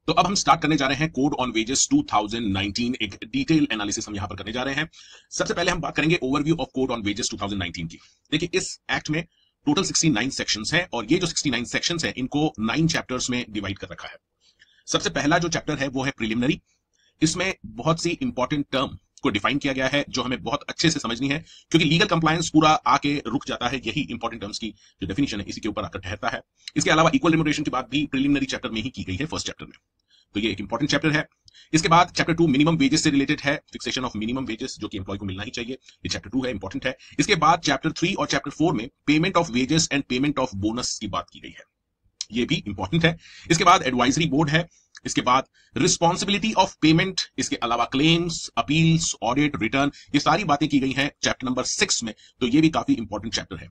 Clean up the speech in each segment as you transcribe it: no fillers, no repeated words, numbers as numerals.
तो अब हम स्टार्ट करने जा रहे हैं कोड ऑन वेजेस 2019, एक डिटेल एनालिसिस हम यहां पर करने जा रहे हैं। सबसे पहले हम बात करेंगे overview of code on wages 2019 की। देखिए, इस एक्ट में टोटल 69 सेक्शंस हैं और ये जो 69 सेक्शंस हैं इनको 9 चैप्टर्स में डिवाइड कर रखा है। सबसे पहला जो चैप्टर है वो है प्रिलिमिनरी। इसमें बहुत सी इंपॉर्टेंट टर्म को डिफाइन किया गया है जो हमें बहुत अच्छे से समझनी है, क्योंकि लीगल कंप्लायंस पूरा आके रुक जाता है यही इंपॉर्टेंट टर्म्स की जो डेफिनेशन है इसी के ऊपर आकर ठहरता है। इसके अलावा इक्वल रिम्यूनरेशन की बात भी प्रिलिमिनरी चैप्टर में ही की गई है, फर्स्ट चैप्टर में, तो ये एक इंपॉर्टेंट चैप्टर है। इसके बाद चैप्टर 2 मिनिमम वेजेस से रिलेटेड है, फिक्सेशन ऑफ मिनिमम वेजेस जो कि एम्प्लॉय को मिलना ही चाहिए, ये चैप्टर 2 है, इंपॉर्टेंट है। इसके बाद चैप्टर 3 और चैप्टर 4 में payment of wages and payment of bonus की बात की गई है, ये भी इंपॉर्टेंट है। इसके बाद एडवाइजरी बोर्ड है। इसके बाद रिस्पॉन्सिबिलिटी ऑफ पेमेंट, इसके अलावा क्लेम्स, अपील्स, ऑडिट, रिटर्न, ये सारी बातें की गई हैं चैप्टर नंबर 6 में, तो ये भी काफी इंपॉर्टेंट चैप्टर है।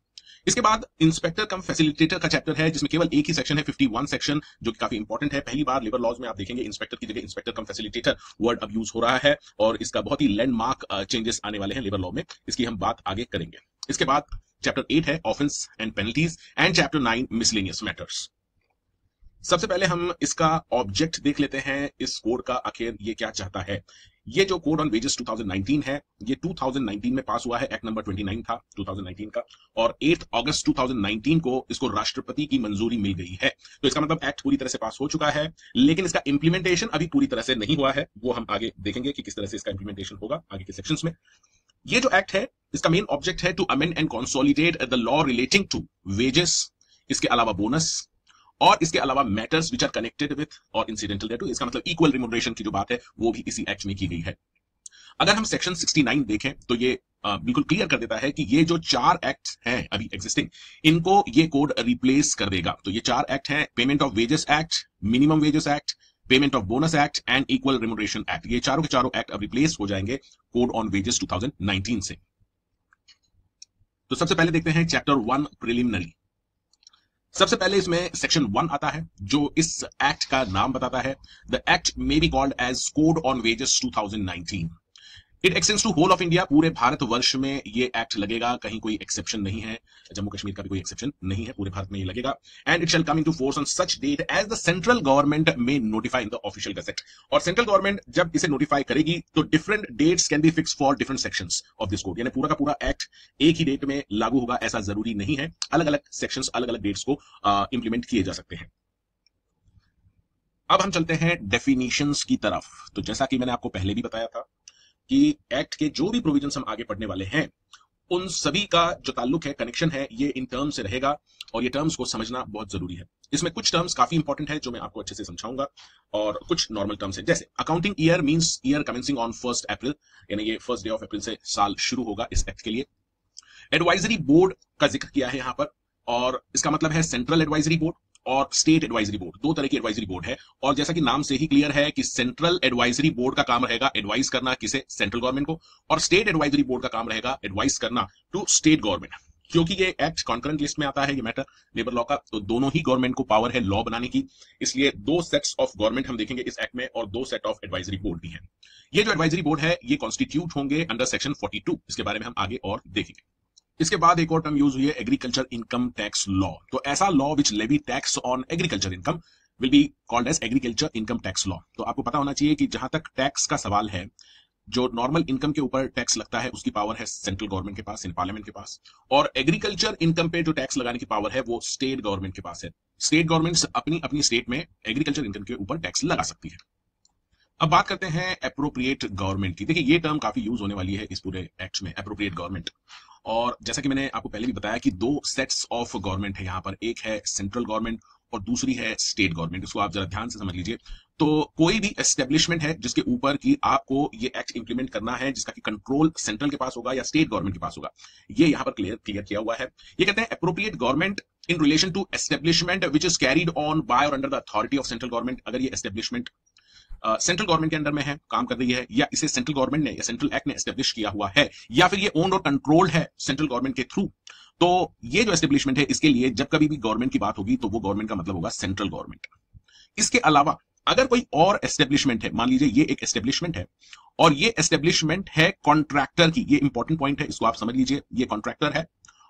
इसके बाद इंस्पेक्टर कम फैसिलिटेटर का चैप्टर है जिसमें केवल एक ही सेक्शन है, 51 सेक्शन, जो कि काफी इंपॉर्टेंट है। पहली बार लेबर लॉज में आप देखेंगे इंस्पेक्टर की जगह इंस्पेक्टर कम फैसिलिटेटर वर्ड अब यूज हो रहा है और इसका बहुत ही लैंडमार्क चेंजेस आने वाले हैं लेबर लॉ में, इसकी हम बात आगे करेंगे। इसके बाद चैप्टर 8 है offence and penalties and chapter 9 miscellaneous matters. सबसे पहले हम इसका ऑब्जेक्ट देख लेते हैं, इस कोड का आखिर ये क्या चाहता है। ये जो कोड ऑन वेजेस 2019 है, ये 2019 में पास हुआ है, एक्ट नंबर 29 था 2019 का, और 8 अगस्त 2019 को इसको राष्ट्रपति की मंजूरी मिल गई है। तो इसका मतलब एक्ट पूरी तरह से पास हो चुका है, लेकिन इसका इंप्लीमेंटेशन अभी पूरी तरह से नहीं हुआ है, वो हम आगे देखेंगे कि किस तरह से इसका इंप्लीमेंटेशन होगा आगे के सेक्शंस में। ये जो एक्ट है इसका मेन ऑब्जेक्ट है to amend and consolidate the law relating to wages, इसके अलावा बोनस और इसके अलावा matters which are connected with और इंसिडेंटल देयरटू, इसका मतलब इक्वल रिम्यूनरेशन की जो बात है वो भी इसी एक्ट में की गई है। अगर हम सेक्शन 69 देखें तो ये बिल्कुल क्लियर कर देता है कि ये जो 4 एक्ट हैं अभी एग्जिस्टिंग, इनको ये कोड रिप्लेस कर देगा। तो ये 4 एक्ट हैं, payment of wages act, minimum wages act, payment of bonus act and equal remuneration act. ये चारों के चारों एक्ट अब रिप्लेस हो जाएंगे कोड ऑन वेजेस 2019 से। तो सबसे पहले देखते हैं चैप्टर 1 प्रिलिमिनरी। सबसे पहले इसमें सेक्शन 1 आता है जो इस एक्ट का नाम बताता है, the act may be called as code on wages 2019। It extends to whole of India, पूरे भारत वर्ष में ये एक्ट लगेगा, कहीं कोई एक्सेप्शन नहीं है, जम्मू कश्मीर का भी कोई एक्सेप्शन नहीं है, पूरे भारत में ये लगेगा। And it shall come into force on such date as the central government may notify in the official gazette. और सेंट्रल गवर्नमेंट जब इसे नोटिफाई करेगी तो different dates can be fix for different sections of this code, यानी पूरा का पूरा act एक ही डेट में लागू होगा ऐसा जरूरी नहीं है, अलग अलग सेक्शंस अलग अलग डेट्स को इंप्लीमेंट किए जा सकते हैं। अब हम चलते हैं डेफिनेशंस की तरफ। तो जैसा कि मैंने आपको पहले भी बताया था कि एक्ट के जो भी प्रोविजंस हम आगे पढ़ने वाले हैं उन सभी का जो ताल्लुक है, कनेक्शन है, ये इन टर्म्स से रहेगा और ये टर्म्स को समझना बहुत जरूरी है। इसमें कुछ टर्म्स काफी इंपॉर्टेंट है जो मैं आपको अच्छे से समझाऊंगा और कुछ नॉर्मल टर्म्स है, जैसे accounting year means year commencing on 1 अप्रैल, यानी ये 1 डे ऑफ अप्रैल से साल शुरू होगा इस एक्ट के लिए। एडवाइजरी बोर्ड का जिक्र किया है यहां पर, और इसका मतलब है सेंट्रल एडवाइजरी बोर्ड और स्टेट एडवाइजरी बोर्ड, दो तरह की एडवाइजरी बोर्ड है। और जैसा कि नाम से ही क्लियर है कि सेंट्रल एडवाइजरी बोर्ड का काम रहेगा एडवाइस करना किसे, सेंट्रल गवर्नमेंट को, और स्टेट एडवाइजरी बोर्ड का काम रहेगा एडवाइस करना टू स्टेट गवर्नमेंट। क्योंकि ये एक्ट कॉन्करेंट लिस्ट में आता है, ये मैटर लेबर लॉ का, तो दोनों ही गवर्नमेंट को पावर है लॉ बनाने की, इसलिए 2 सेट्स ऑफ गवर्नमेंट हम देखेंगे इस एक्ट में और 2 सेट ऑफ एडवाइजरी बोर्ड भी है। ये जो एडवाइजरी बोर्ड है ये कॉन्स्टिट्यूट होंगे अंडर सेक्शन 42, इसके बारे में हम आगे और देखेंगे। इसके बाद एक और टर्म यूज हुई है एग्रीकल्चर इनकम टैक्स लॉ। तो ऐसा law which levy tax on agriculture income will be called as agriculture income tax law. तो आपको पता होना चाहिए कि जहां तक टैक्स का सवाल है, जो नॉर्मल इनकम के ऊपर टैक्स लगता है उसकी पावर है सेंट्रल गवर्नमेंट के पास, इन पार्लियामेंट के पास, और एग्रीकल्चर इनकम पे जो टैक्स लगाने की पावर है वो स्टेट गवर्नमेंट के पास है। स्टेट गवर्नमेंट अपनी अपनी स्टेट में एग्रीकल्चर इनकम के ऊपर टैक्स लगा सकती है। अब बात करते हैं एप्रोप्रिएट गवर्नमेंट की। देखिए, ये टर्म काफी यूज होने वाली है इस पूरे एक्ट में, एप्रोप्रिएट गवर्नमेंट। और जैसा कि मैंने आपको पहले भी बताया कि 2 सेट्स ऑफ गवर्नमेंट है यहाँ पर, एक है सेंट्रल गवर्नमेंट और दूसरी है स्टेट गवर्नमेंट। इसको आप जरा ध्यान से समझ लीजिए। तो कोई भी एस्टेब्लिशमेंट है जिसके ऊपर की आपको ये एक्ट इंप्लीमेंट करना है, जिसका कि कंट्रोल सेंट्रल के पास होगा या स्टेट गवर्नमेंट के पास होगा, ये यहाँ पर क्लियर किया हुआ है। ये कहते हैं appropriate government in relation to establishment which is carried on by और under the authority of central government. अगर ये एस्टेब्लिशमेंट सेंट्रल गवर्नमेंट के अंडर में है, काम कर रही है, या इसे सेंट्रल गवर्नमेंट ने या सेंट्रल एक्ट ने एस्टेब्लिश किया हुआ है, या फिर ये ओन्ड और कंट्रोल्ड है सेंट्रल गवर्नमेंट के थ्रू, तो ये जो एस्टेब्लिशमेंट है इसके लिए जब कभी भी गवर्नमेंट की बात होगी तो वो गवर्नमेंट का मतलब होगा सेंट्रल गवर्नमेंट। इसके अलावा अगर कोई और एस्टेब्लिशमेंट है, मान लीजिए ये एक एस्टेब्लिशमेंट है और ये एस्टेब्लिशमेंट है कॉन्ट्रैक्टर की, ये इंपॉर्टेंट पॉइंट है, इसको आप समझ लीजिए, ये कॉन्ट्रैक्टर है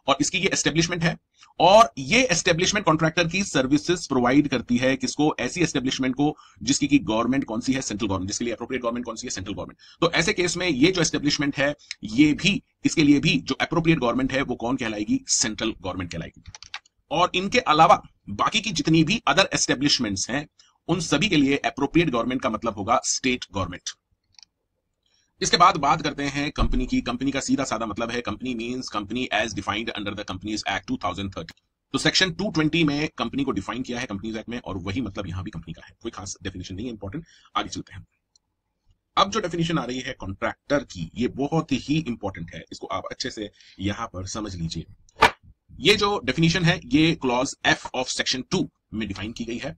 और इसकी ये एस्टेब्लिशमेंट है, और ये एस्टेब्लिशमेंट कॉन्ट्रैक्टर की सर्विसेज प्रोवाइड करती है किसको, ऐसी एस्टेब्लिशमेंट को जिसकी की गवर्नमेंट कौन सी है, सेंट्रल गवर्नमेंट, जिसके लिए एप्रोप्रिएट गवर्नमेंट कौन सी है, सेंट्रल गवर्नमेंट। तो ऐसे केस में ये जो एस्टेब्लिशमेंट है, ये भी, इसके लिए भी जो एप्रोप्रिएट गवर्नमेंट है वो कौन कहलाएगी, सेंट्रल गवर्नमेंट कहलाएगी। और इनके अलावा बाकी की जितनी भी अदर एस्टेब्लिशमेंट्स हैं, उन सभी के लिए एप्रोप्रिएट गवर्नमेंट का मतलब होगा स्टेट गवर्नमेंट। इसके बाद बात करते हैं कंपनी की। कंपनी का सीधा साधा मतलब है, company means company as defined under the companies act 2013। तो सेक्शन 220 में कंपनी को डिफाइन किया है कंपनीज एक्ट में, और वही मतलब यहां भी कंपनी का है, कोई खास डेफिनेशन नहीं है, इंपॉर्टेंट। आगे चलते हैं। अब जो डेफिनेशन आ रही है कॉन्ट्रैक्टर की, ये बहुत ही इंपॉर्टेंट है, इसको आप अच्छे से यहां पर समझ लीजिए। ये जो डेफिनेशन है ये क्लॉज F ऑफ सेक्शन 2 में डिफाइन की गई है,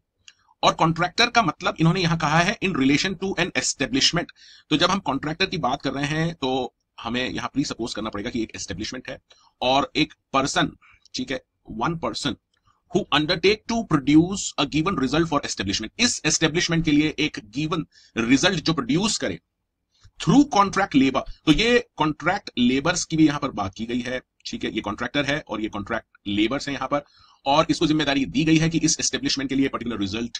और कॉन्ट्रैक्टर का मतलब इन्होंने यहां कहा है in relation to an establishment. तो जब हम कॉन्ट्रैक्टर की बात कर रहे हैं तो हमें यहां प्री सपोज करना पड़ेगा कि एक एस्टेब्लिशमेंट है और एक पर्सन, ठीक है, one person who undertake to produce a given result for establishment. इस एस्टेब्लिशमेंट के लिए एक गिवन रिजल्ट जो प्रोड्यूस करे थ्रू कॉन्ट्रैक्ट लेबर। तो ये कॉन्ट्रैक्ट लेबर्स की भी यहां पर बात की गई है, ठीक है, ये कॉन्ट्रैक्टर है और ये कॉन्ट्रैक्ट लेबर्स है यहां पर, और इसको जिम्मेदारी दी गई है कि इस एस्टेब्लिशमेंट के लिए पर्टिकुलर रिजल्ट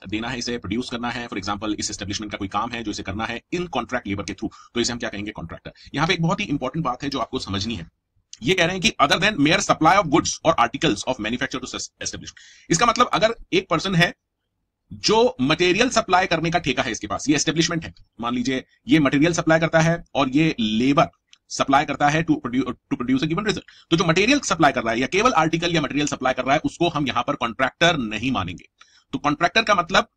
देना है, इसे प्रोड्यूस करना है। फॉर एग्जांपल इस एस्टेब्लिशमेंट का कोई काम है जो इसे करना है इन कॉन्ट्रैक्ट लेबर के थ्रू, तो इसे हम क्या कहेंगे, कॉन्ट्रैक्टर। यहां पे एक बहुत ही इंपॉर्टेंट बात है जो आपको समझनी है। ये कह रहे हैं कि other than mere supply of goods or articles of manufacture to establishment. इसका मतलब अगर एक पर्सन है जो मटेरियल सप्लाई करने का ठेका है, इसके पास ये एस्टेब्लिशमेंट है, मान लीजिए ये मटेरियल सप्लाई करता है और ये लेबर सप्लाई करता है to produce a given result. तो जो मटेरियल सप्लाई कर रहा है या केवल आर्टिकल या मटेरियल सप्लाई कर रहा है, उसको हम यहां पर कॉन्ट्रैक्टर नहीं मानेंगे। तो कॉन्ट्रैक्टर का मतलब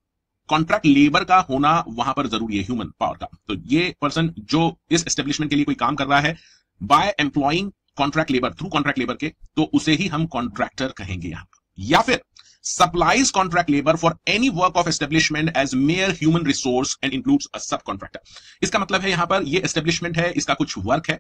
कॉन्ट्रैक्ट लेबर का होना वहां पर जरूरी है, ह्यूमन पावर का। तो ये पर्सन जो इस एस्टेब्लिशमेंट के लिए कोई काम कर रहा है by employing contract labour, through contract labour के, तो उसे ही हम कॉन्ट्रैक्टर कहेंगे यहां पर। या फिर supplies contract labor for any work of establishment as mere human resource and includes a subcontractor। इसका मतलब है यहां पर ये एस्टेब्लिशमेंट है, इसका कुछ वर्क है,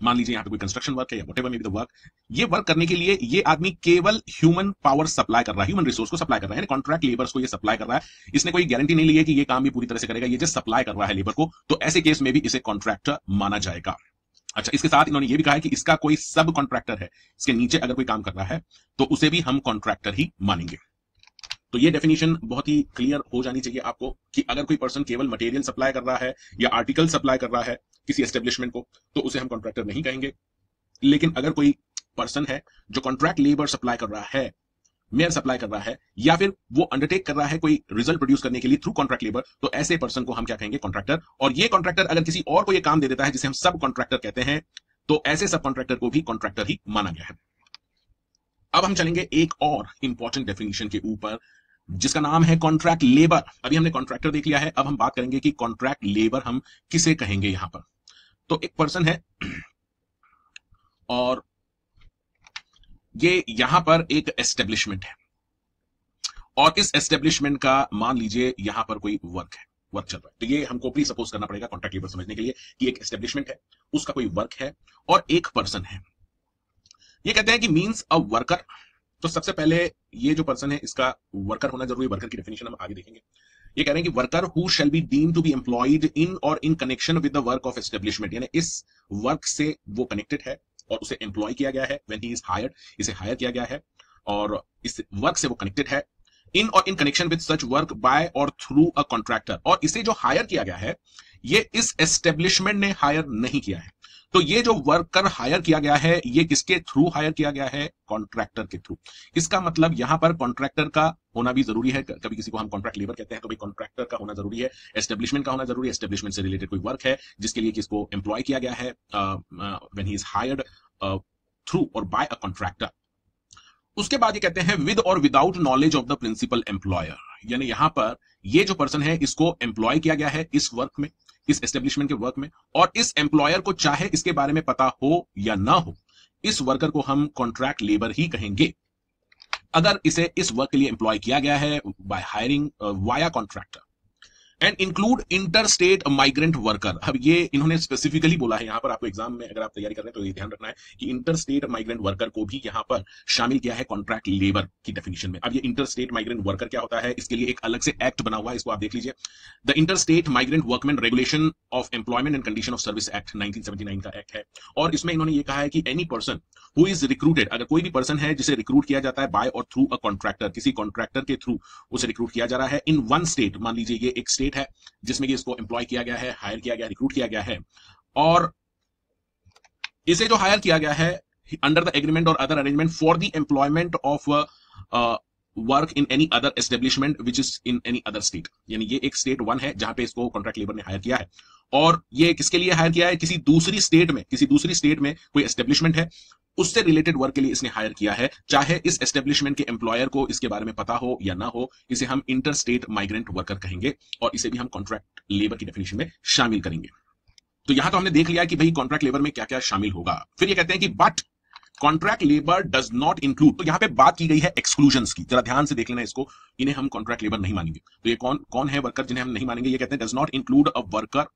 मान लीजिए यहां पे कोई कंस्ट्रक्शन वर्क है या whatever may be the work, ये वर्क करने के लिए ये आदमी केवल ह्यूमन पावर सप्लाई कर रहा है, ह्यूमन रिसोर्स को सप्लाई कर रहा है, कॉन्ट्रैक्ट लेबर्स को ये सप्लाई कर रहा है। इसने कोई गारंटी नहीं ली है कि ये काम भी पूरी तरह से करेगा, ये जस्ट सप्लाई कर रहा है लेबर को, तो ऐसे केस में भी इसे कॉन्ट्रैक्टर माना जाएगा। अच्छा, इसके साथ इन्होंने ये भी कहा है कि इसका कोई सब कॉन्ट्रैक्टर है, इसके नीचे अगर कोई काम कर रहा है तो उसे भी हम कॉन्ट्रैक्टर ही मानेंगे। तो ये डेफिनेशन बहुत ही क्लियर हो जानी चाहिए आपको कि अगर कोई पर्सन केवल मटेरियल सप्लाई कर रहा है या आर्टिकल सप्लाई कर रहा है किसी एस्टेब्लिशमेंट को, तो उसे हम कॉन्ट्रैक्टर नहीं कहेंगे। लेकिन अगर कोई पर्सन है जो कॉन्ट्रैक्ट लेबर सप्लाई कर रहा है, मेयर सप्लाई कर रहा है, या फिर वो अंडरटेक कर रहा है कोई रिजल्ट प्रोड्यूस करने के लिए थ्रू कॉन्ट्रैक्ट लेबर, तो ऐसे पर्सन को हम क्या कहेंगे, कॉन्ट्रैक्टर। और ये कॉन्ट्रैक्टर अगर किसी और को ये काम दे देता है जिसे हम सब कॉन्ट्रैक्टर कहते हैं, तो ऐसे सब कॉन्ट्रैक्टर को भी कॉन्ट्रैक्टर ही माना गया है। अब हम चलेंगे एक और इंपॉर्टेंट डेफिनेशन के ऊपर जिसका नाम है कॉन्ट्रैक्ट लेबर। अभी हमने कॉन्ट्रैक्टर देख लिया है, अब हम बात करेंगे कि कॉन्ट्रैक्ट लेबर हम किसे कहेंगे यहां पर। तो एक पर्सन है और ये यहां पर एक एस्टेब्लिशमेंट है, और इस एस्टेब्लिशमेंट का मान लीजिए यहां पर कोई वर्क है, वर्क चल रहा है। तो ये हमको प्री सपोज करना पड़ेगा कॉन्ट्रैक्ट लेबर समझने के लिए कि एक एस्टेब्लिशमेंट है, उसका कोई वर्क है और एक पर्सन है। ये कहते हैं कि मींस अ वर्कर। तो सबसे पहले ये जो पर्सन है इसका वर्कर होना जरूरी है, वर्कर की डेफिनेशन हम आगे देखेंगे। ये कह रहे हैं कि worker who shall be deemed to be employed in or in connection with the work of establishment, यानी इस वर्क से वो कनेक्टेड है और उसे एम्प्लॉय किया गया है, व्हेन ही इज हायर्ड, इसे हायर किया गया है और इस वर्क से वो कनेक्टेड है, इन or in connection with such work by और थ्रू अ कॉन्ट्रैक्टर। और इसे जो हायर किया गया है ये इस एस्टेब्लिशमेंट ने हायर नहीं किया है। तो ये जो वर्कर हायर किया गया है ये किसके थ्रू हायर किया गया है, कॉन्ट्रैक्टर के थ्रू। इसका मतलब यहां पर कॉन्ट्रैक्टर का होना भी जरूरी है। कभी किसी को हम कॉन्ट्रैक्ट लेबर कहते हैं तो भाई कॉन्ट्रैक्टर का होना जरूरी है, एस्टेब्लिशमेंट का होना जरूरी है, एस्टेब्लिशमेंट से रिलेटेड कोई वर्क है जिसके लिए किसको एम्प्लॉय किया गया है when he is hired through और बाय अ कॉन्ट्रैक्टर। उसके बाद ये कहते हैं विद और without knowledge of the principal employer, यानी यहां पर ये जो पर्सन है इसको एम्प्लॉय किया गया है इस वर्क में, इस एस्टेब्लिशमेंट के वर्क में, और इस एम्प्लॉयर को चाहे इसके बारे में पता हो या ना हो, इस वर्कर को हम कॉन्ट्रैक्ट लेबर ही कहेंगे अगर इसे इस वर्क के लिए एम्प्लॉय किया गया है by hiring via contractor. And include inter state migrant worker. अब ये इन्होंने स्पेसिफिकली बोला है यहां पर, आपको एग्जाम में अगर आप तैयारी कर रहे हैं तो ये ध्यान रखना है कि इंटर स्टेट माइग्रेंट वर्कर को भी यहां पर शामिल किया है कॉन्ट्रैक्ट लेबर की डेफिनेशन में। अब ये इंटर स्टेट माइग्रेंट वर्कर क्या होता है, इसके लिए एक अलग से एक्ट बना हुआ है, इसको आप देख लीजिए। The inter state migrant workman regulation of employment and condition of service act 1979 का एक्ट है। और इसमें इन्होंने ये कहा है कि any person who is recruited, अगर कोई भी पर्सन है जिसे रिक्रूट किया जाता है बाय और थ्रू अ कॉन्ट्रैक्टर, किसी कॉन्ट्रैक्टर के थ्रू उसे रिक्रूट किया जा रहा है इन वन स्टेट, मान लीजिए ये एक स्टेट है जिसमें इसको एम्प्लॉय किया गया है, हायर किया गया, रिक्रूट किया गया है, और इसे जो हायर किया गया है अंडर द एग्रीमेंट और other arrangement for the employment of work in any other establishment which is in any other state, यानी ये एक स्टेट वन है जहां पे इसको कॉन्ट्रैक्ट लेबर ने हायर किया है। और ये किसके लिए हायर किया है, किसी दूसरी स्टेट में कोई एस्टेब्लिशमेंट है उससे रिलेटेड वर्क के लिए इसने हायर किया है, चाहे इस एस्टेब्लिशमेंट के एम्प्लॉयर को इसके बारे में पता हो या ना हो, इसे हम इंटर स्टेट माइग्रेंट वर्कर कहेंगे और इसे भी हम कॉन्ट्रैक्ट लेबर की डेफिनेशन में शामिल करेंगे। तो यहां तो हमने देख लिया कि भाई कॉन्ट्रैक्ट लेबर में क्या क्या शामिल होगा। फिर ये कहते हैं कि but contract labour does not include, तो यहां पे बात की गई है एक्सक्लूजन्स की, जरा ध्यान से देख लेना इसको, इन्हें हम कॉन्ट्रैक्ट लेबर नहीं मानेंगे। तो ये कौन है वर्कर जिन्हें हम नहीं मानेंगे, ये कहते हैं does not include a worker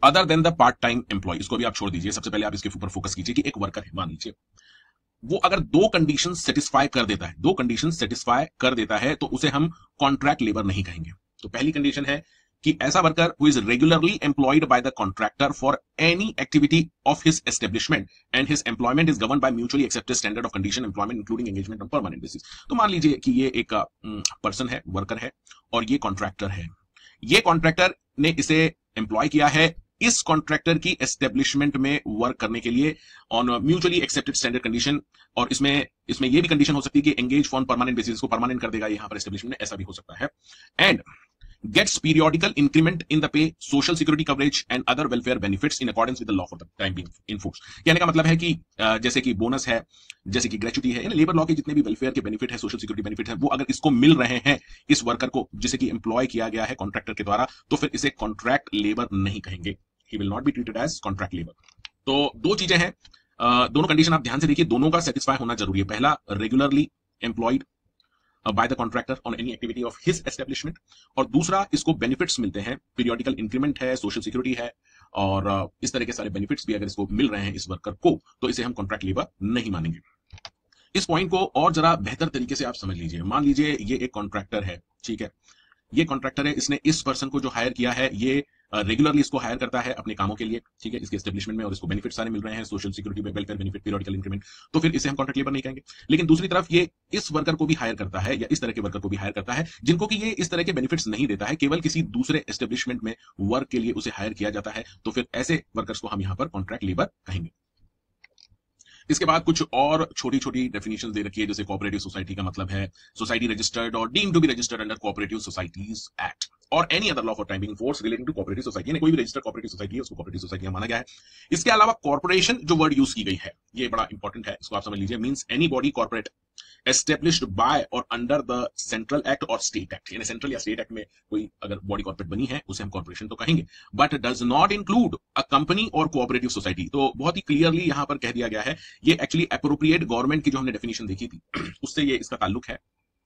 other than the part time employ. इसको भी आप छोड़ दीजिए, सबसे पहले आप इसके ऊपर फोकस कीजिए कि एक वर्कर है, मान लीजिए वो अगर दो कंडीशन सेटिस्फाई कर देता है, तो उसे हम कॉन्ट्रैक्ट लेबर नहीं कहेंगे। तो पहली कंडीशन है कि ऐसा worker who is regularly employed by the contractor for any activity of his establishment and his employment is govern by mutually accepted standard of condition employment including engagement on permanent basis. तो मान लीजिए कि ये एक person है, worker है, और ये कॉन्ट्रैक्टर है। ये कॉन्ट्रैक्टर ने इसे एम्प्लॉय किया है इस कॉन्ट्रैक्टर की एस्टेब्लिशमेंट में वर्क करने के लिए on mutually accepted standard condition, और इसमें ये भी कंडीशन हो सकती है कि एंगेज ऑन परमानेंट बेसिस, को परमानेंट कर देगा यहां पर एस्टेब्लिशमेंट में, ऐसा भी हो सकता है। And gets periodical increment in the pay, social security coverage and other welfare benefits in accordance with the law for the time being in force। कहने का मतलब है कि जैसे कि बोनस है, जैसे कि ग्रेचुटी है, लेबर लॉ के जितने भी वेलफेयर के बेनिफिट है, सोशल सिक्योरिटी बेनिफिट है, वो अगर इसको मिल रहे हैं इस वर्कर को जिसे कि एम्प्लॉय किया गया है कॉन्ट्रैक्टर के द्वारा, तो फिर इसे कॉन्ट्रैक्ट लेबर नहीं कहेंगे। He will not be treated as contract labour. तो दो चीजें हैं, दोनों कंडीशन आप ध्यान से देखिए, दोनों का सेटिस्फाई होना जरूरी है। पहला, regularly employed by the contractor on any activity of his establishment, और दूसरा इसको बेनिफिट्स मिलते हैं, पीरियोडिकल इंक्रीमेंट है, सोशल सिक्योरिटी है, और इस तरह के सारे बेनिफिट्स भी अगर इसको मिल रहे हैं इस वर्कर को, तो इसे हम कॉन्ट्रैक्ट लेबर नहीं मानेंगे। इस पॉइंट को और जरा बेहतर तरीके से आप समझ लीजिए। मान लीजिए ये एक कॉन्ट्रैक्टर है, ठीक है, ये कॉन्ट्रैक्टर है, इसने इस पर्सन को जो हायर किया है, ये रेगुलरली इसको हायर करता है अपने कामों के लिए, ठीक है, इसके एस्टेब्लिशमेंट में, और इसको बेनिफिट सारे मिल रहे हैं, social security, welfare benefit, periodical increment, तो फिर इसे हम कॉन्ट्रैक्ट लेबर नहीं कहेंगे। लेकिन दूसरी तरफ ये इस वर्कर को भी हायर करता है, या इस तरह के वर्कर को भी हायर करता है जिनको कि ये इस तरह के बेनिफिट्स नहीं देता है, केवल किसी दूसरे एस्टेब्लिशमेंट में वर्क के लिए उसे हायर किया जाता है, तो फिर ऐसे वर्कर्स को हम यहां पर कॉन्ट्रैक्ट लेबर कहेंगे। इसके बाद कुछ और छोटी छोटी डेफिनेशन दे रखी है, जैसे कोऑपरेटिव सोसाइटी का मतलब है society registered or deemed to be registered under cooperative societies act or any other law for time being force relating to cooperative society, यानी कोई भी रजिस्टर्ड कोऑपरेटिव सोसाइटी है उसको कोऑपरेटिव सोसाइटी माना गया है। इसके अलावा कॉर्पोरेशन जो वर्ड यूज की गई है ये बड़ा इंपॉर्टेंट है, इसको आप समझ लीजिए, means any body corporate established by और अंडर द सेंट्रल एक्ट और स्टेट एक्ट, यानी सेंट्रल या स्टेट एक्ट में कोई अगर बॉडी कॉर्पोरेट बनी है उसे हम कॉर्पोरेशन तो कहेंगे, but does not include a company और कोऑपरेटिव सोसाइटी। तो बहुत ही क्लियरली यहां पर कह दिया गया है, ये एक्चुअली एप्रोप्रिएट गवर्नमेंट की जो हमने डेफिनेशन देखी थी उससे ये इसका ताल्लुक है,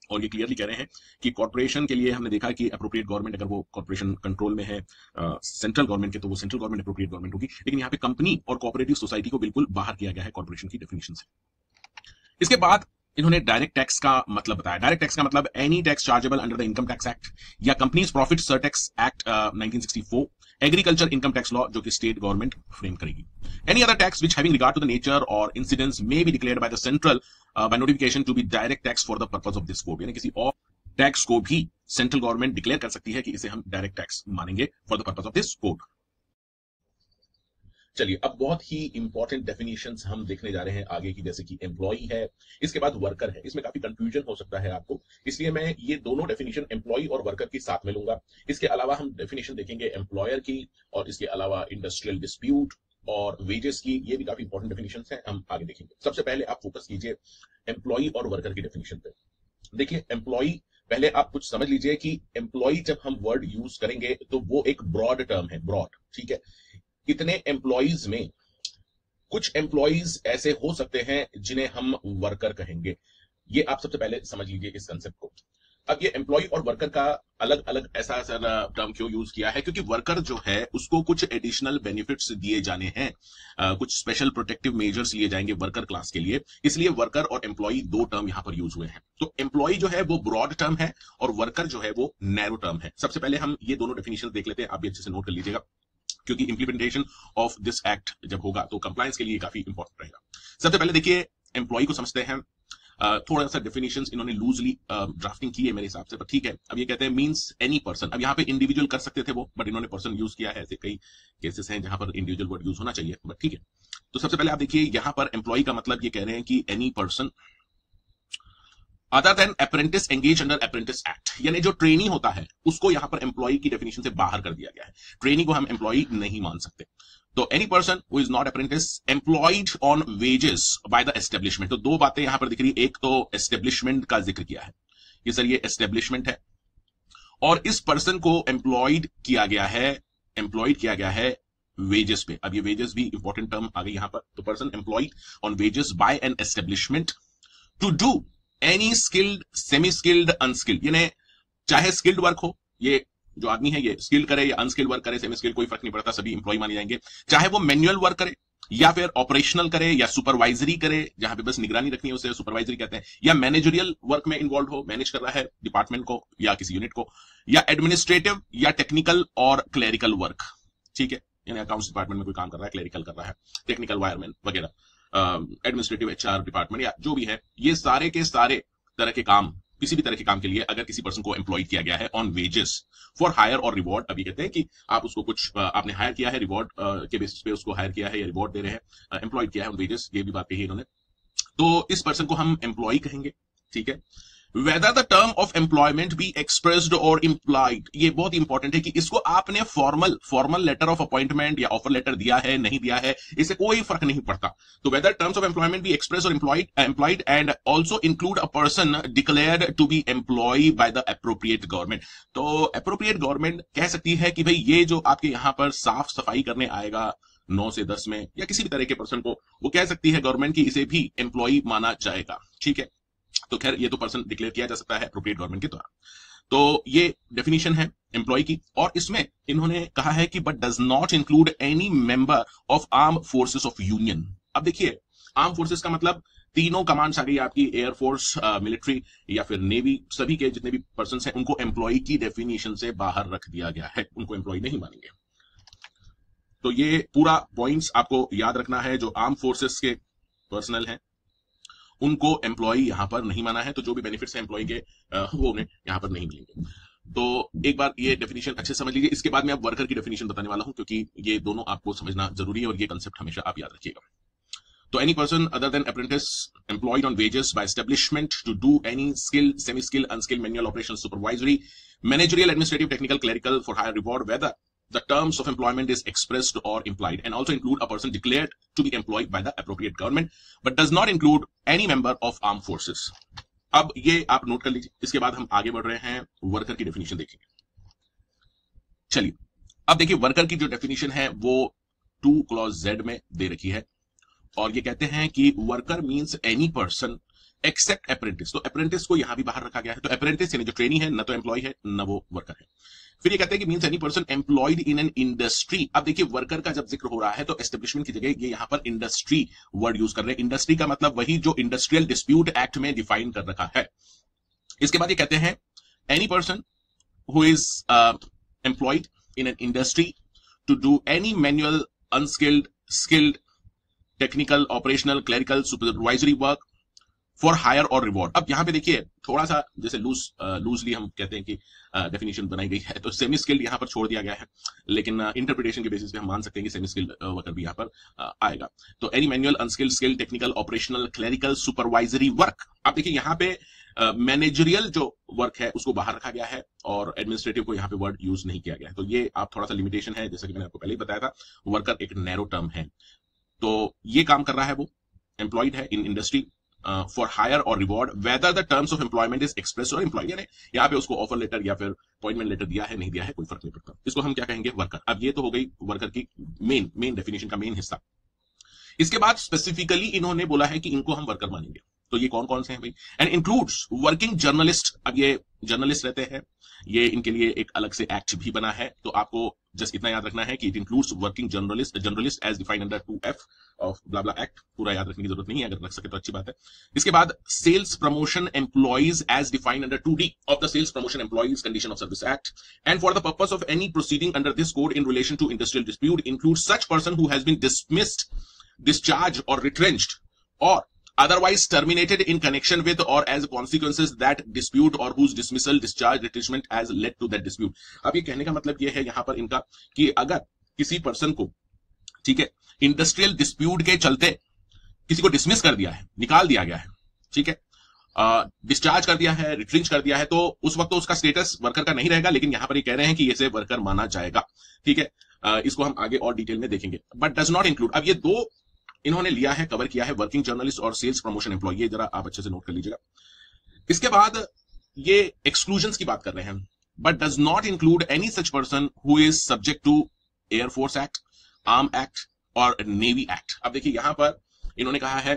और ये क्लियरली कह रहे हैं कि कॉर्पोरेशन के लिए हमने देखा कि एप्रोप्रिएट गवर्नमेंट अगर वो कॉर्पोरेशन कंट्रोल में है सेंट्रल गवर्नमेंट के, तो वो सेंट्रल गवर्नमेंट एप्रोप्रिएट गवर्नमेंट होगी, लेकिन यहाँ पे कंपनी और कोऑपरेटिव सोसाइटी को बिल्कुल बाहर किया गया है कॉर्पोरेशन की डेफिनेशन से। इसके बाद इन्होंने डायरेक्ट टैक्स का मतलब बताया। डायरेक्ट टैक्स का मतलब any tax chargeable under the income tax act या companies profit surtax act 1964, agriculture income tax law जो कि स्टेट गवर्नमेंट फ्रेम करेगी। Any other tax which having regard to the nature or incidence may be declared by the central by notification to be direct tax for the purpose of this code, यानी किसी और tax को भी central government declare कर सकती है कि इसे हम डायरेक्ट टैक्स मानेंगे for the purpose of this code. चलिए अब बहुत ही इंपॉर्टेंट डेफिनेशंस हम देखने जा रहे हैं आगे की, जैसे कि एम्प्लॉई है, इसके बाद वर्कर है। इसमें काफी कंफ्यूजन हो सकता है आपको, इसलिए मैं ये दोनों डेफिनेशन एम्प्लॉई और वर्कर की साथ में लूंगा। इसके अलावा हम डेफिनेशन देखेंगे एम्प्लॉयर की, और इसके अलावा इंडस्ट्रियल डिस्प्यूट और वेजेस की, ये भी काफी इंपॉर्टेंट डेफिनेशंस हैं, हम आगे देखेंगे। सबसे पहले आप फोकस कीजिए एम्प्लॉई और वर्कर की डेफिनेशन पे। देखिए एम्प्लॉई, पहले आप कुछ समझ लीजिए कि एम्प्लॉई जब हम वर्ड यूज करेंगे तो वो एक ब्रॉड टर्म है, ब्रॉड, ठीक है। इतने एम्प्लॉइज में कुछ एम्प्लॉइज ऐसे हो सकते हैं जिन्हें हम वर्कर कहेंगे, ये आप सबसे पहले समझ लीजिए इस कंसेप्ट को। अब ये एम्प्लॉय और वर्कर का अलग अलग ऐसा टर्म क्यों यूज किया है, क्योंकि वर्कर जो है उसको कुछ एडिशनल बेनिफिट्स दिए जाने हैं, कुछ स्पेशल प्रोटेक्टिव मेजर्स लिए जाएंगे वर्कर क्लास के लिए, इसलिए वर्कर और एम्प्लॉय दो टर्म यहां पर यूज हुए हैं। तो एम्प्लॉय जो है वो ब्रॉड टर्म है और वर्कर जो है वो नैरो टर्म है। सबसे पहले हम ये दोनों डेफिनेशन देख लेते हैं, आप भी अच्छे से नोट कर लीजिएगा, क्योंकि इंप्लीमेंटेशन ऑफ दिस एक्ट जब होगा तो कंप्लायंस के लिए काफी इंपॉर्टेंट रहेगा। सबसे पहले देखिए एम्प्लॉय को समझते हैं। थोड़ा सा डेफिनेशंस इन्होंने लूजली ड्राफ्टिंग की है मेरे हिसाब से, पर ठीक है। अब ये कहते हैं मींस एनी पर्सन, अब यहाँ पे इंडिविजुअल कर सकते थे वो, बट इन्होंने पर्सन यूज किया है। ऐसे कई केसेस हैं जहां पर इंडिविजुअल वर्ड यूज होना चाहिए, बट ठीक है। तो सबसे पहले आप देखिए यहाँ पर एम्प्लॉय का मतलब ये कह रहे हैं कि any person other than apprentice engage under apprentice act, यानी जो ट्रेनी होता है उसको यहां पर एम्प्लॉय की डेफिनेशन से बाहर कर दिया गया है। ट्रेनी को हम एम्प्लॉय नहीं मान सकते। तो any person who is not apprentice employed on wages by the establishment. तो दो बातें यहां पर दिख रही, एक तो एस्टेब्लिशमेंट का जिक्र किया है कि सर ये एस्टेब्लिशमेंट है और इस पर्सन को एम्प्लॉयड किया गया है वेजेस पे। अब ये वेजेस भी इंपॉर्टेंट टर्म आ गई यहां पर। तो person employed on wages by an establishment to do any skilled, semi skilled, unskilled, यानी चाहे स्किल्ड वर्क हो, ये जो आदमी है ये स्किल्ड करे या अनस्किल्ड वर्क करे, सेमी स्किल्ड कोई फर्क नहीं पड़ता, सभी इंप्लॉय माने जाएंगे। चाहे वो मैनुअल वर्क करे या फिर ऑपरेशनल करे या सुपरवाइजरी करे, जहां पे बस निगरानी रखनी है उसे सुपरवाइजरी कहते हैं, या मैनेजरियल वर्क में इन्वॉल्व हो, मैनेज कर रहा है डिपार्टमेंट को या किसी यूनिट को, या एडमिनिस्ट्रेटिव या टेक्निकल और क्लेरिकल वर्क, ठीक है, यानी अकाउंट्स डिपार्टमेंट में कोई काम कर रहा है, क्लेरिकल कर रहा है, टेक्निकल वायरमैन वगैरह, एडमिनिस्ट्रेटिव एचआर डिपार्टमेंट या जो भी है, ये सारे के सारे तरह के काम, किसी भी तरह के काम के लिए अगर किसी पर्सन को एम्प्लॉय किया गया है ऑन वेजेस फॉर हायर और रिवॉर्ड, अभी कहते हैं कि आप उसको कुछ आपने हायर किया है, रिवॉर्ड के बेसिस पे उसको हायर किया है या रिवॉर्ड दे रहे हैं, एम्प्लॉय किया है ऑन वेजेस, ये भी बात कही इन्होंने, तो इस पर्सन को हम एम्प्लॉय कहेंगे, ठीक है। Whether the term of employment be expressed or implied, ये बहुत इंपॉर्टेंट है कि इसको आपने फॉर्मल लेटर ऑफ अपॉइंटमेंट या ऑफर लेटर दिया है नहीं दिया है, इससे कोई फर्क नहीं पड़ता। तो whether terms of employment be expressed or implied and also include a person declared to be employee by the appropriate government, तो appropriate government कह सकती है कि भाई ये जो आपके यहाँ पर साफ सफाई करने आएगा 9 से 10 में या किसी भी तरह के पर्सन को, वो कह सकती है गवर्नमेंट की इसे भी एम्प्लॉय माना जाएगा, ठीक है। तो खैर ये तो पर्सन डिक्लेयर किया जा सकता है एप्रोप्रिएट गवर्नमेंट के द्वारा। तो ये डेफिनेशन है एम्प्लॉय की, और इसमें इन्होंने कहा है कि but does not include any member of arm forces of union. अब देखिए आर्म फोर्सेस का मतलब तीनों कमांड्स आ गई आपकी, एयरफोर्स, मिलिट्री या फिर नेवी, सभी के जितने भी पर्सन हैं उनको एम्प्लॉय की डेफिनेशन से बाहर रख दिया गया है, उनको एम्प्लॉय नहीं मानेंगे। तो ये पूरा पॉइंट्स आपको याद रखना है। जो आर्म फोर्सेस के पर्सनल हैं उनको एम्प्लॉय यहां पर नहीं माना है, तो जो भी बेनिफिट्स हैं एम्प्लॉय के वो उन्हें यहां पर नहीं मिलेंगे। तो एक बार ये डेफिनेशन अच्छे से समझ लीजिए। इसके बाद मैं अब वर्कर की डेफिनेशन बताने वाला हूं, क्योंकि ये दोनों आपको समझना जरूरी है और ये कंसेप्ट हमेशा आप याद रखिएगा। तो any person other than apprentice employed on wages by establishment to do any skill, semi skill, unskill, manual, operational, supervisory, managerial, administrative, technical, clerical for hire reward, whether the terms of employment is expressed or implied, and also include a person declared to be employed by the appropriate government but does not include any member of armed forces। अब ये आप note कर लीजिए। इसके बाद हम आगे बढ़ रहे हैं, वर्कर की डेफिनेशन देखेंगे। चलिए अब देखिए वर्कर की जो डेफिनेशन है वो 2 क्लॉज Z में दे रखी है, और ये कहते हैं कि worker means any person except apprentice. तो अप्रेंटिस को यहां भी बाहर रखा गया है, तो अप्रेंटिस यानी जो ट्रेनी है, न तो एम्प्लॉय है न वो वर्कर है। फिर ये कहते हैं कि means any person employed in an industry. अब देखिए वर्कर का जब जिक्र हो रहा है तो एस्टेब्लिशमेंट की जगह ये यहां पर इंडस्ट्री वर्ड यूज कर रहे हैं। इंडस्ट्री का मतलब वही जो इंडस्ट्रियल डिस्प्यूट एक्ट में डिफाइन कर रखा है। इसके बाद ये कहते हैं any person who is employed in an industry to do any manual, unskilled, skilled, technical, operational, clerical, supervisory work for hire और रिवॉर्ड। अब यहां पे देखिए थोड़ा सा जैसे लूजली हम कहते हैं कि डेफिनेशन बनाई गई है, तो सेमी स्किल्ड यहां पर छोड़ दिया गया है, लेकिन इंटरप्रिटेशन के बेसिस पे हम मान सकते हैं कि सेमी स्किल्ड वर्कर भी यहां पर आएगा। तो any manual, unskilled, skill, technical, operational, clerical, supervisory work. अब देखिए यहां पे मैनेजरियल जो वर्क है उसको बाहर रखा गया है और एडमिनिस्ट्रेटिव को यहां पे वर्ड यूज नहीं किया गया है। तो ये आप थोड़ा सा लिमिटेशन है, जैसा कि मैंने आपको पहले ही बताया था, वर्कर एक नैरो टर्म है। तो ये काम कर रहा है, वो एम्प्लॉयड है इन इंडस्ट्री फॉर हायर और reward, whether the terms of employment is express और एम्प्लॉयड, यानी यहाँ पे उसको ऑफर लेटर या फिर अपॉइंटमेंट लेटर दिया है नहीं दिया है कोई फर्क नहीं पड़ता। इसको हम क्या कहेंगे, वर्कर। अब ये तो हो गई वर्कर की मेन डेफिनेशन का मेन हिस्सा। इसके बाद स्पेसिफिकली इन्होंने बोला है कि इनको हम वर्कर मानेंगे। तो ये कौन कौन से हैं भाई? And includes working journalist. अब ये जर्नलिस्ट रहते हैं, ये इनके लिए एक अलग से एक्ट भी बना है, तो आपको जस्ट इतना याद रखना है कि it includes working journalist as defined under 2F of blah blah act. पूरा याद रखने की जरूरत नहीं है, अगर रख सके तो अच्छी बात है। इसके बाद sales promotion employees as defined under 2D of the sales promotion employees condition of service act and for the purpose of any proceeding under this code in relation to industrial dispute include such person who has been dismissed, discharged or retrenched or otherwise terminated in connection with or as consequences that dispute or whose dismissal, discharge, retrenchment has led to that dispute। अब ये कहने का मतलब ये है यहां पर इनका कि अगर किसी पर्सन को, ठीक है, इंडस्ट्रियल डिस्प्यूट के चलते किसी को डिसमिस कर दिया है, निकाल दिया गया है, ठीक है, डिस्चार्ज कर दिया है, रिट्रेंच कर दिया है, तो उस वक्त तो उसका स्टेटस वर्कर का नहीं रहेगा, लेकिन यहां पर ये कह रहे हैं कि इसे वर्कर माना जाएगा, ठीक है। इसको हम आगे और डिटेल में देखेंगे, बट डज नॉट इंक्लूड। अब ये दो इन्होंने लिया है, कवर किया है, वर्किंग जर्नलिस्ट और सेल्स प्रमोशन एम्प्लॉय, ये जरा आप अच्छे से नोट कर लीजिएगा। इसके बाद ये एक्सक्लूजन्स की बात कर रहे हैं, but does not include any such person who is subject to air force act, arm act और नेवी एक्ट। अब देखिए यहां पर इन्होंने कहा है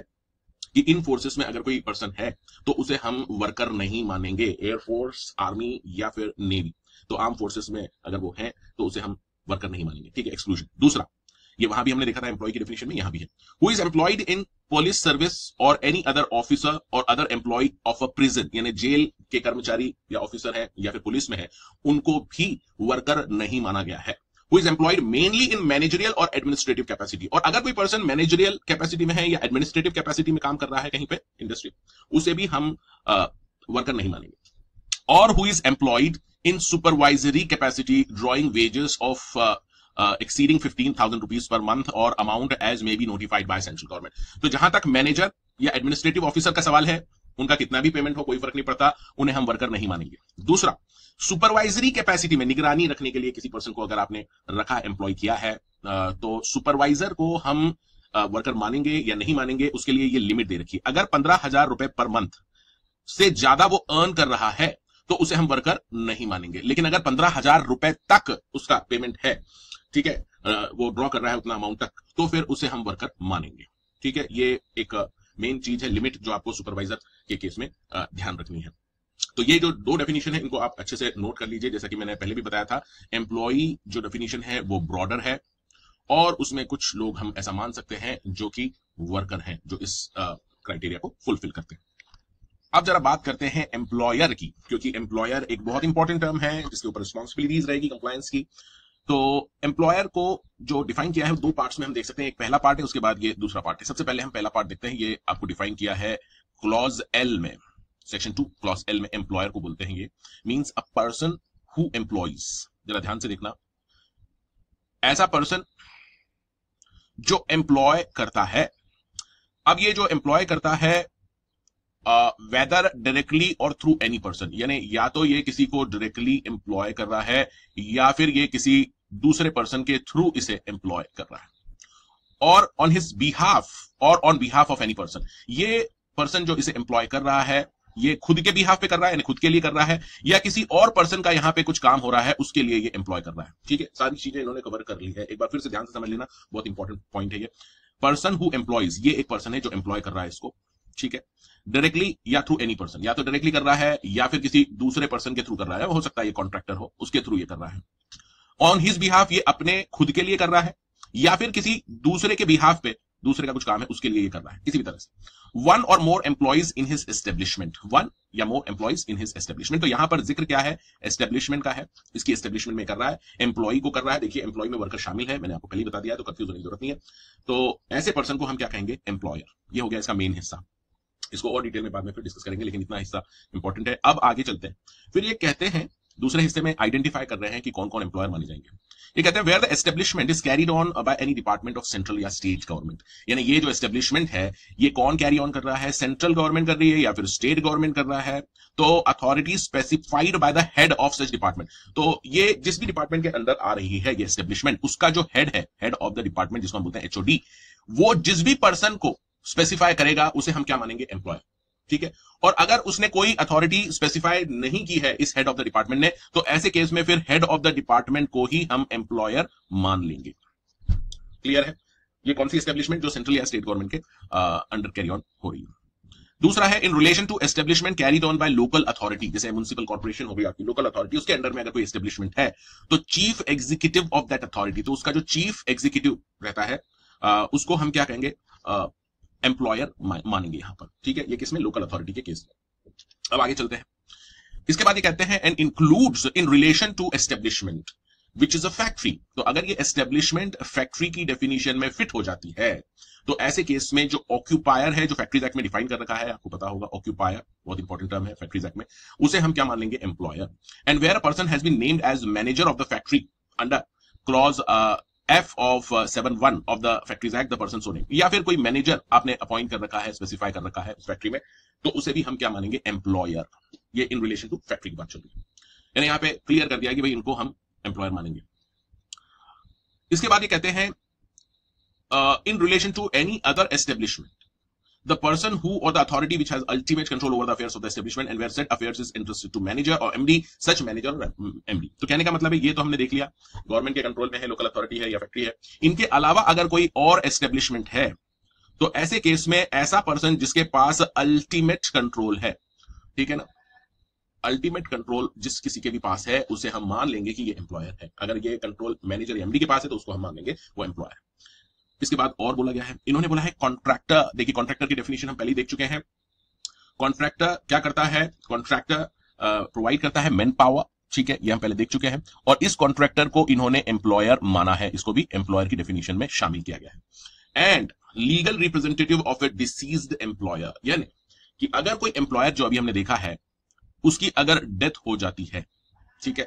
कि इन फोर्सेस में अगर कोई पर्सन है तो उसे हम वर्कर नहीं मानेंगे, एयरफोर्स, आर्मी या फिर नेवी। तो आर्म फोर्सेस में अगर वो है तो उसे हम वर्कर नहीं मानेंगे, ठीक है, एक्सक्लूजन। दूसरा, ये वहां भी हमने देखा था एम्प्लॉय की डेफिनेशन में, यहां भी है, who is employed in police service और एनी अदर ऑफिसर और other employ of a prison, यानी जेल के कर्मचारी या ऑफिसर है या फिर पुलिस में है, उनको भी वर्कर नहीं माना गया है। Who is employed mainly in managerial और एडमिनिस्ट्रेटिव कैपेसिटी, और अगर कोई पर्सन मैनेजरियल कैपेसिटी में है या एडमिनिस्ट्रेटिव कैपेसिटी में काम कर रहा है कहीं पे इंडस्ट्री, उसे भी हम वर्कर नहीं मानेंगे। और who is employed in supervisory capacity drawing wages of exceeding 15,000 rupees per month or amount as may be notified by central government। तो जहां तक मैनेजर या एडमिनिस्ट्रेटिव ऑफिसर का सवाल है, उनका कितना भी पेमेंट हो कोई फर्क नहीं पड़ता, उन्हें हम वर्कर नहीं मानेंगे। दूसरा, सुपरवाइजरी कैपेसिटी में निगरानी रखने के लिए किसी पर्सन को अगर आपने रखा, एम्प्लॉय किया है, तो सुपरवाइजर को हम वर्कर मानेंगे या नहीं मानेंगे, उसके लिए ये लिमिट दे रखी है। अगर 15,000 रुपए पर मंथ से ज्यादा वो अर्न कर रहा है तो उसे हम वर्कर नहीं मानेंगे, लेकिन अगर 15,000 रुपए तक उसका पेमेंट है, ठीक है, वो ड्रॉ कर रहा है उतना अमाउंट तक, तो फिर उसे हम वर्कर मानेंगे, ठीक है। ये एक मेन चीज है, लिमिट, जो आपको सुपरवाइजर के केस में ध्यान रखनी है। तो ये जो दो डेफिनेशन है, इनको आप अच्छे से नोट कर लीजिए। जैसा कि मैंने पहले भी बताया था, एम्प्लॉई जो डेफिनेशन है वो ब्रॉडर है, और उसमें कुछ लोग हम ऐसा मान सकते हैं जो कि वर्कर हैं, जो इस क्राइटेरिया को फुलफिल करते हैं। अब जरा बात करते हैं एम्प्लॉयर की, क्योंकि एम्प्लॉयर एक बहुत इंपॉर्टेंट टर्म है जिसके ऊपर रिस्पॉन्सिबिलिटीज रहेगी कंप्लायंस की। तो एम्प्लॉयर को जो डिफाइन किया है दो पार्ट्स में हम देख सकते हैं, एक पहला पार्ट है, उसके बाद ये दूसरा पार्ट है। सबसे पहले हम पहला पार्ट देखते हैं, ये आपको डिफाइन किया है क्लॉज एल में, सेक्शन 2 क्लॉज एल में। एम्प्लॉयर को बोलते हैं, ये means a person who employees, जरा ध्यान से देखना, ऐसा पर्सन जो एम्प्लॉय करता है। अब ये जो एम्प्लॉय करता है वेदर डायरेक्टली और थ्रू एनी पर्सन, यानी या तो ये किसी को डायरेक्टली एम्प्लॉय कर रहा है या फिर ये किसी दूसरे पर्सन के थ्रू इसे एम्प्लॉय कर रहा है, और ऑन हिज बिहाफ और on behalf of any person. ये पर्सन जो इसे एम्प्लॉय कर रहा है, ये खुद के बिहाफ पे कर रहा है, यानी खुद के लिए कर रहा है, या किसी और पर्सन का यहां पे कुछ काम हो रहा है उसके लिए ये एम्प्लॉय कर रहा है, ठीक है। सारी चीजें इन्होंने कवर कर ली है, एक बार फिर से ध्यान से समझ लेना, बहुत इंपॉर्टेंट पॉइंट है ये। पर्सन हु एम्प्लॉयज, ये एक पर्सन है जो एम्प्लॉय कर रहा है इसको, ठीक है, डायरेक्टली या थ्रू एनी पर्सन, या तो डायरेक्टली कर रहा है या फिर किसी दूसरे पर्सन के थ्रू कर रहा है, हो सकता है ये कॉन्ट्रैक्टर हो, उसके थ्रू ये कर रहा है। ऑन हिज बिहाफ, ये अपने खुद के लिए कर रहा है या फिर किसी दूसरे के बिहाफ पे, दूसरे का कुछ काम है उसके लिए ये कर रहा है, किसी भी तरह से। One or more employees in his establishment, one या more employees in his establishment. तो यहां पर जिक्र क्या है, एस्टेब्लिशमेंट का है, इसकी एस्टेब्लिशमेंट में कर रहा है, एम्प्लॉय को कर रहा है। देखिए एम्प्लॉय में वर्कर शामिल है, मैंने आपको पहले बता दिया, तो कंफ्यूज होने की जरूरत नहीं है। तो ऐसे पर्सन को हम क्या कहेंगे, एम्प्लॉयर। ये हो गया इसका मेन हिस्सा, इसको और डिटेल में बाद में फिर डिस्कस करेंगे, लेकिन इतना हिस्सा इंपॉर्टेंट है। अब आगे चलते हैं, फिर ये कहते हैं दूसरे हिस्से में आइडेंटिफाई कर रहे हैं कि कौन कौन एम्प्लॉयर माने जाएंगे। ये कहते हैं where the establishment is carried on by any department of central या स्टेट गवर्नमेंट, यानी ये जो एस्टेब्लिशमेंट है ये कौन कैरी ऑन कर रहा है, सेंट्रल गवर्नमेंट कर रही है या फिर स्टेट गवर्नमेंट कर रहा है। तो authority specified by the head of such department, तो ये जिस भी डिपार्टमेंट के अंदर आ रही है ये एस्टेब्लिशमेंट, उसका जो हेड है, हेड ऑफ द डिपार्टमेंट जिसको हम बोलते हैं एचओडी, वो जिस भी पर्सन को स्पेसिफाई करेगा उसे हम क्या मानेंगे, एम्प्लॉयर, ठीक है। और अगर उसने कोई अथॉरिटी स्पेसिफाई नहीं की है इस हेड ऑफ द डिपार्टमेंट ने, तो ऐसे केस में फिर हेड ऑफ द डिपार्टमेंट को ही हम एम्प्लॉयर मान लेंगे। क्लियर है? ये कौन सी एस्टेब्लिशमेंट, जो सेंट्रल या स्टेट गवर्नमेंट के अंडर कैरी ऑन हो रही है। दूसरा है in relation to establishment carried on by local authority, जैसे म्युनिसिपल कॉर्पोरेशन हो गई आपकी लोकल अथॉरिटी, उसके अंडर में अगर कोई एस्टेब्लिशमेंट है तो chief executive of that authority, तो उसका जो चीफ एग्जीक्यूटिव रहता है उसको हम क्या कहेंगे, एम्प्लॉयर मानेंगे यहां पर, ठीक है। ये किसमें, लोकल अथॉरिटी के केस में। अब आगे चलते हैं। इसके बाद ये कहते हैं and includes in relation to establishment which is a factory, तो अगर ये एस्टेब्लिशमेंट फैक्ट्री की डेफिनेशन में फिट हो जाती है तो ऐसे केस में जो ऑक्यूपायर है, जो फैक्ट्रीज एक्ट में डिफाइन कर रखा है, आपको पता होगा ऑक्यूपायर बहुत इंपॉर्टेंट टर्म है फैक्ट्रीज एक्ट में, उसे हम क्या मान लेंगे, employer. And where a person has been named as manager of the factory under clause F of 7(1) of the factories act the person so name, या फिर कोई मैनेजर आपने अपॉइंट कर रखा है, स्पेसिफाई कर रखा है उस फैक्ट्री में, तो उसे भी हम क्या मानेंगे, एम्प्लॉयर। ये इन रिलेशन टू फैक्ट्री की बात चल रही है, यानी यहां पे क्लियर कर दिया कि भाई इनको हम एम्प्लॉयर मानेंगे। इसके बाद ये कहते हैं in relation to any other establishment the person who or the authority which has ultimate control over the affairs of the establishment and where said affairs is entrusted to manager or MD, such manager or MD। तो कहने का मतलब है ये तो हमने देख लिया गवर्नमेंट के कंट्रोल में है, लोकल अथॉरिटी है या फैक्ट्री है, इनके अलावा अगर कोई और एस्टेब्लिशमेंट है तो ऐसे केस में ऐसा पर्सन जिसके पास अल्टीमेट कंट्रोल है, ठीक है ना, अल्टीमेट कंट्रोल जिस किसी के भी पास है उसे हम मान लेंगे कि ये एम्प्लॉयर है। अगर ये कंट्रोल मैनेजर या एमडी के पास है तो उसको हम मान लेंगे वो एम्प्लॉयर। इसके बाद और बोला गया है, इन्होंने बोला है कॉन्ट्रैक्टर। देखिए कॉन्ट्रैक्टर की डेफिनेशन हम पहले ही देख चुके हैं। कॉन्ट्रैक्टर क्या करता है, कॉन्ट्रैक्टर प्रोवाइड करता है मैन पावर, ठीक है, ये हम पहले देख चुके हैं, और इस कॉन्ट्रैक्टर को इन्होंने एम्प्लॉयर माना है, इसको भी एम्प्लॉयर की डेफिनेशन में शामिल किया गया है। And legal representative of A deceased employer, यानी कि अगर कोई एम्प्लॉयर जो अभी हमने देखा है उसकी अगर डेथ हो जाती है, ठीक है,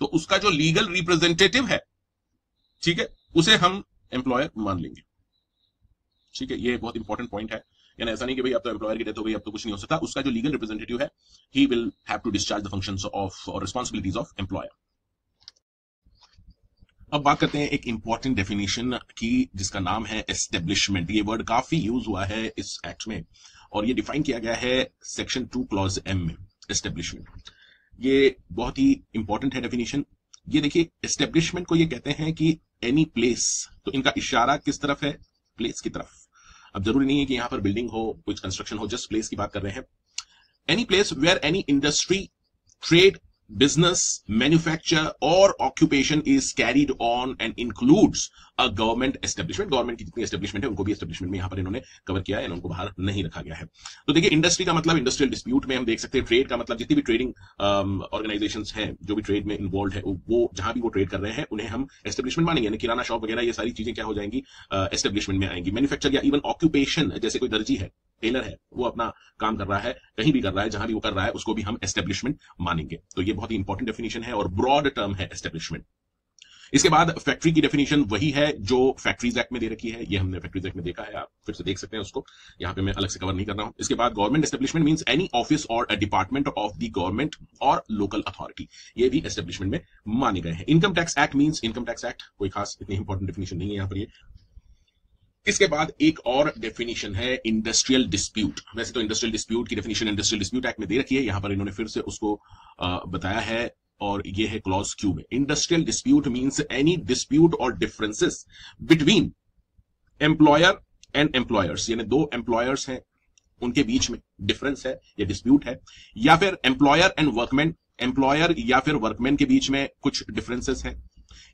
तो उसका जो लीगल रिप्रेजेंटेटिव है, ठीक है, उसे हम एम्प्लॉयर मान लेंगे, ठीक है। ये बहुत इंपॉर्टेंट पॉइंट है, यानी ऐसा नहीं कि भाई अब तो एम्प्लॉयर की डेथ हो गई अब तो कुछ नहीं हो सकता, उसका जो लीगल रिप्रेजेंटेटिव है he will have to discharge the functions of और रिस्पांसिबिलिटीज ऑफ एम्प्लॉयर। अब बात करते हैं एक इंपॉर्टेंट डेफिनेशन की जिसका नाम है एस्टेब्लिशमेंट। ये वर्ड काफी यूज हुआ है इस एक्ट में और ये डिफाइन किया गया है सेक्शन 2 क्लॉज M में। एस्टेब्लिशमेंट ये बहुत ही इंपॉर्टेंट है डेफिनेशन। ये देखिए एस्टेब्लिशमेंट को ये कहते हैं कि एनी प्लेस, तो इनका इशारा किस तरफ है, प्लेस की तरफ। अब जरूरी नहीं है कि यहां पर बिल्डिंग हो, कुछ कंस्ट्रक्शन हो, जस्ट प्लेस की बात कर रहे हैं। Any place where any industry, trade, business, manufacture or occupation is carried on and includes a government establishment। Government की जितनी एस्टेब्लिशमेंट है उनको भी एस्टेब्लिशमेंट में यहां पर इन्होंने कवर किया है, उनको बाहर नहीं रखा गया है। तो देखिए इंडस्ट्री का मतलब इंडस्ट्रियल डिस्प्यूट में हम देख सकते हैं, ट्रेड का मतलब जितनी भी ट्रेडिंग ऑर्गेनाइजेशंस हैं जो भी ट्रेड में इन्वॉल्व है वो जहां भी वो ट्रेड कर रहे हैं उन्हें हम एस्टेब्लिशमेंट मानेंगे, यानी किराना शॉप वगैरह ये सारी चीजें क्या हो जाएंगी, एस्टेब्लिशमेंट में आएंगी। मैन्युफैक्चर या इवन ऑक्यूपेशन, जैसे कोई दर्जी है, टेलर है, वो अपना काम कर रहा है, कहीं भी कर रहा है, जहां भी वो कर रहा है उसको भी हम एस्टेब्लिशमेंट मानेंगे। तो ये बहुत ही इंपॉर्टेंट डेफिनेशन है और ब्रॉड टर्म है एस्टेब्लिशमेंट। इसके बाद फैक्ट्री की डेफिनेशन वही है जो फैक्ट्रीज एक्ट में दे रखी है, ये हमने फैक्ट्रीज एक्ट में देखा है, आप फिर से देख सकते हैं उसको, यहां पे मैं अलग से कवर नहीं कर रहा हूं। इसके बाद government establishment means any office or a department of the government or local authority, ये भी एस्टेब्लिशमेंट में माने गए हैं। Income tax act means income tax act, कोई खास इतनी इंपॉर्टेंट डेफिनेशन नहीं है यहां पर ये। इसके बाद एक और डेफिनेशन है इंडस्ट्रियल डिस्प्यूट। वैसे तो इंडस्ट्रियल डिस्प्यूट की डेफिनेशन इंडस्ट्रियल डिस्प्यूट एक्ट में दे रखी है, यहां पर इन्होंने फिर से उसको बताया है और ये है क्लॉज Q में। Industrial dispute means any dispute or differences between employer and employers, यानी दो एम्प्लॉयर्स हैं उनके बीच में डिफरेंस है या डिस्प्यूट है, या फिर एम्प्लॉयर एंड वर्कमैन, एम्प्लॉयर या फिर वर्कमैन के बीच में कुछ डिफरेंसेस हैं,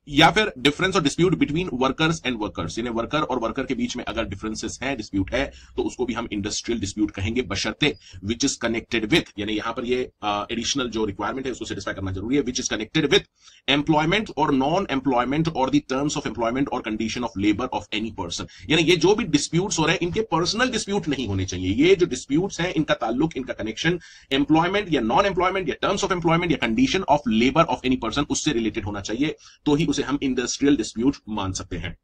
या फिर डिफरेंस और dispute between workers and workers, यानी वर्कर और वर्कर के बीच में अगर डिफरेंसेस हैं, डिस्प्यूट है, तो उसको भी हम इंडस्ट्रियल डिस्प्यूट कहेंगे, बशर्ते विच इज कनेक्टेड विथ, यानी यहां पर ये एडिशनल जो रिक्वायरमेंट है उसको सेटिस्फाई करना जरूरी है, which is connected with employment और नॉन एम्प्लॉयमेंट और द टर्म्स ऑफ एम्प्लॉयमेंट और condition of labour of any person. यानी ये जो भी डिस्प्यूट्स हो रहे हैं इनके पर्सनल डिस्प्यूट नहीं होने चाहिए, ये जो डिस्प्यूट्स हैं इनका ताल्लुक, इनका कनेक्शन एम्प्लॉयमेंट या नॉन एम्प्लॉयमेंट या टर्म्स ऑफ एम्प्लॉयमेंट या condition of labour of any person उससे रिलेटेड होना चाहिए, तो ही उसे हम इंडस्ट्रियल डिस्प्यूट मान सकते हैं।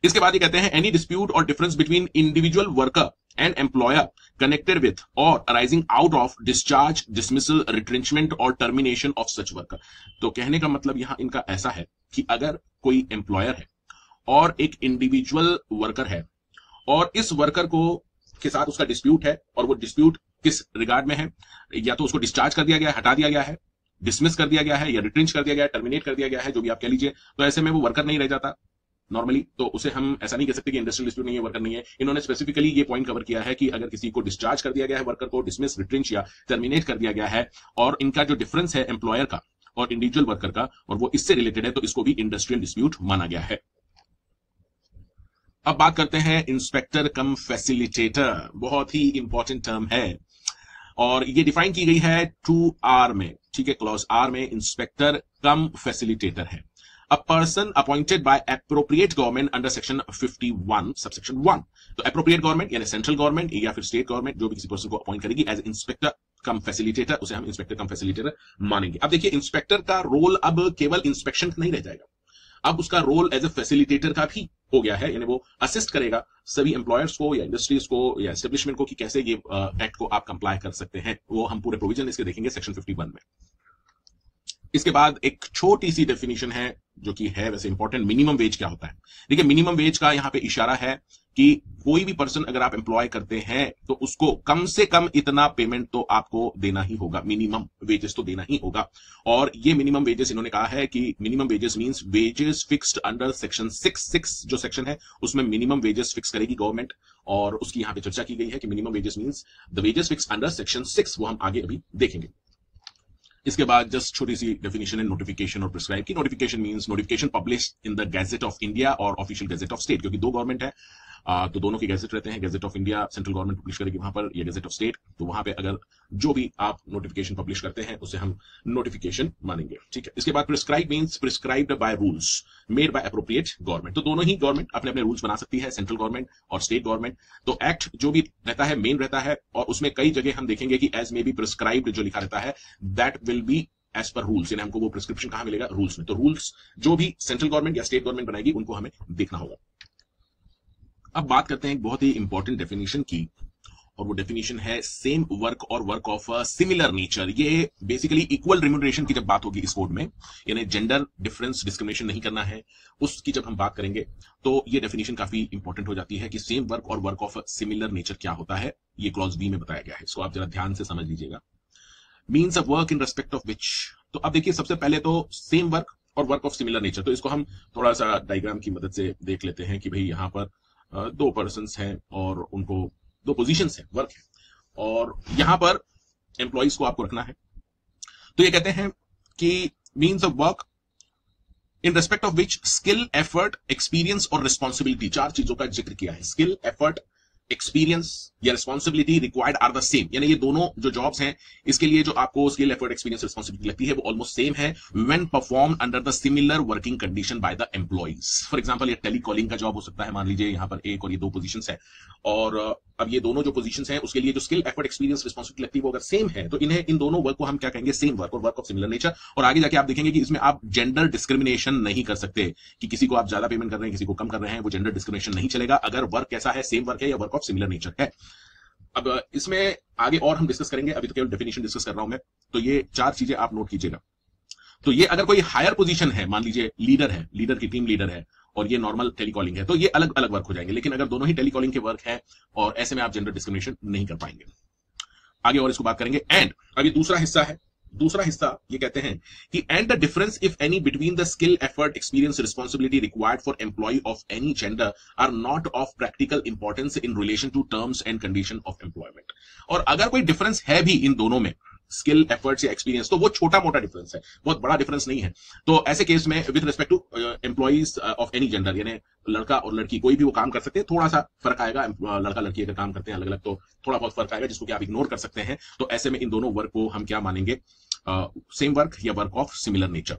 इसके बाद ये कहते हैं any dispute or difference between individual worker and employer connected with or arising out of discharge, dismissal, retrenchment or termination of such worker. तो कहने का मतलब यहां इनका ऐसा है कि अगर कोई एम्प्लॉयर है और एक इंडिविजुअल वर्कर है और इस वर्कर को के साथ उसका डिस्प्यूट है और वो डिस्प्यूट किस रिगार्ड में है, या तो उसको डिस्चार्ज कर दिया गया, हटा दिया गया है, डिसमिस कर दिया गया है, या रिट्रेंच कर दिया गया है, टर्मिनेट कर दिया गया है, जो भी आप कह लीजिए, तो ऐसे में वो वर्कर नहीं रह जाता, नॉर्मली, तो उसे हम ऐसा नहीं कह सकते कि इंडस्ट्रियल डिस्प्यूट नहीं है, वर्कर नहीं है। इन्होंने स्पेसिफिकली ये पॉइंट कवर किया है कि अगर किसी को डिस्चार्ज कर दिया गया है, वर्कर को डिसमिस, रिट्रेंच या टर्मिनेट कर दिया गया है, और इनका जो डिफरेंस है एम्प्लॉयर का और इंडिविजुअल वर्कर का, और वो इससे रिलेटेड है, तो इसको भी इंडस्ट्रियल डिस्प्यूट माना गया है। अब बात करते हैं इंस्पेक्टर कम फैसिलिटेटर, बहुत ही इंपॉर्टेंट टर्म है और ये डिफाइन की गई है 2R में, ठीक है, क्लॉज R में इंस्पेक्टर कम फैसिलिटेटर है a person appointed by appropriate government under section 51 subsection 1। तो एप्रोप्रिएट गवर्नमेंट यानी सेंट्रल गवर्नमेंट या फिर स्टेट गवर्नमेंट जो भी किसी पर्सन को अपॉइंट करेगी एज इंस्पेक्टर कम फैसिलिटेटर, उसे हम इंस्पेक्टर कम फैसिलिटेटर मानेंगे। अब देखिए, इंस्पेक्टर का रोल अब केवल इंस्पेक्शन नहीं रह जाएगा, अब उसका रोल एज ए फैसिलिटेटर का भी हो गया है, यानी वो असिस्ट करेगा सभी एम्प्लॉयर्स को या इंडस्ट्रीज को या एस्टेब्लिशमेंट को कि कैसे ये एक्ट को आप कंप्लाई कर सकते हैं। वो हम पूरे प्रोविजन इसके देखेंगे सेक्शन 51 में। इसके बाद एक छोटी सी डेफिनेशन है जो कि है वैसे इंपॉर्टेंट, मिनिमम वेज क्या होता है। देखिए, मिनिमम वेज का यहां पे इशारा है कि कोई भी पर्सन अगर आप एम्प्लॉय करते हैं तो उसको कम से कम इतना पेमेंट तो आपको देना ही होगा, मिनिमम वेजेस तो देना ही होगा। और ये मिनिमम वेजेस इन्होंने कहा है कि minimum wages means wages fixed under section 6 जो सेक्शन है उसमें मिनिमम वेजेस फिक्स करेगी गवर्नमेंट, और उसकी यहां पे चर्चा की गई है कि minimum wages means the wages fix under section 6, वो हम आगे अभी देखेंगे। इसके बाद जस्ट छोटी सी डेफिनेशन है नोटिफिकेशन और प्रिस्क्राइब की। Notification means notification publish in the gadget of India और ऑफिशियल गैजेट ऑफ स्टेट, क्योंकि दो गवर्नमेंट है तो दोनों के गैजेट रहते हैं। Gadget of India central government publish करेगी वहां पर, या गैजेट ऑफ स्टेट, तो वहां पे अगर जो भी आप नोटिफिकेशन पब्लिश करते हैं उसे हम नोटिफिकेशन मानेंगे, ठीक है। इसके बाद prescribe means prescribed by rules made by appropriate government, तो दोनों ही गवर्नमेंट अपने अपने रूल्स बना सकती है, सेंट्रल गवर्नमेंट और स्टेट गवर्नमेंट। तो एक्ट जो भी रहता है मेन रहता है, और उसमें कई जगह हम देखेंगे कि एज मे बी प्रिस्क्राइब्ड जो लिखा रहता है that will be as per rules, यानी हमको वो प्रिस्क्रिप्शन कहां मिलेगा, रूल्स में। तो रूल्स जो भी सेंट्रल गवर्नमेंट या स्टेट गवर्नमेंट बनाएगी उनको हमें देखना होगा। अब बात करते हैं एक बहुत ही इंपॉर्टेंट डेफिनेशन की, और वो डेफिनेशन है सेम वर्क और वर्क ऑफ सिमिलर नेचर। ये बेसिकली इक्वल रिम्यूनरेशन की जब बात होगी इस कोड में, यानी जेंडर डिफरेंस डिस्क्रिमिनेशन नहीं करना है, उसकी जब हम बात करेंगे तो ये डेफिनेशन काफी इंपॉर्टेंट हो जाती है कि सेम वर्क और वर्क ऑफ सिमिलर नेचर क्या होता है। ये क्लॉज बी में बताया गया है, इसको आप जरा ध्यान से समझ लीजिएगा। Means a work in respect of विच, तो अब देखिए सबसे पहले तो सेम वर्क और वर्क ऑफ सिमिलर नेचर, तो इसको हम थोड़ा सा डायग्राम की मदद से देख लेते हैं कि भाई यहां पर दो पर्सन्स हैं और उनको दो पोजीशंस हैं, वर्क है, और यहां पर एम्प्लॉइज को आपको रखना है। तो ये कहते हैं कि means of work in respect of which skill, effort, experience और रिस्पॉन्सिबिलिटी, चार चीजों का जिक्र किया है। स्किल, एफर्ट, एक्सपीरियंस या responsibility required are the same, यानी ये दोनों जो जॉब्स हैं इसके लिए जो आपको स्किल, एफर्ट, एक्सपीरियंस, रिस्पॉन्सिबिलिटी लगती है वो ऑलमोस्ट सेम है when perform under the similar working condition by the employees. For example ये टेलीकॉलिंग का जॉब हो सकता है, मान लीजिए यहाँ पर एक और ये दो पोजीशंस है, और अब ये दोनों जो पोजीशंस हैं उसके लिए जो स्किल, एफर्ट, एक्सपीरियंस, रिस्पॉन्सिबिलिटी लगती है वो अगर सेम है तो इन्हें, इन दोनों वर्क को हम क्या कहेंगे, सेम वर्क और वर्क ऑफ सिमिलर नेचर। और आगे जाके आप देखेंगे कि इसमें आप जेंडर डिस्क्रिमिनेशन नहीं कर सकते कि किसी को आप ज्यादा पेमेंट कर रहे हैं, किसी को कम कर रहे हैं, वो जेंडर डिस्क्रिमिनेशन नहीं चलेगा अगर वर्क कैसा है, सेम वर्क है या वर्क ऑफ सिमिलर नेचर है। अब इसमें आगे और हम डिस्कस करेंगे, अभी तो केवल डेफिनेशन डिस्कस कर रहा हूं मैं, तो ये चार चीजें आप नोट कीजिएगा। तो ये अगर कोई हायर पोजीशन है, मान लीजिए लीडर है, लीडर की टीम लीडर है, और ये नॉर्मल टेलीकॉलिंग है, तो ये अलग अलग वर्क हो जाएंगे। लेकिन अगर दोनों ही टेलीकॉलिंग के वर्क है और ऐसे में आप जेंडर डिस्क्रिमिनेशन नहीं कर पाएंगे। आगे और इसको बात करेंगे। एंड अभी दूसरा हिस्सा है, दूसरा हिस्सा ये कहते हैं कि and the difference if any between the skill, effort, experience, responsibility required for employ of any gender are not of practical importance in relation to terms and condition of employment. और अगर कोई डिफरेंस है भी इन दोनों में, skill, efforts या experience, तो वो छोटा मोटा डिफरेंस है, बहुत बड़ा डिफरेंस नहीं है। तो ऐसे केस में with respect to employees of any gender, यानी लड़का और लड़की कोई भी वो काम कर सकते हैं, थोड़ा सा फर्क आएगा, लड़का लड़की अगर काम करते हैं अलग अलग तो थोड़ा बहुत फर्क आएगा जिसको कि आप इग्नोर कर सकते हैं। तो ऐसे में इन दोनों वर्क को हम क्या मानेंगे, सेम वर्क या वर्क ऑफ सिमिलर नेचर।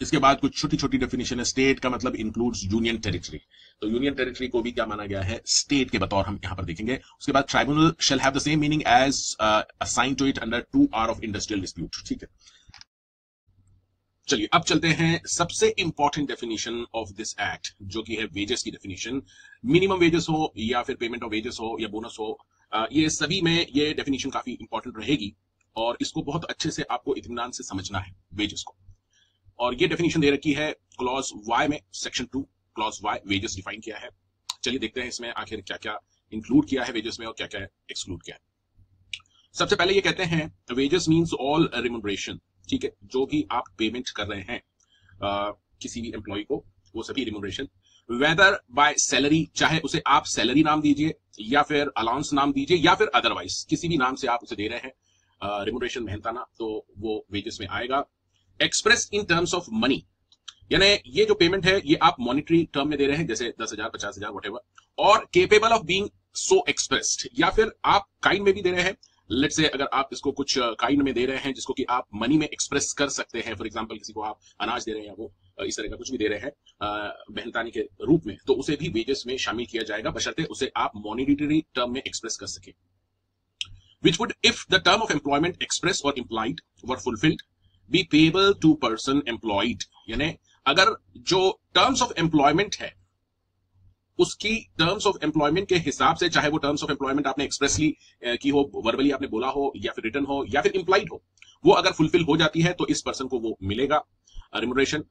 इसके बाद कुछ छोटी छोटी डेफिनेशन है। स्टेट का मतलब इंक्लूड्स यूनियन टेरिटरी, तो यूनियन टेरिटरी को भी क्या माना गया है, स्टेट के बतौर हम यहां पर देखेंगे। उसके बाद tribunal shall have the same meaning as assign to it under 2R of industrial dispute, ठीक है। चलिए अब चलते हैं सबसे important definition of this act, जो कि है वेजेस की डेफिनेशन। मिनिमम वेजेस हो या फिर पेमेंट ऑफ वेजेस हो या बोनस हो, ये सभी में ये डेफिनेशन काफी इंपॉर्टेंट रहेगी और इसको बहुत अच्छे से आपको इत्मीनान से समझना है वेजेस को। और ये डेफिनेशन दे रखी है क्लॉज वाई में, section 2 clause Y, wages define किया है। चलिए देखते हैं इसमें आखिर क्या क्या इंक्लूड किया है वेजेस में और क्या क्या एक्सक्लूड किया है। सबसे पहले ये कहते हैं वेजेस मींस ऑल रिम्यूनरेशन, ठीक है, जो भी आप पेमेंट कर रहे हैं किसी भी एम्प्लॉय को, वो सभी रिम्यूनरेशन, वेदर बाय सैलरी, चाहे उसे आप सैलरी नाम दीजिए या फिर अलाउंस नाम दीजिए या फिर अदरवाइज किसी भी नाम से आप उसे दे रहे हैं रिम्यूनरेशन मेहनताना, तो वो वेजेस में आएगा। Express in terms of money, यानी ये जो पेमेंट है ये आप मॉनिटरी टर्म में दे रहे हैं, जैसे 10,000 50,000 व्हाटएवर, और capable of being so expressed, या फिर आप काइंड में भी दे रहे हैं। लेट्स से अगर आप इसको कुछ काइंड में दे रहे हैं जिसको कि आप मनी में एक्सप्रेस कर सकते हैं, फॉर एग्जांपल किसी को आप अनाज दे रहे हैं या वो इस तरह का कुछ भी दे रहे हैं मेहनतानी के रूप में, तो उसे भी वेजेस में शामिल किया जाएगा, बशर्ते उसे आप मॉनिटरी टर्म में एक्सप्रेस कर सके। Which would, if the term of employment express or implied were fulfilled, be payable to person employed, यानी अगर जो टर्म्स ऑफ एम्प्लॉयमेंट है उसकी टर्म्स ऑफ एम्प्लॉयमेंट के हिसाब से, चाहे वो टर्म्स ऑफ एम्प्लॉयमेंट आपने एक्सप्रेसली की हो, वर्बली आपने बोला हो, या फिर रिटन हो, या फिर इंप्लाइड हो, वो अगर फुलफिल हो जाती है तो इस पर्सन को वो मिलेगा remuneration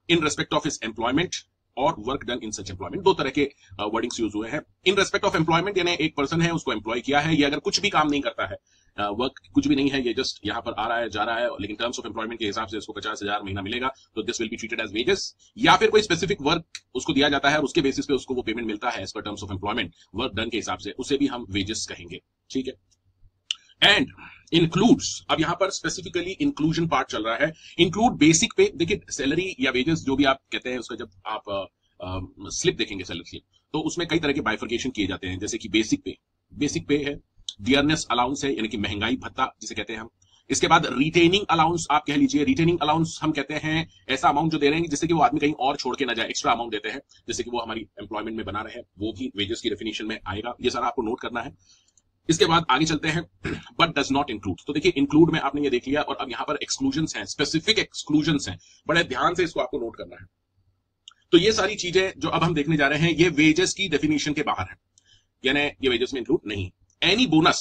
in respect of his employment or work done in such employment. दो तरह के वर्डिंग्स यूज हुए हैं। इन रेस्पेक्ट ऑफ एम्प्लॉयमेंट यानी एक पर्सन है, उसको एम्प्लॉय किया है, ये अगर कुछ भी काम नहीं करता है, वर्क कुछ भी नहीं है, ये जस्ट यहां पर आ रहा है जा रहा है, लेकिन टर्म्स ऑफ एम्प्लॉयमेंट के हिसाब से इसको 50,000 महीना मिलेगा, तो this will be treated as wages. या फिर कोई स्पेसिफिक वर्क उसको दिया जाता है और उसके बेसिस पे उसको वो पेमेंट मिलता है as per terms of employment, work done के हिसाब से, उसे भी हम वेजेस कहेंगे। ठीक है। एंड इंक्लूड्स, अब यहां पर स्पेसिफिकली इंक्लूजन पार्ट चल रहा है। इंक्लूड बेसिक पे, देखिए सैलरी या वेजेस जो भी आप कहते हैं, उसका जब आप स्लिप देखेंगे सैलरी स्लिप, तो उसमें कई तरह के बाइफर्केशन किए जाते हैं, जैसे कि बेसिक पे है, डियरनेस अलाउंस है यानी कि महंगाई भत्ता जिसे कहते हैं हम। इसके बाद रिटेनिंग अलाउंस आप कह लीजिए, रिटेनिंग अलाउंस हम कहते हैं ऐसा अमाउंट जो दे रहे हैं जिससे कि वो आदमी कहीं और छोड़ के ना जाए, एक्स्ट्रा अमाउंट देते हैं जैसे कि वो हमारी एम्प्लॉयमेंट में बना रहे, वो भी वेजेस की डेफिनेशन में आएगा। ये सारा आपको नोट करना है। इसके बाद आगे चलते हैं, बट डज नॉट इंक्लूड। तो देखिए इंक्लूड में आपने ये देख लिया, और अब यहां पर एक्सक्लूजन्स हैं, स्पेसिफिक एक्सक्लूजन्स हैं, बड़े ध्यान से इसको आपको नोट करना है। तो ये सारी चीजें जो अब हम देखने जा रहे हैं ये वेजेस की डेफिनेशन के बाहर है, यानी ये वेजेस में इंक्लूड नहीं। Any bonus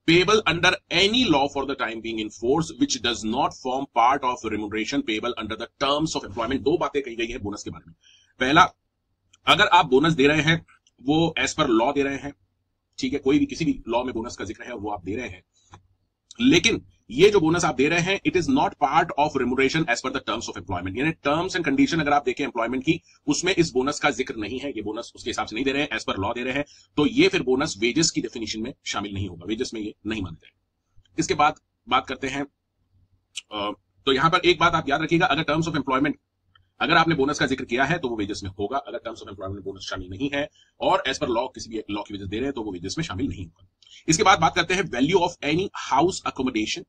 payable under any law for the time being in force which does not form part of remuneration payable under the terms of employment. दो बातें कही गई है बोनस के बारे में। पहला, अगर आप बोनस दे रहे हैं वो एज पर लॉ दे रहे हैं, ठीक है, कोई भी किसी भी लॉ में बोनस का जिक्र है वो आप दे रहे हैं, लेकिन ये जो बोनस आप दे रहे हैं it is not part of remuneration as per the terms of employment, यानी टर्म्स एंड कंडीशन अगर आप देखें एम्प्लॉयमेंट की, उसमें इस बोनस का जिक्र नहीं है, ये बोनस उसके हिसाब से नहीं दे रहे हैं, एज पर लॉ दे रहे हैं, तो ये फिर बोनस वेजेस की डेफिनेशन में शामिल नहीं होगा, वेजेस में ये नहीं मानते हैं। इसके बाद बात करते हैं, तो यहां पर एक बात आप याद रखिएगा, अगर टर्म्स ऑफ एम्प्लॉयमेंट अगर आपने बोनस का जिक्र किया है तो वो वेजेस में होगा, अगर टर्म्स ऑफ एम्प्लॉयमेंट में बोनस शामिल नहीं है और एज पर लॉ किसी भी लॉ की वजह दे रहे हैं तो वो वेजेस में शामिल नहीं होगा। इसके बाद बात करते हैं value of any house accommodation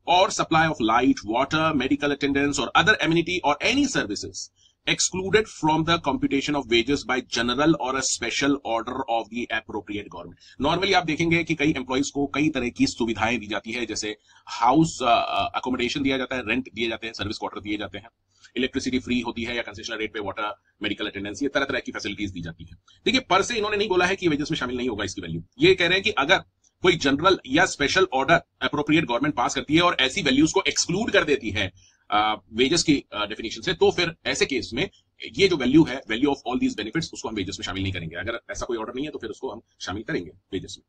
or supply of light, water, medical attendance or other amenity or any services excluded from the computation of wages by general or a special order of the appropriate government। Normally आप देखेंगे कि कई employees को कई तरह की सुविधाएं दी जाती है, जैसे हाउस अकोमोडेशन दिया जाता है, रेंट दिए जाते हैं, सर्विस क्वार्टर दिए जाते हैं, इलेक्ट्रिसिटी फ्री होती है या कंसेशनल रेट पे वाटर, मेडिकल अटेंडेंस, ये तरह तरह की फैसिलिटीज दी जाती है। देखिए पर से इन्होंने नहीं बोला है कि वेजेस में शामिल नहीं होगा इसकी वैल्यू, ये कह रहे हैं कि अगर कोई जनरल या स्पेशल ऑर्डर अप्रोप्रिएट गवर्नमेंट पास करती है और ऐसी वैल्यूज को एक्सक्लूड कर देती है वेजेस की डेफिनेशन से, तो फिर ऐसे केस में ये जो वैल्यू है, value of all these benefits, उसको हम वेजेस में शामिल नहीं करेंगे। अगर ऐसा कोई ऑर्डर नहीं है तो फिर उसको हम शामिल करेंगे वेजेस में।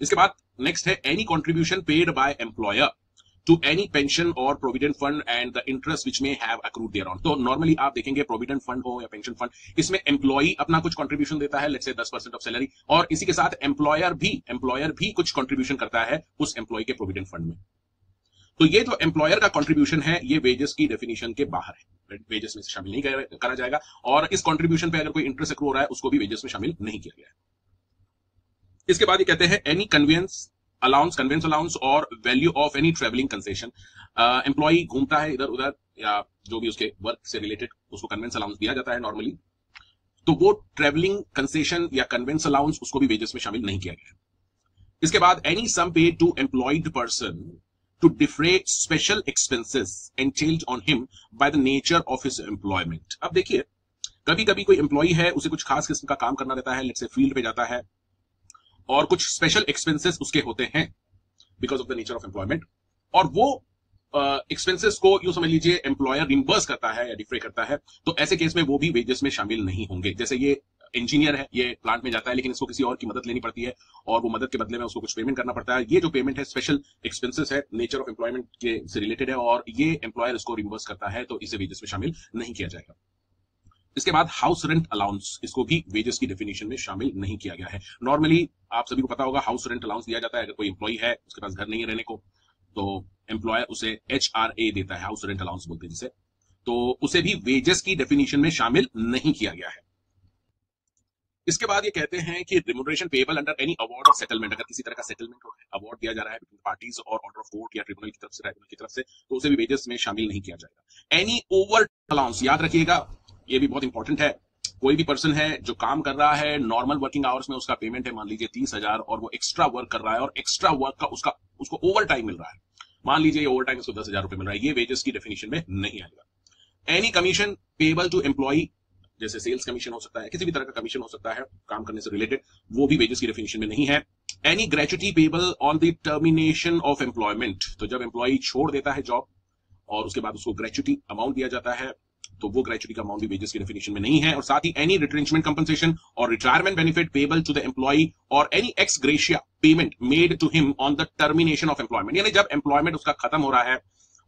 इसके बाद नेक्स्ट है any contribution paid by employer to any pension or provident fund and the interest which may have accrued thereon. तो नॉर्मली आप देखेंगे प्रोविडेंट फंड हो या पेंशन फंड, इसमें एम्प्लॉई अपना कुछ कंट्रीब्यूशन देता है, लेट्स से 10% ऑफ सैलरी, और इसी के साथ एम्प्लॉयर भी कुछ कंट्रीब्यूशन करता है उस एम्प्लॉय के प्रोविडेंट फंड में। तो ये जो एम्प्लॉयर का कंट्रीब्यूशन है ये वेजेस की डेफिनेशन के बाहर है, वेजेस में शामिल नहीं करा जाएगा, और इस कंट्रीब्यूशन पे अगर कोई इंटरेस्ट अक्रू हो रहा है उसको भी वेजेस में शामिल नहीं किया गया है। इसके बाद ये कहते हैं एनी कन्वेंस अलाउंस और value of any travelling concession. Employee घूमता है इधर उधर या जो भी उसके वर्क से रिलेटेड, उसको कन्वेंस अलाउंस दिया जाता है नॉर्मली, तो वो ट्रेवलिंग कंसेशन या कन्वेंस अलाउंस उसको भी वेजेस में शामिल नहीं किया गया। इसके बाद any sum paid to employed person to defray special expenses entailed on him by the nature of his employment। अब देखिए कभी कभी कोई एम्प्लॉई है, उसे कुछ खास किस्म का काम करना रहता है, लेट्स से फील्ड पे जाता है और कुछ स्पेशल एक्सपेंसेस उसके होते हैं because of the nature of employment, और वो एक्सपेंसेस को यूं समझ लीजिए एम्प्लॉयर रिम्बर्स करता है या डिफ्रे करता है, तो ऐसे केस में वो भी वेजेस में शामिल नहीं होंगे। जैसे ये इंजीनियर है, ये प्लांट में जाता है लेकिन इसको किसी और की मदद लेनी पड़ती है और वो मदद के बदले में उसको कुछ पेमेंट करना पड़ता है, ये जो पेमेंट है स्पेशल एक्सपेंसेस है, नेचर ऑफ एम्प्लॉयमेंट के से रिलेटेड है और ये एम्प्लॉयर इसको रिम्बर्स करता है, तो इसे वेजेस में शामिल नहीं किया जाएगा। इसके बाद हाउस रेंट अलाउंस, इसको भी वेजेस की डेफिनेशन में शामिल नहीं किया गया है। नॉर्मली आप सभी को पता होगा हाउस रेंट अलाउंस दिया जाता है अगर कोई एम्प्लॉय है उसके पास घर नहीं है रहने को, तो एम्प्लॉयर उसे HRA देता है, हाउस रेंट अलाउंस बोलते हैं जिसे, तो उसे भी वेजेस की डेफिनेशन में शामिल नहीं किया गया है। इसके बाद ये कहते हैं कि remuneration payable under any award और सेटलमेंट, अगर किसी तरह का सेटलमेंट और अवार्ड दिया जा रहा है बिटवीन पार्टीज और ऑर्डर ऑफ कोर्ट या ट्रिब्यूनल की तरफ से, ट्राइब्यूनल की तरफ से, तो उसे भी वेजेस में शामिल नहीं किया जाएगा। एनी ओवर अलाउंस, याद रखिएगा ये भी बहुत इंपॉर्टेंट है, कोई भी पर्सन है जो काम कर रहा है नॉर्मल वर्किंग आवर्स में, उसका पेमेंट है मान लीजिए 30,000 और वो एक्स्ट्रा वर्क कर रहा है और एक्स्ट्रा वर्क का उसको ओवर टाइम मिल रहा है, मान लीजिए ओवर टाइम उसको 10,000 रुपए मिल रहा है, ये वेजेस की डेफिनेशन में नहीं आएगा। Any commission payable to employ, जैसे सेल्स कमीशन हो सकता है, किसी भी तरह का कमीशन हो सकता है काम करने से रिलेटेड, वो भी वेजेस की डेफिनेशन में नहीं है। Any gratuity payable on the termination of employment, तो जब एम्प्लॉय छोड़ देता है जॉब और उसके बाद उसको ग्रेच्युटी अमाउंट दिया जाता है, तो वो ग्रेच्युटी का अमाउंट भी वेजेस की डेफिनेशन में नहीं है। और साथ ही any retrenchment compensation or retirement benefit payable to the employee or any ex gratia payment made to him on the termination of employment, यानी जब एम्प्लॉयमेंट उसका खत्म हो रहा है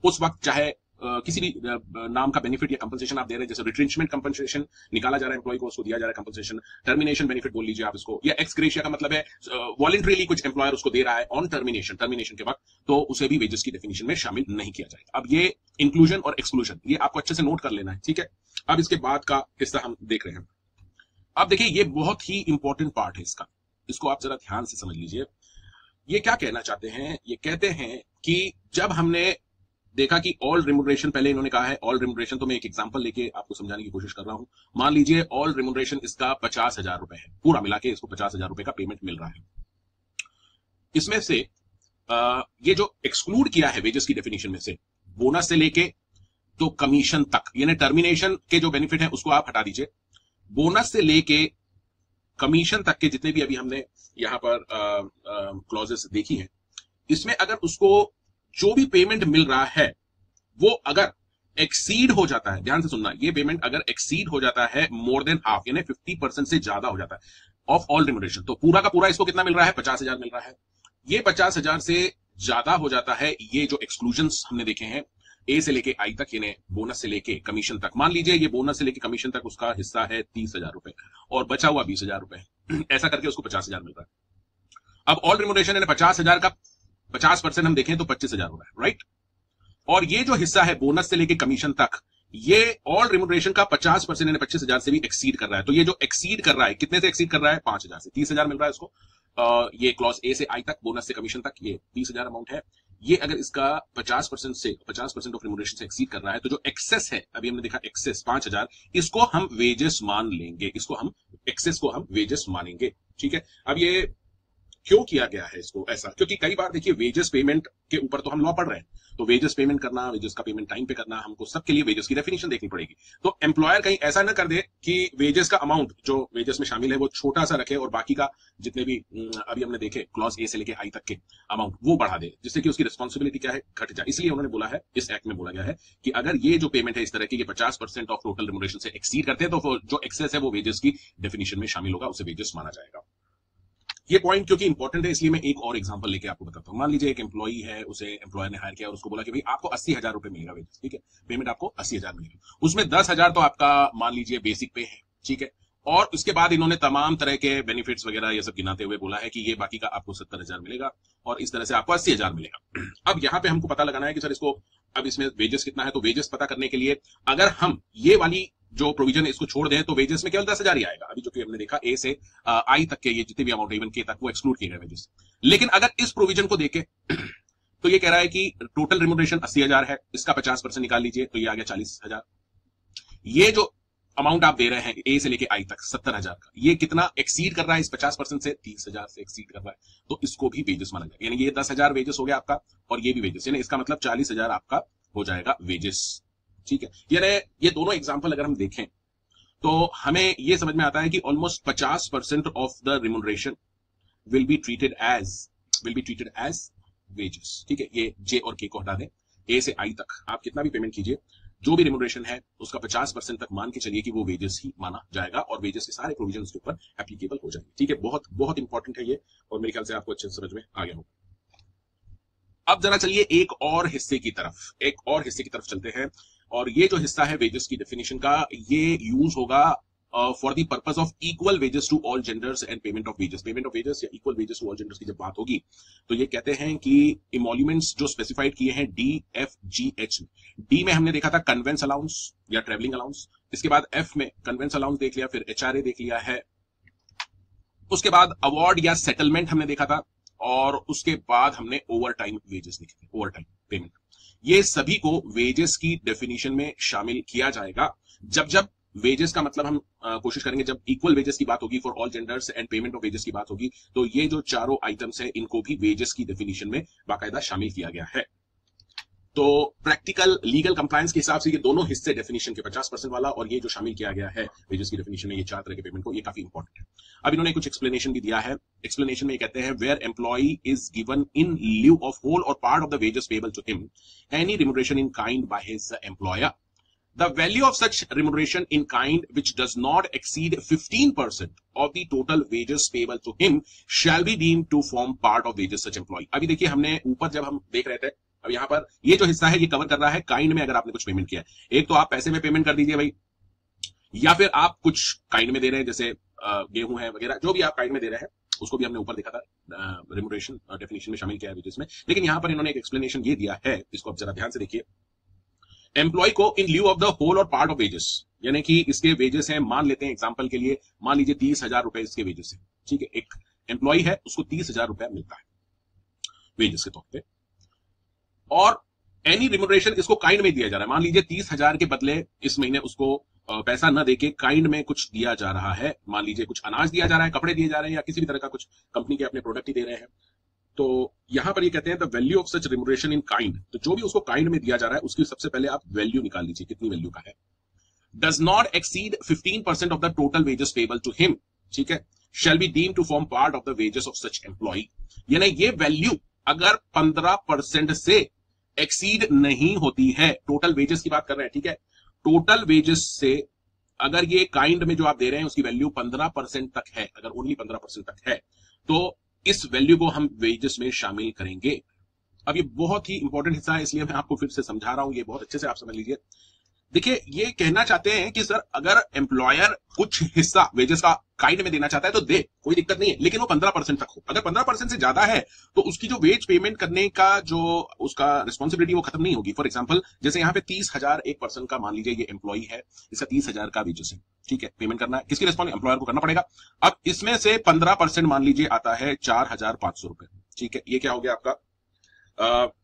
उस वक्त चाहे किसी भी नाम का बेनिफिट या कंपनसेशन आप दे रहे हैं, जैसे रिट्रेंचमेंट कंपनसेशन निकाला जा रहा है एम्प्लॉय को, उसको दिया जा रहा है कंपनसेशन, टर्मिनेशन बेनिफिट बोल लीजिए आप इसको, या एक्स ग्रेशिया का मतलब है वॉलंटरीली कुछ एम्प्लॉयर उसको दे रहा है ऑन टर्मिनेशन के वक्त, तो उसे भी वेजेस की डेफिनेशन में शामिल नहीं किया जाएगा। अब ये इंक्लूजन और एक्सक्लूजन ये आपको अच्छे से नोट कर लेना है, ठीक है। अब इसके बाद का हिस्सा हम देख रहे हैं। अब देखिए ये बहुत ही इंपॉर्टेंट पार्ट है इसका, इसको आप जरा ध्यान से समझ लीजिए। ये क्या कहना चाहते हैं, ये कहते हैं कि जब हमने देखा कि ऑल रिम्यूनरेशन, पहले इन्होंने कहा है ऑल रिम्यूनरेशन, तो मैं एक एग्जांपल लेके आपको समझाने की कोशिश कर रहा हूं। मान लीजिए ऑल रिम्यूनरेशन इसका 50,000 रुपए है, पूरा मिला के इसको 50,000 रुपए का पेमेंट मिल रहा है। इसमें से ये जो एक्सक्लूड किया है वेजेस की डेफिनेशन में से, बोनस से लेके तो कमीशन तक, यानी टर्मिनेशन के जो बेनिफिट है उसको आप हटा दीजिए, बोनस से लेके कमीशन तक के जितने भी अभी हमने यहां पर क्लॉजेस देखी हैं, इसमें अगर उसको जो भी पेमेंट मिल रहा है वो अगर एक्सीड हो जाता है, ध्यान से सुनना, ये पेमेंट अगर एक्सीड हो जाता है मोर देन हाफ, यानी 50% से ज्यादा हो जाता है ऑफ ऑल रिम्यूनरेशन, तो पूरा का पूरा इसको कितना मिल रहा है, 50,000 मिल रहा है। ये 50,000 से ज्यादा हो जाता है, ये जो एक्सक्लूजन्स हमने देखे हैं ए से लेके आई तक, यानी बोनस से लेके कमीशन तक, मान लीजिए ये बोनस से लेके कमीशन तक उसका हिस्सा है 30,000 रुपए और बचा हुआ 20,000 रुपए, ऐसा करके उसको 50,000 मिल रहा है। अब ऑल रिम्यूनरेशन यानी 50,000 का 50% हम देखें तो 25,000 हो रहा है, राइट। और ये जो हिस्सा है बोनस से लेके कमीशन तक, ये ऑल रिम्यूनरेशन का 50% यानी 25,000 से भी एक्सीड कर रहा है। तो ये जो एक्सीड कर रहा है, कितने से एक्सीड कर रहा है, 5,000 से, 30,000 मिल रहा है इसको, ये क्लॉज ए से आई तक, बोनस से कमीशन तक, ये 30,000 अमाउंट है। ये अगर इसका 50% ऑफ रिम्यूनरेशन से एक्सीड कर रहा है, तो जो एक्सेस है, अभी हमने देखा एक्सेस 5,000, इसको हम वेजेस मान लेंगे, इसको हम एक्सेस को हम वेजेस मानेंगे, ठीक है। अब ये क्यों किया गया है इसको ऐसा, क्योंकि कई बार देखिए वेजेस पेमेंट के ऊपर तो हम लॉ पढ़ रहे हैं, तो वेजेस पेमेंट करना, वेजेस का पेमेंट टाइम पे करना, हमको सबके लिए वेजेस की डेफिनेशन देखनी पड़ेगी। तो एम्प्लॉयर कहीं ऐसा ना कर दे कि वेजेस का अमाउंट जो वेजेस में शामिल है वो छोटा सा रखे और बाकी का जितने भी अभी हमने देखे क्लॉज ए से लेके आई तक के अमाउंट वो बढ़ा दे, जिससे कि उसकी रिस्पॉन्सिबिलिटी क्या है, घट जाए। इसलिए उन्होंने बोला है, इस एक्ट में बोला गया है कि अगर ये जो पेमेंट है इस तरह की, ये 50% ऑफ टोटल रिम्यूनरेशन से एक्सीड करते हैं, तो जो एक्सेस है वो वेजेस की डेफिनेशन में शामिल होगा, उसे वेजेस माना जाएगा। ये पॉइंट क्योंकि इंपॉर्टेंट है, इसलिए मैं एक और एग्जांपल लेके आपको बताता हूं। मान लीजिए एक एम्प्लॉई है, उसे एम्प्लॉयर ने हायर किया और उसको बोला कि भाई आपको 80,000 रुपए मिलेगा वेजेस, ठीक है, पेमेंट आपको 80,000 मिलेगा, उसमें 10,000 तो आपका मान लीजिए बेसिक पे है, ठीक है, और उसके बाद इन्होंने तमाम तरह के बेनिफिट्स वगैरह ये सब गिनाते हुए बोला है कि ये बाकी का आपको 70,000 मिलेगा और इस तरह से आपको 80,000 मिलेगा। अब यहाँ पे हमको पता लगाना है कि सर इसको अब इसमें वेजेस कितना है, तो वेजेस पता करने के लिए अगर हम ये वाली जो प्रोविजन है इसको छोड़ दें तो वेजेस में केवल 10,000 ही आएगा। अभी जो कि हमने देखा ए से आई तक के ये जितने भी अमाउंट इवन के तक वो एक्सक्लूड किए गए वेजेस। लेकिन अगर इस प्रोविजन को देखें तो ये कह रहा है कि टोटल रिम्यूनरेशन 80,000 है, इसका 50% निकाल लीजिए तो ये आ गया 40,000। ये जो अमाउंट आप दे रहे हैं ए से लेके आई तक 70,000 का, ये कितना एक्सीड कर रहा है इस 50% से, 30,000 से एक्सीड कर रहा है, तो इसको भी वेजेस माना जाएगा। यानी ये 10,000 वेजेस हो गया आपका और ये भी वेजेस, यानी इसका मतलब 40,000 आपका हो जाएगा वेजेस, ठीक है। यानी ये दोनों एग्जांपल अगर हम देखें तो हमें ये समझ में आता है कि almost 50% of the remuneration will be treated as wages, ठीक है। ये जे और के को हटा दें, ए से आई तक आप कितना भी पेमेंट कीजिए, जो भी रिम्यूनरेशन है उसका 50% तक मान के चलिए कि वो वेजेस ही माना जाएगा और वेजेस के सारे प्रोविजन के ऊपर एप्लीकेबल हो जाएंगे, ठीक है। बहुत बहुत इंपॉर्टेंट है ये और मेरे ख्याल से आपको अच्छे से समझ में आ गया होगा। अब जरा चलिए एक और हिस्से की तरफ चलते हैं और ये जो हिस्सा है वेजेस की डेफिनेशन का, ये यूज होगा for the purpose of equal wages to all genders and payment of wages या equal wages to all genders की जब बात होगी तो ये कहते हैं कि इमोल्यूमेंट्स जो स्पेसिफाइड किए हैं डी एफ जी एच में, डी में हमने देखा था कन्वेंस अलाउंस या ट्रेवलिंग अलाउंस, इसके बाद एफ में कन्वेंस अलाउंस देख लिया, फिर एचआरए देख लिया है, उसके बाद अवार्ड या सेटलमेंट हमने देखा था, और उसके बाद हमने ओवर टाइम वेजेस देखे थे, ओवर टाइम पेमेंट। ये सभी को वेजेस की डेफिनेशन में शामिल किया जाएगा। जब जब वेजेस का मतलब हम कोशिश करेंगे, जब इक्वल वेजेस की बात होगी for all genders and payment of wages की बात होगी, तो ये जो चारों आइटम्स है इनको भी वेजेस की डेफिनेशन में बाकायदा शामिल किया गया है। तो प्रैक्टिकल लीगल कंप्लायंस के हिसाब से ये दोनों हिस्से डेफिनेशन के 50% वाला और ये जो शामिल किया गया है वेजेस की डेफिनेशन में, ये चार तरह के पेमेंट को, ये काफी इंपॉर्टेंट है। अब इन्होंने कुछ एक्सप्लेनेशन भी दिया है। एक्सप्लेनेशन में ये कहते हैं where employee is given in lieu of whole or part of the wages payable to him any remuneration in kind by his employer, the value of such remuneration in kind which does not exceed 15% of the total wages payable to him shall be deemed to form part of wages such employee। अभी देखिए हमने ऊपर जब हम देख रहे थे, अब यहाँ पर ये जो हिस्सा है ये कवर कर रहा है काइंड में अगर आपने कुछ पेमेंट किया है। एक तो आप पैसे में पेमेंट कर दीजिए भाई, या फिर आप कुछ काइंड में दे रहे हैं, जैसे गेहूं है वगैरह, जो भी आप काइंड में दे रहे हैं उसको भी हमने ऊपर देखा था, रिम्यूनरेशन डेफिनेशन में शामिल किया है वेजेस में। लेकिन यहाँ पर इन्होंने एक एक्सप्लेनेशन ये दिया है, इसको आप जरा ध्यान से देखिए। एम्प्लॉय को इन lieu of the whole or part of wages, यानी कि इसके वेजेस हैं, मान लेते हैं एग्जांपल के लिए, मान लीजिए 30,000 रुपए इसके वेजेस हैं, ठीक है, एक एम्प्लॉय है उसको 30,000 रुपया मिलता है वेजेस के तौर पे, और एनी रिम्यूनरेशन इसको काइंड में दिया जा रहा है। मान लीजिए 30,000 के बदले इस महीने उसको पैसा न देके काइंड में कुछ दिया जा रहा है, मान लीजिए कुछ अनाज दिया जा रहा है, कपड़े दिए जा रहे हैं, या किसी भी तरह का कुछ कंपनी के अपने प्रोडक्ट ही दे रहे हैं। तो यहां पर ये कहते हैं the value of such remuneration in kind, तो जो भी उसको काइंड में दिया जा रहा है उसकी सबसे पहले आप वैल्यू निकाल लीजिए, कितनी वैल्यू का है। Does not exceed 15% of the total wages payable to him, ठीक है, shall be deemed to form part of the wages of such employ, यानी ये वैल्यू अगर 15% से एक्सीड नहीं होती है, टोटल वेजेस की बात कर रहे हैं, ठीक है, टोटल वेजेस से अगर ये काइंड में जो आप दे रहे हैं उसकी वैल्यू 15% तक है, अगर ओनली 15% तक है, तो इस वैल्यू को हम वेजेस में शामिल करेंगे। अब ये बहुत ही इंपॉर्टेंट हिस्सा है, इसलिए मैं आपको फिर से समझा रहा हूं, ये बहुत अच्छे से आप समझ लीजिए। देखिए ये कहना चाहते हैं कि सर अगर एम्प्लॉयर कुछ हिस्सा वेजेस का काइंड में देना चाहता है तो दे, कोई दिक्कत नहीं है, लेकिन वो 15% तक हो। अगर 15% से ज्यादा है तो उसकी जो वेज पेमेंट करने का जो उसका रिस्पॉन्सिबिलिटी वो खत्म नहीं होगी। फॉर एग्जांपल जैसे यहाँ पे 30,000 एक पर्सन का, मान लीजिए ये एम्प्लॉई है, इसका 30,000 का वेजेस है, ठीक है, पेमेंट करना है, किसकी रिस्पॉन्स, एम्प्लॉयर को करना पड़ेगा। अब इसमें से 15% मान लीजिए आता है 4,500 रुपए, ठीक है, ये क्या हो गया आपका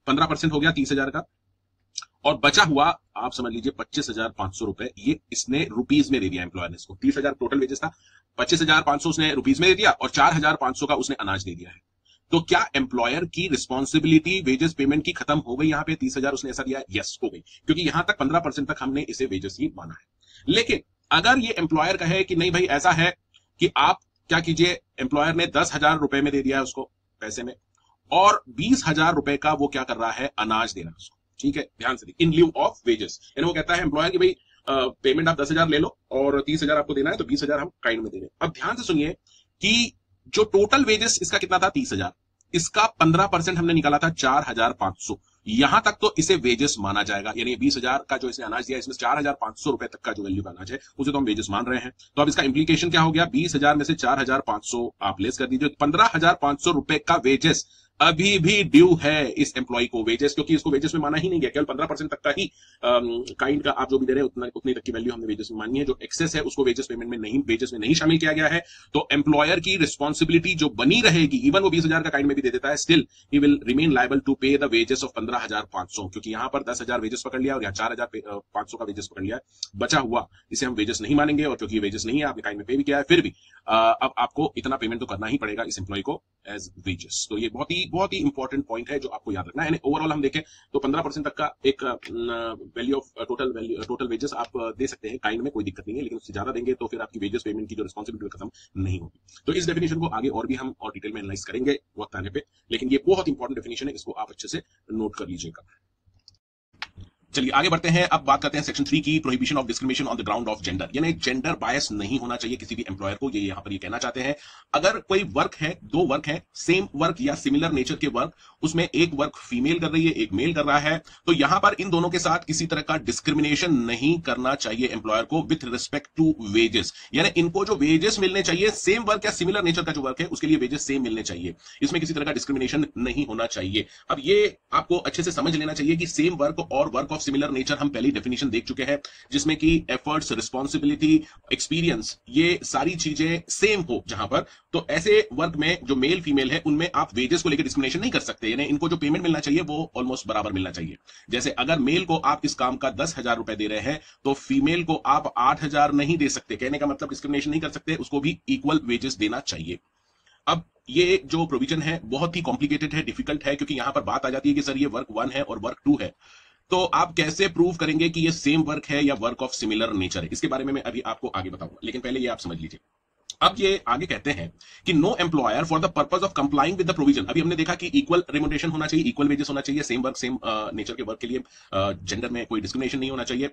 15% हो गया 30,000 का, और बचा हुआ आप समझ लीजिए 25,500 रुपए, ये इसने रुपीज में दे दिया एम्प्लॉयर ने इसको। 30,000 टोटल वेजेस था, 25,500 उसने रुपीज में दे दिया और 4,500 का उसने अनाज दे दिया है। तो क्या एम्प्लॉयर की रिस्पॉन्सिबिलिटी वेजेस पेमेंट की खत्म हो गई? यहाँ पे 30,000 उसने ऐसा दिया है, यस हो गई, क्योंकि यहां तक 15% तक हमने इसे वेजेस ही माना है। लेकिन अगर ये एम्प्लॉयर कहे कि नहीं भाई ऐसा है कि आप क्या कीजिए, एम्प्लॉयर ने 10,000 रुपए में दे दिया है उसको पैसे में, और 20,000 रुपए का वो क्या कर रहा है, अनाज दे रहा है उसको, ठीक है, ध्यान से इन ल्यू ऑफ वेजेस, यानी वो कहता है एम्प्लॉयर कि भाई पेमेंट आप 10,000 ले लो और 30,000 आपको देना है, तो 20,000 हम काइंड में दे रहे हैं। अब ध्यान से सुनिए कि जो टोटल वेजेस इसका कितना था 30,000, इसका 15% हमने निकाला था 4,500, यहां तक तो इसे वेजेस माना जाएगा, यानी 20,000 का जो इसने अनाज दिया इसमें 4,500 रुपए तक का जो वैल्यू का अनाज है उसे तो हम वेजेस मान रहे हैं। तो अब इसका इंप्लीकेशन क्या हो गया, 20,000 में से 4,500 आप लेस कर दीजिए, 15,500 रुपए का वेजेस अभी भी ड्यू है इस एम्प्लॉय को वेजेस, क्योंकि इसको वेजेस में माना ही नहीं गया, केवल 15% तक का ही काइंड का आप जो भी दे रहे हैं उतनी तक की वैल्यू हमने वेजेस में मानी है। जो एक्सेस है उसको वेजेस पेमेंट में नहीं, वेजेस में नहीं शामिल किया गया है। तो एम्प्लॉयर की रिस्पॉन्सिबिलिटी जो बनी रहेगी, इवन वो 20,000 का काइंड में भी दे देता है, still he will remain liable to pay the wages of 15,500, क्योंकि यहां पर 10,000 वेजेस पकड़ लिया और यहाँ 4,500 का वेजेस पकड़ लिया, बचा हुआ इसे हम वेजेस नहीं मानेंगे, और क्योंकि वेजेस नहीं है आपने काइंड में पे भी किया है, फिर भी अब आपको इतना पेमेंट तो करना ही पड़ेगा इस एम्प्लॉय को एज वेजेस। तो ये बहुत ही इंपॉर्टेंट पॉइंट है जो आपको याद रखना है। यानी ओवरऑल हम देखें तो 15% तक का एक वैल्यू ऑफ टोटल वेजेस आप दे सकते हैं काइंड में, कोई दिक्कत नहीं है, लेकिन उससे ज्यादा देंगे तो फिर आपकी वेजेस पेमेंट की जो रिस्पॉन्सिबिलिटी खत्म नहीं होगी। तो इस डेफिनेशन को आगे और भी हम और डिटेल में एनालाइज करेंगे वक्त आने पे, लेकिन ये बहुत इंपॉर्टेंट डेफिनेशन है, इसको आप अच्छे से नोट कर लीजिएगा। चलिए आगे बढ़ते हैं। अब बात करते हैं सेक्शन 3 की, prohibition of discrimination on the ground of gender. यानी जेंडर बायस नहीं होना चाहिए किसी भी एम्प्लॉयर को, ये यहां पर ये कहना चाहते हैं। अगर कोई वर्क है, दो वर्क है, सेम वर्क या सिमिलर नेचर के वर्क, उसमें एक वर्क फीमेल कर रही है, एक मेल कर रहा है, तो यहां पर इन दोनों के साथ किसी तरह का डिस्क्रिमिनेशन नहीं करना चाहिए एम्प्लॉयर को विथ रिस्पेक्ट टू वेजेस। यानी इनको जो वेजेस मिलने चाहिए, सेम वर्क या सिमिलर नेचर का जो वर्क है उसके लिए वेजेस सेम मिलने चाहिए, इसमें किसी तरह का डिस्क्रिमिनेशन नहीं होना चाहिए। अब ये आपको अच्छे से समझ लेना चाहिए कि सेम वर्क और वर्क ऑफ सिमिलर नेचर हम पहली डेफिनेशन देख चुके हैं, जिसमें कि एफर्ट्स, रिस्पॉन्सिबिलिटी, एक्सपीरियंस, ये सारी चीजें सेम हो जहां पर, तो ऐसे वर्क में जो मेल फीमेल है उनमें आप वेजेस को लेकर डिस्क्रिमिनेशन नहीं कर सकते। यानी इनको जो पेमेंट मिलना चाहिए वो ऑलमोस्ट बराबर मिलना चाहिए। जैसे अगर मेल को आप इस काम का 10,000 रुपए दे रहे हैं तो फीमेल को आप 8,000 नहीं दे सकते। कहने का मतलब डिस्क्रिमिनेशन नहीं कर सकते, उसको भी इक्वल वेजेस देना चाहिए। अब ये जो प्रोविजन है बहुत ही कॉम्प्लिकेटेड है, डिफिकल्ट है, क्योंकि यहां पर बात आ जाती है कि सर ये वर्क 1 है और वर्क 2 है, तो आप कैसे प्रूव करेंगे कि ये सेम वर्क है या वर्क ऑफ सिमिलर नेचर है? इसके बारे में मैं अभी आपको आगे बताऊंगा, लेकिन पहले ये आप समझ लीजिए। अब ये आगे कहते हैं कि no employer for the purpose of complying with the provision. अभी हमने देखा कि इक्वल रेम्युनरेशन होना चाहिए, इक्वल वेजेस होना चाहिए, सेम वर्क सेम नेचर के वर्क के लिए जेंडर में कोई डिस्क्रिमिनेशन नहीं होना चाहिए।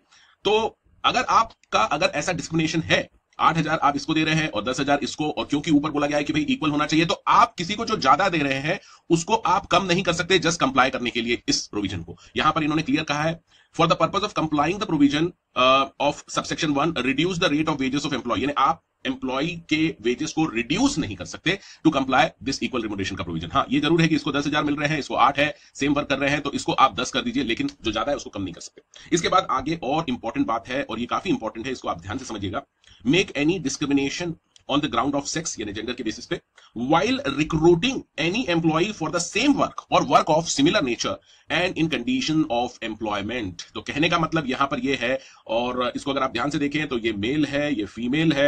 तो अगर ऐसा डिस्क्रिमिनेशन है, 8,000 आप इसको दे रहे हैं और 10,000 इसको, और क्योंकि ऊपर बोला गया है कि भाई इक्वल होना चाहिए, तो आप किसी को जो ज्यादा दे रहे हैं उसको आप कम नहीं कर सकते जस्ट कंप्लाई करने के लिए इस प्रोविजन को। यहां पर इन्होंने क्लियर कहा है, for the purpose of complying the provision of subsection 1 reduce the rate of wages of employ. यानी आप एम्प्लॉय के वेजेस को रिड्यूस नहीं कर सकते to comply this equal remuneration का प्रोविजन। हाँ, ये जरूर है कि इसको 10,000 मिल रहे हैं, इसको 8 है, सेम वर्क कर रहे हैं, तो इसको आप 10 कर दीजिए, लेकिन जो ज्यादा है उसको कम नहीं कर सकते। इसके बाद आगे और इंपॉर्टेंट बात है, और ये काफी इंपॉर्टेंट है, इसको आप ध्यान से समझिएगा। Make any discrimination on the ground of sex यानी जेंडर के बेसिस पे while recruiting any employee for the same work or work of similar nature and in condition of employment। तो कहने का मतलब यहां पर ये है, और इसको अगर आप ध्यान से देखें तो ये मेल है, ये फीमेल है।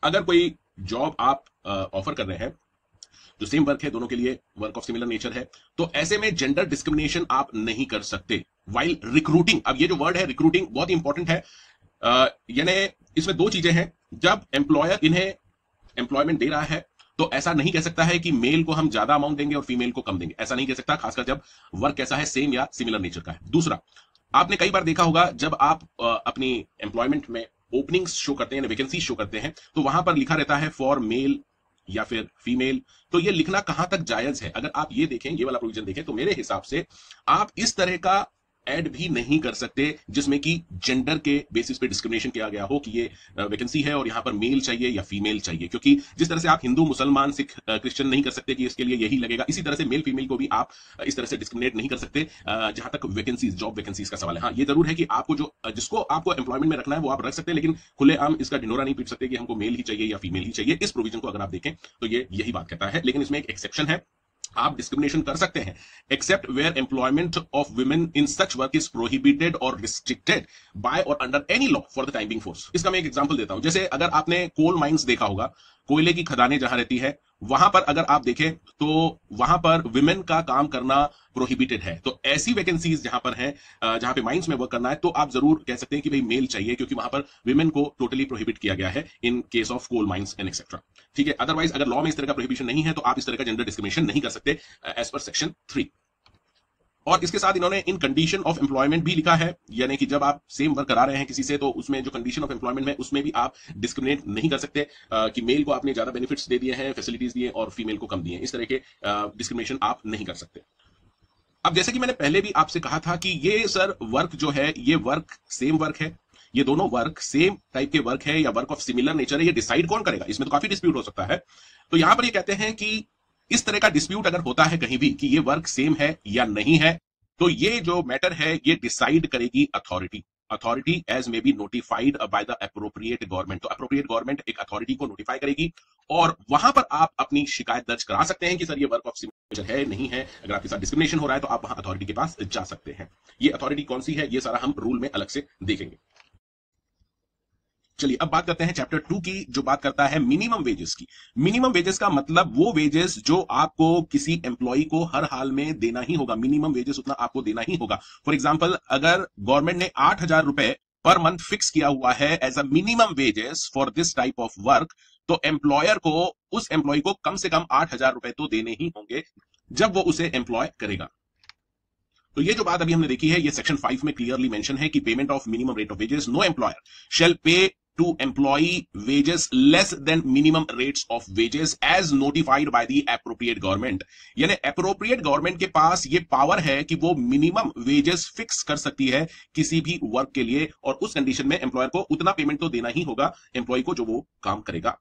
अगर कोई जॉब आप ऑफर कर रहे हैं, जो सेम वर्क है, दोनों के लिए वर्क ऑफ सिमिलर नेचर है, तो ऐसे में जेंडर डिस्क्रिमिनेशन आप नहीं कर सकते while recruiting। अब ये जो वर्ड है रिक्रूटिंग बहुत ही इंपॉर्टेंट है। यानी इसमें दो चीजें हैं। जब एम्प्लॉयर इन्हें एम्प्लॉयमेंट दे रहा है तो ऐसा नहीं कह सकता है कि मेल को हम ज्यादा अमाउंट देंगे और फीमेल को कम देंगे, ऐसा नहीं कह सकता, खासकर जब वर्क कैसा है, सेम या सिमिलर नेचर का है। दूसरा, आपने कई बार देखा होगा जब आप अपनी एम्प्लॉयमेंट में ओपनिंग्स शो करते हैं, वैकेंसी शो करते हैं, तो वहां पर लिखा रहता है फॉर मेल या फिर फीमेल। तो ये लिखना कहां तक जायज है? अगर आप ये देखें, ये वाला प्रोविजन देखें, तो मेरे हिसाब से आप इस तरह का ऐड भी नहीं कर सकते जिसमें कि जेंडर के बेसिस पे डिस्क्रिमिनेशन किया गया हो कि ये वैकेंसी है और यहां पर मेल चाहिए या फीमेल चाहिए। क्योंकि जिस तरह से आप हिंदू, मुसलमान, सिख, क्रिश्चियन नहीं कर सकते कि इसके लिए यही लगेगा, इसी तरह से मेल फीमेल को भी आप इस तरह से डिस्क्रिमिनेट नहीं कर सकते जहां तक वैकेंसीज, जॉब वैकेंसीज का सवाल है। हाँ, ये जरूर है कि आपको जिसको आपको एम्प्लॉयमेंट में रखना है वो आप रख सकते हैं, लेकिन खुलेआम इसका ढिंढोरा नहीं पीट सकते कि हमको मेल ही चाहिए या फीमेल ही चाहिए। इस प्रोविजन को अगर आप देखें तो ये यही बात कहता है, लेकिन इसमें एक एक्सेप्शन है, आप डिस्क्रिमिनेशन कर सकते हैं except where employment of women in such work is prohibited और रिस्ट्रिक्टेड बाय और under any law for the time being force. इसका मैं एक एग्जांपल देता हूं। जैसे अगर आपने कोल माइंस देखा होगा, कोयले की खदानें जहां रहती है, वहां पर अगर आप देखें तो वहां पर विमेन का काम करना प्रोहिबिटेड है। तो ऐसी वैकेंसीज जहां पर हैं, जहां पे माइंस में वर्क करना है, तो आप जरूर कह सकते हैं कि भाई मेल चाहिए, क्योंकि वहां पर विमेन को टोटली प्रोहिबिट किया गया है in case of coal mines and etcetera. ठीक है, अदरवाइज अगर लॉ में इस तरह का प्रोहिबिशन नहीं है तो आप इस तरह का जेंडर डिस्क्रिमिनेशन नहीं कर सकते एज पर सेक्शन 3। और इसके साथ इन्होंने इन कंडीशन ऑफ एम्प्लॉयमेंट भी लिखा है, यानी कि जब आप सेम वर्क करा रहे हैं किसी से, तो उसमें जो कंडीशन ऑफ एम्प्लॉयमेंट में उसमें भी आप डिस्क्रिमिनेट नहीं कर सकते कि मेल को आपने ज्यादा बेनिफिट्स दे दिए हैं, फैसिलिटीज दिए और फीमेल को कम दिए, इस तरह के डिस्क्रिमिनेशन आप नहीं कर सकते। अब जैसे कि मैंने पहले भी आपसे कहा था कि ये सर वर्क जो है, ये वर्क सेम वर्क है, ये दोनों वर्क सेम टाइप के वर्क है या वर्क ऑफ सिमिलर नेचर है, ये डिसाइड कौन करेगा? इसमें तो काफी डिस्प्यूट हो सकता है। तो यहां पर ये कहते हैं कि इस तरह का डिस्प्यूट अगर होता है कहीं भी कि ये वर्क सेम है या नहीं है, तो ये जो मैटर है ये डिसाइड करेगी authority as may be notified by the appropriate government. तो अप्रोप्रिएट गवर्नमेंट एक अथॉरिटी को नोटिफाई करेगी और वहां पर आप अपनी शिकायत दर्ज करा सकते हैं कि सर ये वर्क ऑफ सिमिलर है, नहीं है। अगर आपके साथ डिस्क्रिमिनेशन हो रहा है तो आप वहां अथॉरिटी के पास जा सकते हैं। ये अथॉरिटी कौन सी है, ये सारा हम रूल में अलग से देखेंगे। चलिए अब बात करते हैं चैप्टर 2 की, जो बात करता है मिनिमम वेजेस की। मिनिमम वेजेस का मतलब वो वेजेस जो आपको किसी एम्प्लॉय को हर हाल में देना ही होगा, मिनिमम वेजेस उतना आपको देना ही होगा। फॉर एग्जांपल, अगर गवर्नमेंट ने 8,000 रुपए पर मंथ फिक्स किया हुआ है as a minimum wages for this type of work, तो एम्प्लॉयर को उस एम्प्लॉय को कम से कम 8,000 रुपए तो देने ही होंगे जब वो उसे एम्प्लॉय करेगा। तो ये जो बात अभी हमने देखी है, ये सेक्शन 5 में क्लियरली मेंशन है कि payment of minimum rate of wages, no employer shall pay to employee wages less than minimum rates of wages as notified by the appropriate government। यानी appropriate government के पास ये पावर है कि वो minimum wages fix कर सकती है किसी भी वर्क के लिए, और उस कंडीशन में एम्प्लॉयर को उतना पेमेंट तो देना ही होगा एम्प्लॉय को जो वो काम करेगा।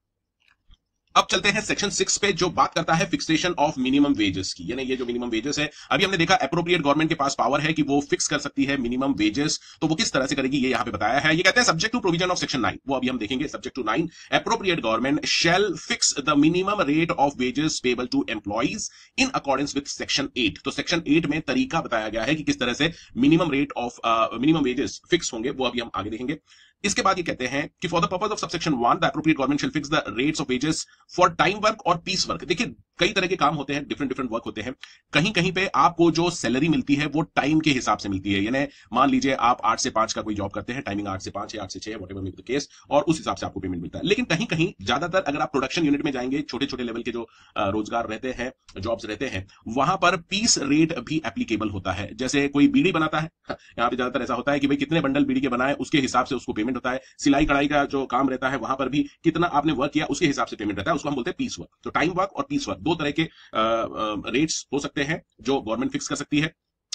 अब चलते हैं सेक्शन 6 पे, जो बात करता है फिक्सेशन ऑफ मिनिमम वेजेस की। यानी ये जो मिनिमम वेजेस है, अभी हमने देखा एप्रोप्रिएट गवर्नमेंट के पास पावर है कि वो फिक्स कर सकती है मिनिमम वेजेस, तो वो किस तरह से करेगी ये यहां पे बताया है। ये कहते हैं subject to provision of section 9, वो अभी हम देखेंगे। Subject to 9, appropriate government shall fix the minimum rate of wages payable to employees in accordance with section 8। तो सेक्शन 8 में तरीका बताया गया है कि किस तरह से minimum rate of minimum wages fix होंगे, वो अभी हम आगे देखेंगे। इसके बाद ये कहते हैं कि for the purpose of subsection 1 the appropriate government shall fix the rates of wages for time work और पीस वर्क। देखिए कई तरह के काम होते हैं, डिफरेंट डिफरेंट वर्क होते हैं। कहीं कहीं पे आपको जो सैलरी मिलती है वो टाइम के हिसाब से मिलती है। यानी मान लीजिए आप 8 से 5 का कोई जॉब करते हैं, टाइमिंग 8 से 5 या 8 से 6 whatever may be the case, और उस हिसाब से आपको पेमेंट मिलता है। लेकिन कहीं कहीं ज्यादातर अगर आप प्रोडक्शन यूनिट में जाएंगे, छोटे छोटे लेवल के जो रोजगार रहते हैं, जॉब्स रहते हैं, वहां पर पीस रेट भी एप्लीकेबल होता है। जैसे कोई बीड़ी बनाता है, यहाँ पे ज्यादातर ऐसा होता है कि भाई कितने बंडल बीड़ी के बनाए उसके हिसाब से उसको पेमेंट होता है। सिलाई कढ़ाई का जो काम रहता है वहां पर भी कितना आपने वर्क किया उसके हिसाब से पेमेंट रहता है, उसको हम बोलते हैं पीस वर्क। तो टाइम वर्क और पीस वर्क दो तरह के रेट्स हो सकते हैं जो गवर्नमेंट फिक्स कर सकती है।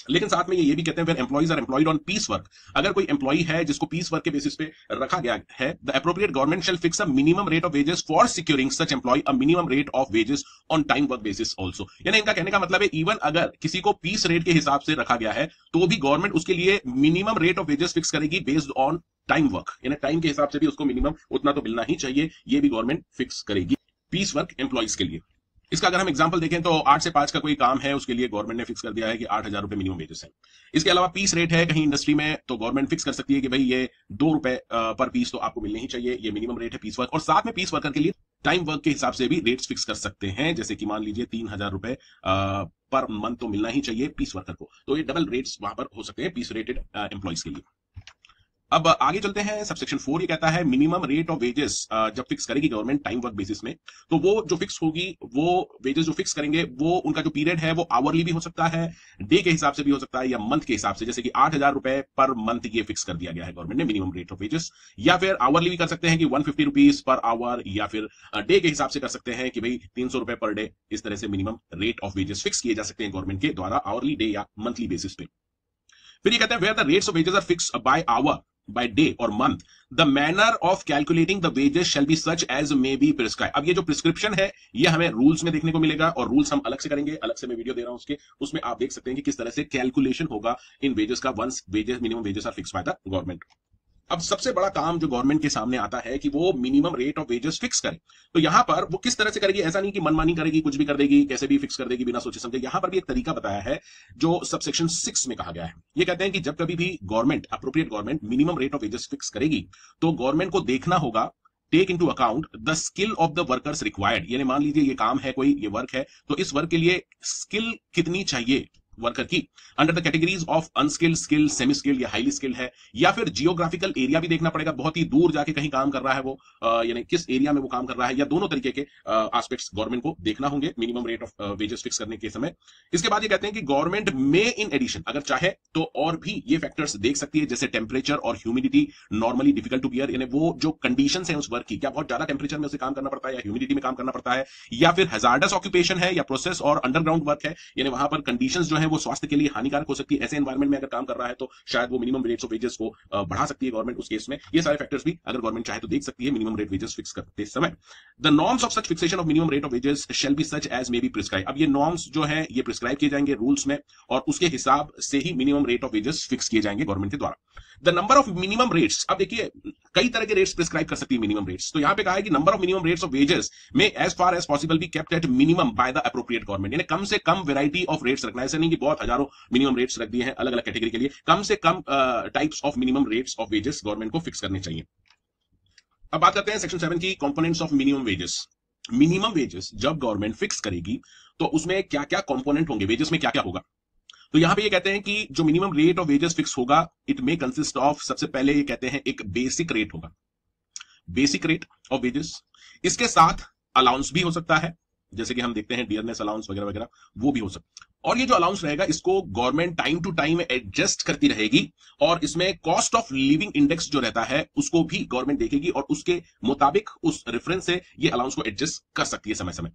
लेकिन साथ में ये भी कहते हैं where employees are employed on piece work, अगर कोई एम्प्लॉई है जिसको पीस वर्क के बेसिस पे रखा गया है, the appropriate government shall fix a minimum rate of wages for securing such employ a minimum rate of wages on time work basis also. यानी इनका कहने का मतलब है इवन अगर किसी को पीस रेट के हिसाब से रखा गया है तो भी गवर्नमेंट उसके लिए minimum rate of wages fix करेगी बेस्ड ऑन टाइम वर्क। यानी टाइम के हिसाब से भी उसको मिनिमम उतना तो मिलना ही चाहिए, ये भी गवर्नमेंट फिक्स करेगी पीस वर्क एम्प्लॉइज के लिए। इसका अगर हम एग्जांपल देखें तो 8 से 5 का कोई काम है, उसके लिए गवर्नमेंट ने फिक्स कर दिया है कि 8,000 रुपए मिनिमम वेजेस है। इसके अलावा पीस रेट है कहीं इंडस्ट्री में, तो गवर्नमेंट फिक्स कर सकती है कि भाई ये 2 रुपए पर पीस तो आपको मिलने ही चाहिए, ये मिनिमम रेट है पीस वर्क। और साथ में पीस वर्कर के लिए टाइम वर्क के हिसाब से भी रेट्स फिक्स कर सकते हैं, जैसे कि मान लीजिए 3,000 रुपए पर मंथ तो मिलना ही चाहिए पीस वर्कर को, तो ये डबल रेट्स वहां पर हो सकते हैं पीस रेटेड एम्प्लॉइज के लिए। अब आगे चलते हैं, सबसेक्शन 4 ये कहता है मिनिमम रेट ऑफ वेजेस जब फिक्स करेगी गवर्नमेंट टाइम वर्क बेसिस में, तो वो जो फिक्स होगी, वो वेजेस जो फिक्स करेंगे वो उनका जो पीरियड है वो आवरली भी हो सकता है, डे के हिसाब से भी हो सकता है, या मंथ के हिसाब से। जैसे कि 8,000 रुपए पर मंथ ये फिक्स कर दिया गया है गवर्नमेंट ने मिनिमम रेट ऑफ वेजेस, या फिर आवरली भी कर सकते हैं कि 150 रुपीज पर आवर, या फिर डे के हिसाब से कर सकते हैं कि भाई 300 रुपए पर डे। इस तरह से minimum rate of wages fix किए जा सकते हैं गवर्नमेंट के द्वारा आवरली, डे या मंथली बेसिस पे। फिर ये कहते हैं where the rates of wages are fixed by hour, by day or month, the manner of calculating the wages shall be such as may be prescribed। अब ये जो प्रिस्क्रिप्शन है ये हमें रूल्स में देखने को मिलेगा, और रूल्स हम अलग से करेंगे, अलग से मैं वीडियो दे रहा हूं उसके, उसमें आप देख सकते हैं कि किस तरह से कैलकुलेशन होगा इन वेजेस का once wages minimum wages are fixed by the government. अब सबसे बड़ा काम जो गवर्नमेंट के सामने आता है कि वो minimum rate of wages fix करे। तो यहां पर वो किस तरह से करेगी, ऐसा नहीं कि मनमानी करेगी, कुछ भी कर देगी, कैसे भी फिक्स कर देगी बिना सोचे समझे। यहां पर भी एक तरीका बताया है जो सबसेक्शन 6 में कहा गया है। ये कहते हैं कि जब कभी भी government, appropriate government minimum rate of wages fix करेगी तो गवर्नमेंट को देखना होगा, take into account the skill of the workers required. यानी मान लीजिए ये काम है कोई, ये वर्क है, तो इस वर्क के लिए स्किल कितनी चाहिए वर्कर की, under the categories of unskilled, skill, semi skilled या हाईली स्किल्ड है, या फिर जियोग्राफिकल एरिया भी देखना पड़ेगा, बहुत ही दूर जाके कहीं काम कर रहा है वो, यानी किस एरिया में वो काम कर रहा है, या दोनों तरीके के एस्पेक्ट्स गवर्नमेंट को देखना होंगे minimum rate of wages fix करने के समय। इसके बाद ये कहते हैं कि गवर्नमेंट में इन एडिशन, अगर चाहे तो और भी ये फैक्टर्स देख सकती है, जैसे टेम्परेचर और humidity normally difficult to bear, यानी वो जो कंडीशंस है उस वर्क की, क्या बहुत ज्यादा टेम्परेचर में उसे काम करना पड़ता है, या ह्यूमिडिटी में काम करना पड़ता है, या फिर हैजार्डस ऑक्यूपेशन है, या प्रोसेस और अंडरग्राउंड वर्क है, यानी वहां पर कंडीशंस जो है वो स्वास्थ्य के लिए हानिकारक हो सकती है। ऐसे एनवायरमेंट में अगर काम कर रहा है तो शायद वो मिनिमम रेट्स ऑफ वेजेस को बढ़ा सकती है गवर्नमेंट उस केस में। ये सारे फैक्टर्स भी अगर गवर्नमेंट चाहे तो देख सकती है मिनिमम रेट वेजेस फिक्स करते समय। The norms of such fixation of minimum rate of wages shall be such as may be prescribe. अब ये नॉर्म्स जो है ये प्रिस्क्राइब किए जाएंगे रूल्स में, और उसके हिसाब से ही minimum rate of wages fix किए जाएंगे गवर्नमेंट के द्वारा। The number of minimum rates, अब देखिए कई तरह के रेट्स प्रिस्क्राइब कर सकती है मिनिमम रेट्स, तो यहां पे कहा है कि number of minimum rates of wages may as far as possible be kept at minimum by the appropriate government. यानी कम से कम वैरायटी ऑफ रेट्स रखना है, ऐसे नहीं कि बहुत हजारों मिनिमम रेट्स रख दिए हैं अलग अलग कैटेगरी के लिए, कम से कम types of minimum rates of wages government को फिक्स करने चाहिए। अब बात करते हैं सेक्शन 7 की, components of minimum wages. Minimum wages जब गवर्नमेंट फिक्स करेगी तो उसमें क्या क्या कंपोनेंट होंगे, वेजेस में क्या क्या होगा। तो यहां पे ये कहते हैं कि जो minimum rate of wages fix होगा इट मे कंसिस्ट ऑफ, सबसे पहले ये कहते हैं एक बेसिक रेट होगा, बेसिक रेट ऑफ वेजेस। इसके साथ अलाउंस भी हो सकता है, जैसे कि हम देखते हैं डियरनेस अलाउंस वगैरह वगैरह, वो भी हो सकता है। और ये जो अलाउंस रहेगा इसको government time to time adjust करती रहेगी, और इसमें कॉस्ट ऑफ लिविंग इंडेक्स जो रहता है उसको भी गवर्नमेंट देखेगी और उसके मुताबिक उस रेफरेंस से ये अलाउंस को एडजस्ट कर सकती है समय समय।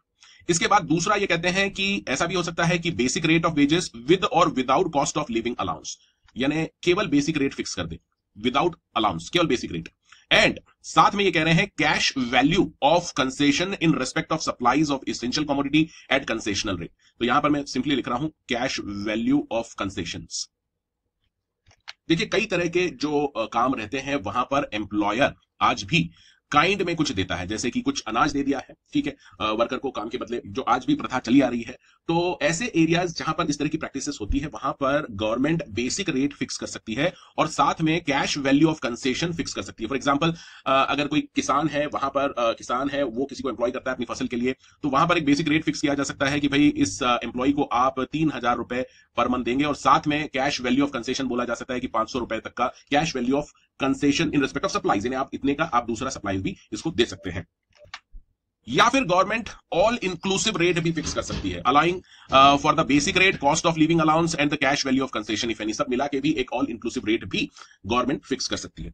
इसके बाद दूसरा ये कहते हैं कि ऐसा भी हो सकता है कि basic rate of wages with और without cost of living allowance, यानी केवल बेसिक रेट फिक्स कर दे, विदाउट अलाउंस, केवल बेसिक रेट। एंड साथ में ये कह रहे हैं cash value of concession in respect of supplies of essential commodity at concessional rate. तो यहां पर मैं सिंपली लिख रहा हूं कैश वैल्यू ऑफ कंसेशंस। देखिए कई तरह के जो काम रहते हैं वहां पर एम्प्लॉयर आज भी काइंड में कुछ देता है, जैसे कि कुछ अनाज दे दिया है, ठीक है, वर्कर को काम के बदले, जो आज भी प्रथा चली आ रही है। तो ऐसे एरियाज जहां पर इस तरह की प्रैक्टिसेस होती है वहां पर गवर्नमेंट बेसिक रेट फिक्स कर सकती है और साथ में cash value of concession fix कर सकती है। फॉर एग्जांपल अगर कोई किसान है, वहां पर किसान है, वो किसी को एम्प्लॉय करता है अपनी फसल के लिए, तो वहां पर एक बेसिक रेट फिक्स किया जा सकता है कि भाई इस एम्प्लॉय को आप 3,000 रुपए पर मंथ देंगे, और साथ में कैश वैल्यू ऑफ कंसेशन बोला जा सकता है कि 500 रुपए तक का cash value of concession in respect of supplies, यानी आप इतने का आप दूसरा सप्लाई भी इसको दे सकते हैं। या फिर गवर्नमेंट ऑल इंक्लूसिव रेट भी फिक्स कर सकती है, allowing for the basic rate, cost of living allowance and the cash value of concession if any, सब मिला के भी एक ऑल इंक्लूसिव रेट भी गवर्नमेंट फिक्स कर सकती है।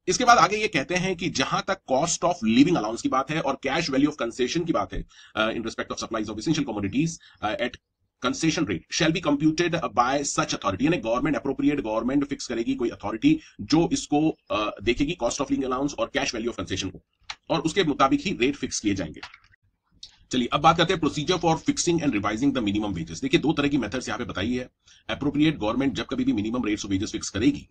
इसके बाद आगे ये कहते हैं कि जहां तक कॉस्ट ऑफ लिविंग अलाउंस की बात है और कैश वैल्यू ऑफ कंसेशन की बात है in respect of supplies of essential commodities at concession rate shall be computed by such authority, यानी गवर्नमेंट अप्रोप्रिएट गवर्नमेंट फिक्स करेगी कोई अथॉरिटी जो इसको देखेगी कॉस्ट ऑफ लिविंग अलाउंस और कैश वैल्यू ऑफ कंसेशन को, और उसके मुताबिक ही रेट फिक्स किए जाएंगे। चलिए अब बात करते हैं procedure for fixing and revising the minimum wages. देखिए दो तरह की मेथड्स यहां पे बताई है। अप्रोप्रिएट गवर्नमेंट जब कभी भी minimum rates of wages fix करेगी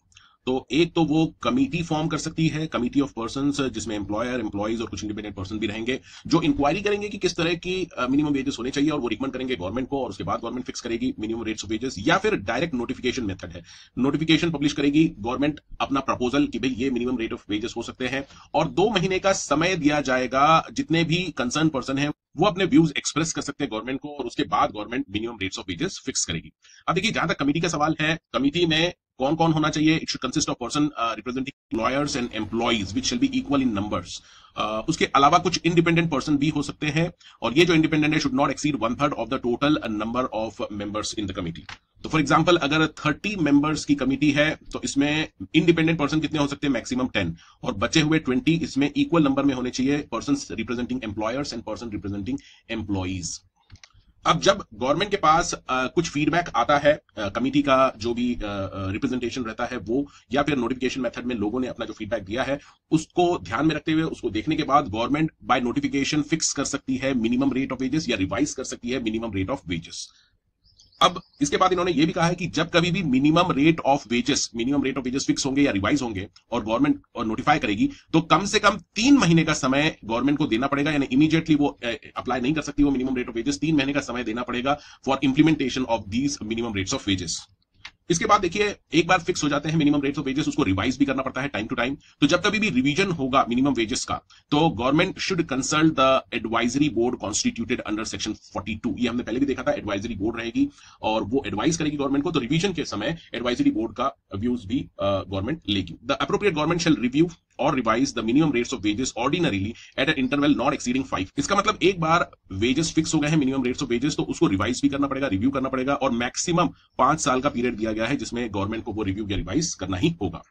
तो एक तो वो कमिटी फॉर्म कर सकती है, कमिटी ऑफ पर्संस, जिसमें एम्प्लॉयर, एम्प्लॉइज और कुछ इंडिपेंडेंट पर्सन भी रहेंगे, जो इंक्वायरी करेंगे कि किस तरह की मिनिमम वेजेस होने चाहिए, और वो रिकमेंड करेंगे गवर्नमेंट को, और उसके बाद गवर्नमेंट फिक्स करेगी मिनिमम रेट्स ऑफ वेजेस। या फिर डायरेक्ट नोटिफिकेशन मेथड है, नोटिफिकेशन पब्लिश करेगी गवर्नमेंट अपना प्रपोजल कि भाई ये मिनिमम रेट ऑफ वेजेस हो सकते हैं, और 2 महीने का समय दिया जाएगा, जितने भी कंसर्न पर्सन है वो अपने व्यूज एक्सप्रेस कर सकते हैं गवर्नमेंट को, और उसके बाद government minimum rates of wages fix करेगी। अब देखिए जहां तक कमिटी का सवाल है, कमिटी में कौन कौन होना चाहिए? It should consist of person representing employers and employees which shall be equal in numbers. उसके अलावा कुछ इंडिपेंडेंट पर्सन भी हो सकते हैं, और ये जो इंडिपेंडेंट है should not exceed 1/3 of the total number of members in the committee. तो फॉर एग्जांपल अगर 30 मेंबर्स की कमिटी है तो इसमें इंडिपेंडेंट पर्सन कितने हो सकते हैं? मैक्सिमम 10, और बचे हुए 20 इसमें इक्वल नंबर में होने चाहिए person representing employers and person representing employees. अब जब गवर्नमेंट के पास कुछ फीडबैक आता है, कमिटी का जो भी रिप्रेजेंटेशन रहता है वो, या फिर नोटिफिकेशन मेथड में लोगों ने अपना जो फीडबैक दिया है उसको ध्यान में रखते हुए, उसको देखने के बाद गवर्नमेंट बाय नोटिफिकेशन फिक्स कर सकती है मिनिमम रेट ऑफ वेजेस, या रिवाइज कर सकती है मिनिमम रेट ऑफ वेजेस। अब इसके बाद इन्होंने ये भी कहा है कि जब कभी भी minimum rate of wages fix होंगे या रिवाइज होंगे और गवर्नमेंट और नोटिफाई करेगी, तो कम से कम 3 महीने का समय गवर्नमेंट को देना पड़ेगा, यानी इमीडिएटली वो अप्लाई नहीं कर सकती वो मिनिमम रेट ऑफ वेजेस, 3 महीने का समय देना पड़ेगा for implementation of these minimum rates of wages. इसके बाद देखिए एक बार फिक्स हो जाते हैं मिनिमम रेट्स ऑफ वेजेस, उसको रिवाइज भी करना पड़ता है टाइम टू टाइम। तो जब कभी भी रिवीजन होगा मिनिमम वेजेस का, तो government should consult the advisory board constituted under section 42। ये हमने पहले भी देखा था, एडवाइजरी बोर्ड रहेगी और वो एडवाइज करेगी गवर्नमेंट को, तो रिवीजन के समय एडवाइजरी बोर्ड का व्यूज भी गवर्नमेंट लेगी। The appropriate government shall review or revise the minimum rates of wages ordinarily at an interval not exceeding 5। इसका मतलब एक बार वेजेस फिक्स हो गए हैं मिनिमम रेट्स ऑफ वेजेस, तो उसको रिवाइज भी करना पड़ेगा, रिव्यू करना पड़ेगा, और मैक्सिमम 5 साल का पीरियड दिया गया है जिसमें गवर्नमेंट को वो रिव्यू या रिवाइज करना ही होगा।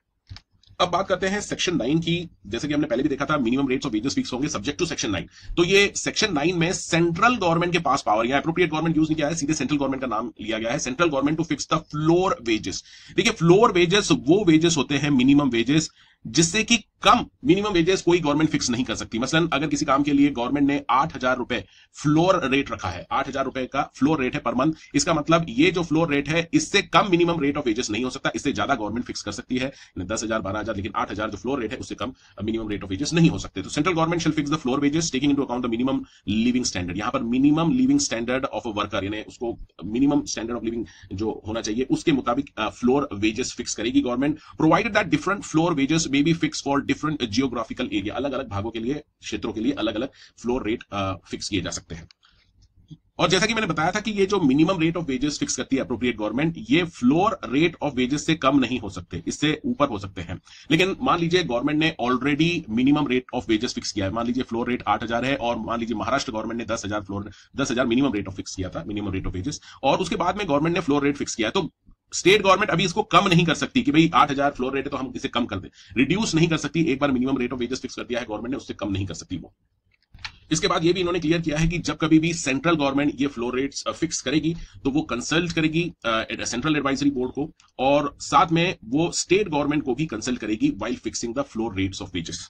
अब बात करते हैं सेक्शन 9 की। जैसे कि हमने पहले भी देखा था, minimum rates of wages fix होंगे सब्जेक्ट टू सेक्शन 9। तो ये सेक्शन 9 में सेंट्रल गवर्नमेंट के पास पावर, या एप्रोप्रिएट गवर्नमेंट यूज नहीं किया है, सीधे सेंट्रल गवर्नमेंट का नाम लिया गया है, central government to fix the floor wages. देखिए फ्लोर वेजेस वो वेजेस होते हैं मिनिमम वेजेस जिससे कि कम मिनिमम वेजेस कोई गवर्नमेंट फिक्स नहीं कर सकती। मसलन अगर किसी काम के लिए गवर्नमेंट ने 8,000 रुपए फ्लोर रेट रखा है, 8,000 रुपए का फ्लोर रेट है पर मंथ, इसका मतलब ये जो फ्लोर रेट है इससे कम मिनिमम रेट ऑफ वेजेस नहीं हो सकता, इससे ज्यादा गवर्नमेंट फिक्स कर सकती है 10,000 12,000, लेकिन 8,000 जो फ्लोर रेट है उससे कम मिनिमम रेट ऑफ वेजेस नहीं हो सकते। तो central government shall fix the floor wages taking into account the minimum living standard. यहां पर minimum living standard of a worker, यानी उसको मिनिमम स्टैंडर्ड ऑफ लिविंग जो होना चाहिए उसके मुताबिक फ्लोर वेजेस फिक्स करेगी government, provided that different floor wages may be fix for different geographical area. अलग अलग भागों के लिए, क्षेत्रों के लिए अलग अलग फ्लोर रेट फिक्स किए जा सकते हैं। और जैसा कि मैंने बताया था कि ये जो minimum rate of wages fix करती है अप्रोप्रिएट गवर्नमेंट, ये फ्लोर रेट ऑफ वेजेस से कम नहीं हो सकते, इससे ऊपर हो सकते हैं। लेकिन मान लीजिए गवर्नमेंट ने already minimum rate of wages fix किया है, मान लीजिए फ्लोर रेट 8,000 है और मान लीजिए महाराष्ट्र गवर्नमेंट ने 10,000 मिनिमम रेट ऑफ फिक्स किया था, मिनिमम रेट ऑफ वेजेस, और उसके बाद में गवर्नमेंट ने फ्लोर रेट फिक्स किया, तो स्टेट गवर्नमेंट अभी इसको कम नहीं कर सकती कि भाई 8,000 फ्लोर रेट है तो हम इसे कम कर दें, रिड्यूस नहीं कर सकती। एक बार minimum rate of wages fix कर दिया है गवर्नमेंट ने, उससे कम नहीं कर सकती वो। इसके बाद ये भी इन्होंने क्लियर किया है कि जब कभी भी सेंट्रल गवर्नमेंट ये फ्लोर रेट्स फिक्स करेगी तो वो कंसल्ट करेगी सेंट्रल एडवाइजरी बोर्ड को, और साथ में वो स्टेट गवर्नमेंट को भी कंसल्ट करेगी while fixing the floor rates of wages.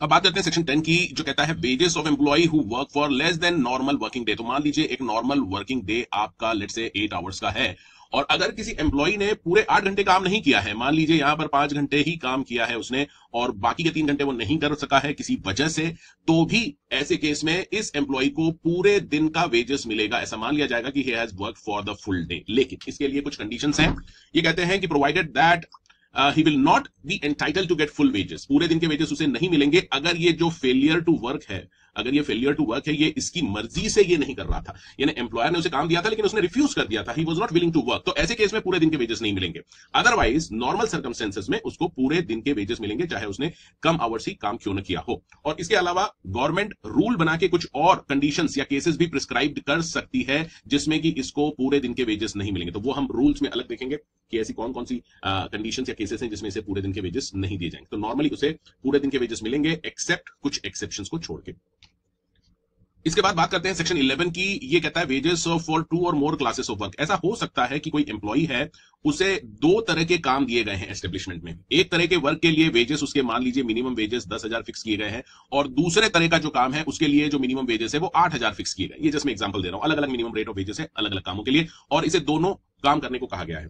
अब बात करते हैं सेक्शन 10 की, जो कहता है wages of employ who work for less than normal working day. तो मान लीजिए एक नॉर्मल वर्किंग डे आपका लेट्स से 8 आवर्स का है, और अगर किसी एम्प्लॉय ने पूरे 8 घंटे काम नहीं किया है, मान लीजिए यहां पर 5 घंटे ही काम किया है उसने और बाकी के 3 घंटे वो नहीं कर सका है किसी वजह से, तो भी ऐसे केस में इस एम्प्लॉय को पूरे दिन का वेजेस मिलेगा। ऐसा मान लिया जाएगा कि he has work for the full day. लेकिन इसके लिए कुछ कंडीशंस हैं। ये कहते हैं कि provided that he will not be entitle to get full wages, पूरे दिन के वेजेस उसे नहीं मिलेंगे अगर ये जो फेलियर टू वर्क है, अगर ये फेलियर टू वर्क है ये इसकी मर्जी से ये नहीं कर रहा था, यानी एम्प्लॉयर ने उसे काम दिया था लेकिन उसने रिफ्यूज कर दिया था, he was not willing to work, तो ऐसे केस में पूरे दिन के वेजेस नहीं मिलेंगे। अदरवाइज नॉर्मल सर्कमस्टेंसेस में उसको पूरे दिन के वेजेस मिलेंगे, चाहे उसने कम आवर्स ही काम क्यों न किया हो। और इसके अलावा गवर्नमेंट रूल बना के कुछ और कंडीशंस या केसेस भी प्रिस्क्राइब कर सकती है जिसमें कि इसको पूरे दिन के वेजेस नहीं मिलेंगे, तो वो हम रूल्स में अलग देखेंगे कि ऐसी कौन कौन सी कंडीशंस या केसेस हैं जिसमें इसे पूरे दिन के वेजेस नहीं दिए जाएंगे। तो नॉर्मली उसे पूरे दिन के वेजेस मिलेंगे एक्सेप्ट कुछ एक्सेप्शंस को छोड़ के। इसके बाद बात करते हैं सेक्शन 11 की। ये कहता है वेजेस फॉर 2 और मोर क्लासेस ऑफ वर्क। ऐसा हो सकता है कि कोई एम्प्लॉय है, उसे 2 तरह के काम दिए गए हैं एस्टेब्लिशमेंट में। एक तरह के वर्क के लिए वेजेस उसके मान लीजिए मिनिमम वेजेस 10,000 फिक्स किए गए हैं, और दूसरे तरह का जो काम है उसके लिए जो मिनिमम वेजेस है वो 8,000 फिक्स किए गए। ये जस्ट मैं एग्जांपल दे रहा हूं, अलग अलग मिनिमम रेट ऑफ वेजेस है अलग अलग कामों के लिए, और इसे दोनों काम करने को कहा गया है।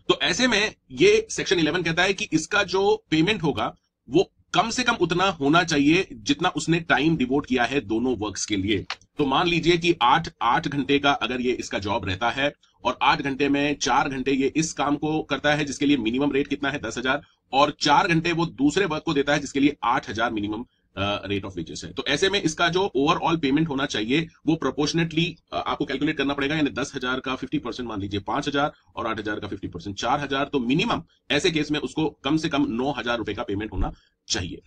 तो ऐसे में ये सेक्शन 11 कहता है कि इसका जो पेमेंट होगा वो कम से कम उतना होना चाहिए जितना उसने टाइम डिवोट किया है दोनों वर्क्स के लिए। तो मान लीजिए कि 8 घंटे का अगर ये इसका जॉब रहता है, और 8 घंटे में 4 घंटे ये इस काम को करता है जिसके लिए मिनिमम रेट कितना है 10,000, और 4 घंटे वो दूसरे वर्क को देता है जिसके लिए 8,000 मिनिमम रेट ऑफ वेजेस है। तो ऐसे में इसका जो ओवरऑल पेमेंट होना चाहिए वो प्रोपोर्शनली आपको कैलकुलेट करना पड़ेगा, यानी 10,000 का 50% मान लीजिए 5,000 और 8,000 का 50% 4,000, तो मिनिमम ऐसे केस में उसको कम से कम 9,000 रुपए का पेमेंट होना चाहिए।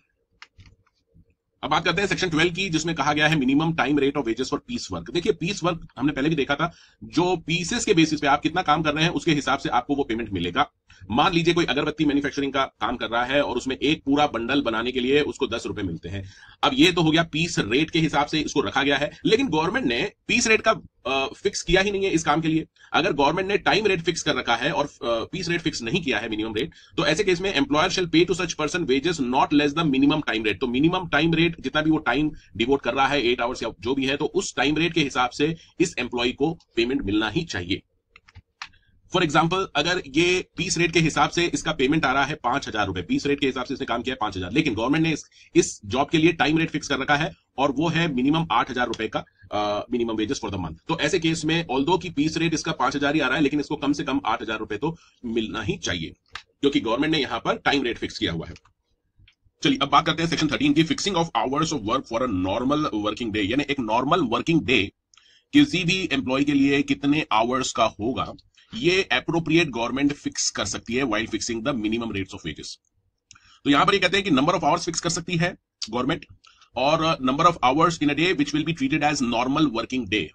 अब बात करते हैं सेक्शन 12 की, जिसमें कहा गया है minimum time rate of wages for piece work. देखिए पीस वर्क हमने पहले भी देखा था, जो पीसेस के बेसिस पे आप कितना काम कर रहे हैं उसके हिसाब से आपको वो पेमेंट मिलेगा। मान लीजिए कोई अगरबत्ती मैन्युफैक्चरिंग का काम कर रहा है और उसमें एक पूरा बंडल बनाने के लिए उसको 10 रुपए मिलते हैं। अब ये तो हो गया पीस रेट के हिसाब से इसको रखा गया है, लेकिन गवर्नमेंट ने पीस रेट का फिक्स किया ही नहीं है इस काम के लिए। अगर गवर्नमेंट ने टाइम रेट फिक्स कर रखा है और पीस रेट फिक्स नहीं किया है मिनिमम रेट, तो ऐसे केस में employer shall pay to such person wages not less the minimum time rate. तो मिनिमम टाइम रेट जितना भी वो टाइम डिवोट कर रहा है 8 आवर्स या जो भी है, तो उस टाइम रेट के हिसाब से इस एम्प्लॉय को पेमेंट मिलना ही चाहिए। फॉर एग्जाम्पल अगर ये पीस रेट के हिसाब से इसका पेमेंट आ रहा है 5,000 रुपए, पीस रेट के हिसाब से इसने काम किया है 5,000, लेकिन गवर्नमेंट ने इस जॉब के लिए टाइम रेट फिक्स कर रखा है और वो है मिनिमम 8,000 रुपए का minimum wages for the month. तो ऐसे केस में ऑल्दो की पीस रेट इसका 5,000 ही आ रहा है, लेकिन इसको कम से कम 8,000 रुपए तो मिलना ही चाहिए, क्योंकि गवर्नमेंट ने यहां पर टाइम रेट फिक्स किया हुआ है। चलिए अब बात करते हैं सेक्शन 13 की, fixing of hours of work for a normal working day. यानी एक नॉर्मल वर्किंग डे किसी भी एम्प्लॉय के लिए कितने आवर्स का होगा, ये एप्रोप्रिएट गवर्नमेंट फिक्स कर सकती है while fixing the minimum rates of wages. तो यहां पर ये कहते हैं कि नंबर ऑफ आवर्स फिक्स कर सकती है गवर्नमेंट, और number of hours in a day which will be treated as normal working day.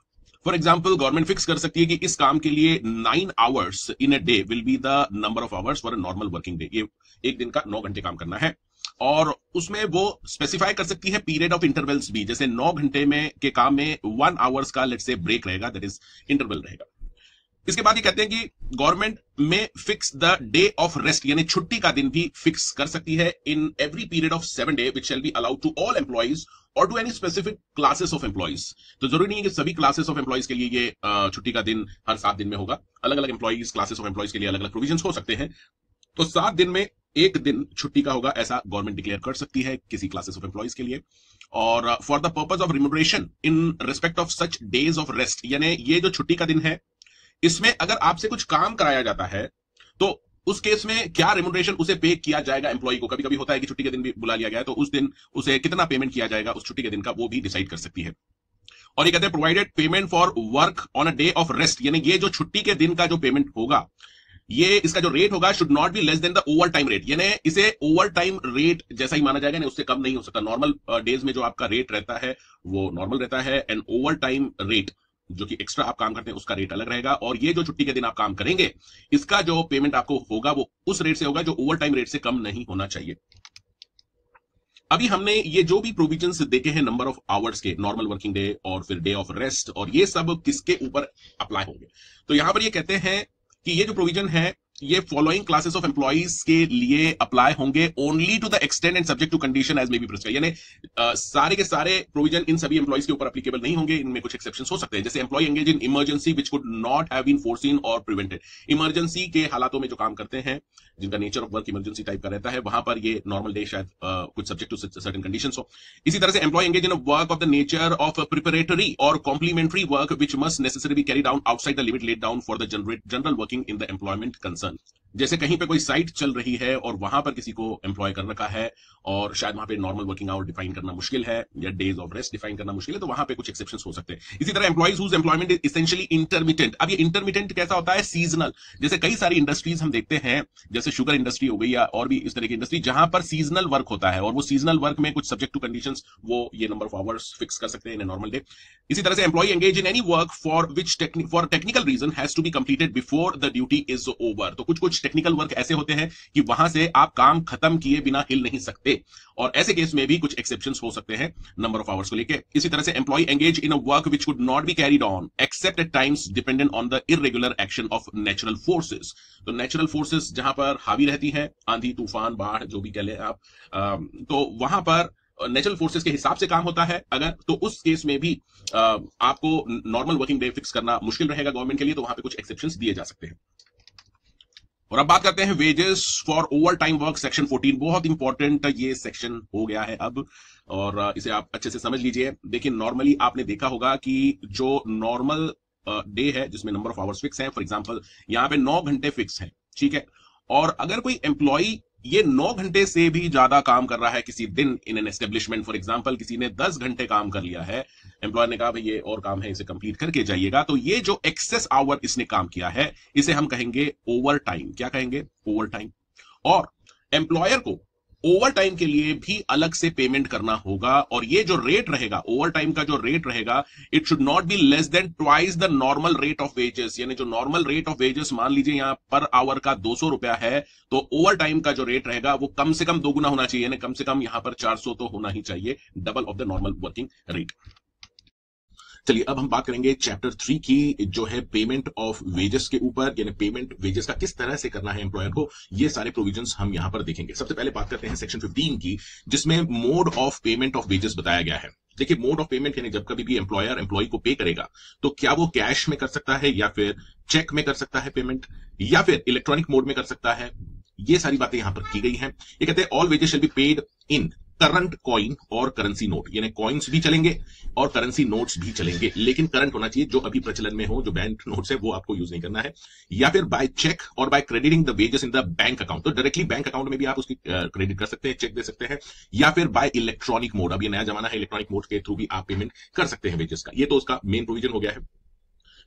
For example government fix कर सकती है कि इस काम के लिए 9 hours in a day will be the number of hours for a normal working day. ये एक दिन का 9 घंटे काम करना है, और उसमें वो स्पेसिफाई कर सकती है पीरियड ऑफ इंटरवल्स भी, जैसे 9 घंटे में के काम में 1 आवर्स का लेट्स से ब्रेक रहेगा, दैट इज इंटरवल रहेगा। इसके बाद ये कहते हैं कि government may fix the day of rest, यानी छुट्टी का दिन भी फिक्स कर सकती है in every period of 7 day which shall be allowed to all employees or to any specific classes of employees. तो जरूरी नहीं है कि सभी क्लासेस ऑफ एम्प्लॉइज के लिए ये छुट्टी का दिन हर 7 दिन में होगा, अलग अलग एम्प्लॉइज क्लासेस ऑफ एम्प्लॉइज के लिए अलग अलग प्रोविजंस हो सकते हैं। तो 7 दिन में एक दिन छुट्टी का होगा, ऐसा गवर्नमेंट डिक्लेयर कर सकती है किसी क्लासेस ऑफ एम्प्लॉइज के लिए। और for the purpose of remuneration in respect of such days of rest, यानी ये जो छुट्टी का दिन है इसमें अगर आपसे कुछ काम कराया जाता है तो उस केस में क्या रेम्यूनरेशन उसे पे किया जाएगा एम्प्लॉय को। कभी कभी होता है कि छुट्टी के दिन भी बुला लिया गया है, तो उस दिन उसे कितना पेमेंट किया जाएगा उस छुट्टी के दिन का, वो भी डिसाइड कर सकती है। और ये कहते हैं provided payment for work on a day of rest, यानी ये जो छुट्टी के दिन का जो पेमेंट होगा, ये इसका जो रेट होगा should not be less than the over time rate, यानी इसे ओवर टाइम रेट जैसा ही माना जाएगा, उससे कम नहीं हो सकता। नॉर्मल डेज में जो आपका रेट रहता है वो नॉर्मल रहता है, एंड ओवर टाइम रेट जो कि एक्स्ट्रा आप काम करते हैं उसका रेट अलग रहेगा, और ये जो छुट्टी के दिन आप काम करेंगे इसका जो पेमेंट आपको होगा वो उस रेट से होगा जो ओवर टाइम रेट से कम नहीं होना चाहिए। अभी हमने ये जो भी प्रोविजंस देखे हैं नंबर ऑफ आवर्स के, नॉर्मल वर्किंग डे और फिर डे ऑफ रेस्ट, और ये सब किसके ऊपर अप्लाई होंगे, तो यहां पर ये कहते हैं कि ये जो प्रोविजन है ये फॉलोइंग क्लासेस ऑफ एम्प्लॉइज के लिए अप्लाई होंगे only to the extend and subject to condition as may be prescribed, यानी सारे के सारे प्रोविजन इन सभी एम्प्लॉइज के ऊपर एप्लीकेबल नहीं होंगे, इनमें कुछ एक्सेप्शंस हो सकते हैं। जैसे employ engage in emergency which could not have been foreseen और प्रिवेंटेड, इमरजेंसी के हालातों में जो काम करते हैं जिनका nature of work emergency type का रहता है, वहां पर ये नॉर्मल डे शायद कुछ सब्जेक्ट टू सर्टेन कंडीशंस हो। इसी तरह से employ engage in a work of the nature of preparatory or complementary work which must necessary be carried out outside the limit laid down for the general working in the employment concern, जैसे कहीं पे कोई site चल रही है और वहां पर किसी को एम्प्लॉय कर रखा है और शायद वहां पे नॉर्मल वर्किंग आवर डिफाइन करना मुश्किल है या डेज ऑफ रेस्ट डिफाइन करना मुश्किल है, तो वहां पे कुछ एक्सेप्शंस हो सकते हैं। इसी तरह employees whose employment is essentially intermittent, अब ये इंटरमिटेंट कैसा होता है, सीजनल, जैसे कई सारी इंडस्ट्रीज हम देखते हैं जैसे शुगर इंडस्ट्री हो गई या और भी इस तरह की इंडस्ट्री जहां पर सीजनल वर्क होता है, और वो सीजनल वर्क में कुछ सब्जेक्ट टू कंडीशंस वो ये नंबर ऑफ आवर्स फिक्स कर सकते हैं इन नॉर्मल डे। इसी तरह से employ engage in any work for which for technical reason has to be completed before the duty is over, तो कुछ टेक्निकल वर्क ऐसे होते हैं कि वहां से आप काम खत्म किए बिना हिल नहीं सकते, और ऐसे केस में भी कुछ एक्सेप्शंस हो सकते हैं नंबर ऑफ आवर्स को लेके। इसी तरह से employ engage in a work which could not be carried on except at times dependent on the irregular action of natural forces, तो नेचुरल फोर्सेस जहां पर हावी रहती हैं, आंधी तूफान बाढ़ जो भी कह ले आप, तो वहां पर नेचुरल फोर्सेस के हिसाब से काम होता है अगर, तो उस केस में भी आपको नॉर्मल वर्किंग डे फिक्स करना मुश्किल रहेगा गवर्नमेंट के लिए, तो वहां पे कुछ एक्सेप्शंस दिए जा सकते हैं। और अब बात करते हैं wages for over time work, section 14, बहुत इंपॉर्टेंट ये सेक्शन हो गया है अब, और इसे आप अच्छे से समझ लीजिए। देखिए नॉर्मली आपने देखा होगा कि जो नॉर्मल डे है जिसमें नंबर ऑफ आवर्स फिक्स है, फॉर एग्जांपल यहां पे 9 घंटे फिक्स है, ठीक है, और अगर कोई एम्प्लॉई ये 9 घंटे से भी ज्यादा काम कर रहा है किसी दिन in an establishment, for example किसी ने 10 घंटे काम कर लिया है, एम्प्लॉयर ने कहा भाई ये और काम है इसे कंप्लीट करके जाइएगा, तो ये जो एक्सेस आवर इसने काम किया है इसे हम कहेंगे ओवर टाइम। क्या कहेंगे? Over time. और एम्प्लॉयर को ओवर टाइम के लिए भी अलग से पेमेंट करना होगा, और ये जो रेट रहेगा ओवर टाइम का जो रेट रहेगा, it should not be less than twice the normal rate of wages, यानी जो नॉर्मल रेट ऑफ वेजेस मान लीजिए यहां पर आवर का 200 रुपया है, तो ओवर टाइम का जो रेट रहेगा वो कम से कम 2 गुना होना चाहिए, यानी कम से कम यहां पर 400 तो होना ही चाहिए, double of the normal working rate. चलिए अब हम बात करेंगे चैप्टर 3 की, जो है पेमेंट ऑफ वेजेस के ऊपर, यानी पेमेंट वेजेस का किस तरह से करना है एम्प्लॉयर को, ये सारे प्रोविजंस हम यहां पर देखेंगे। सबसे पहले बात करते हैं सेक्शन 15 की, जिसमें mode of payment of wages बताया गया है। देखिए मोड ऑफ पेमेंट यानी जब कभी भी एम्प्लॉयर एम्प्लॉय को पे करेगा तो क्या वो कैश में कर सकता है या फिर चेक में कर सकता है पेमेंट, या फिर इलेक्ट्रॉनिक मोड में कर सकता है, ये सारी बातें यहां पर की गई हैं। ये कहते हैं all wages shall be paid in current coin और करेंसी नोट, यानी कॉइन्स भी चलेंगे और करेंसी नोट्स भी चलेंगे, लेकिन करंट होना चाहिए, जो अभी प्रचलन में हो, जो बैंक नोट्स है वो आपको यूज नहीं करना है, या फिर बाय चेक और by crediting the wages in the bank account, तो डायरेक्टली बैंक अकाउंट में भी आप उसकी क्रेडिट कर सकते हैं, चेक दे सकते हैं, या फिर बाय इलेक्ट्रॉनिक मोड, अब ये नया जमाना है, इलेक्ट्रॉनिक मोड के थ्रू भी आप पेमेंट कर सकते हैं वेजेस का, ये तो उसका मेन प्रोविजन हो गया है।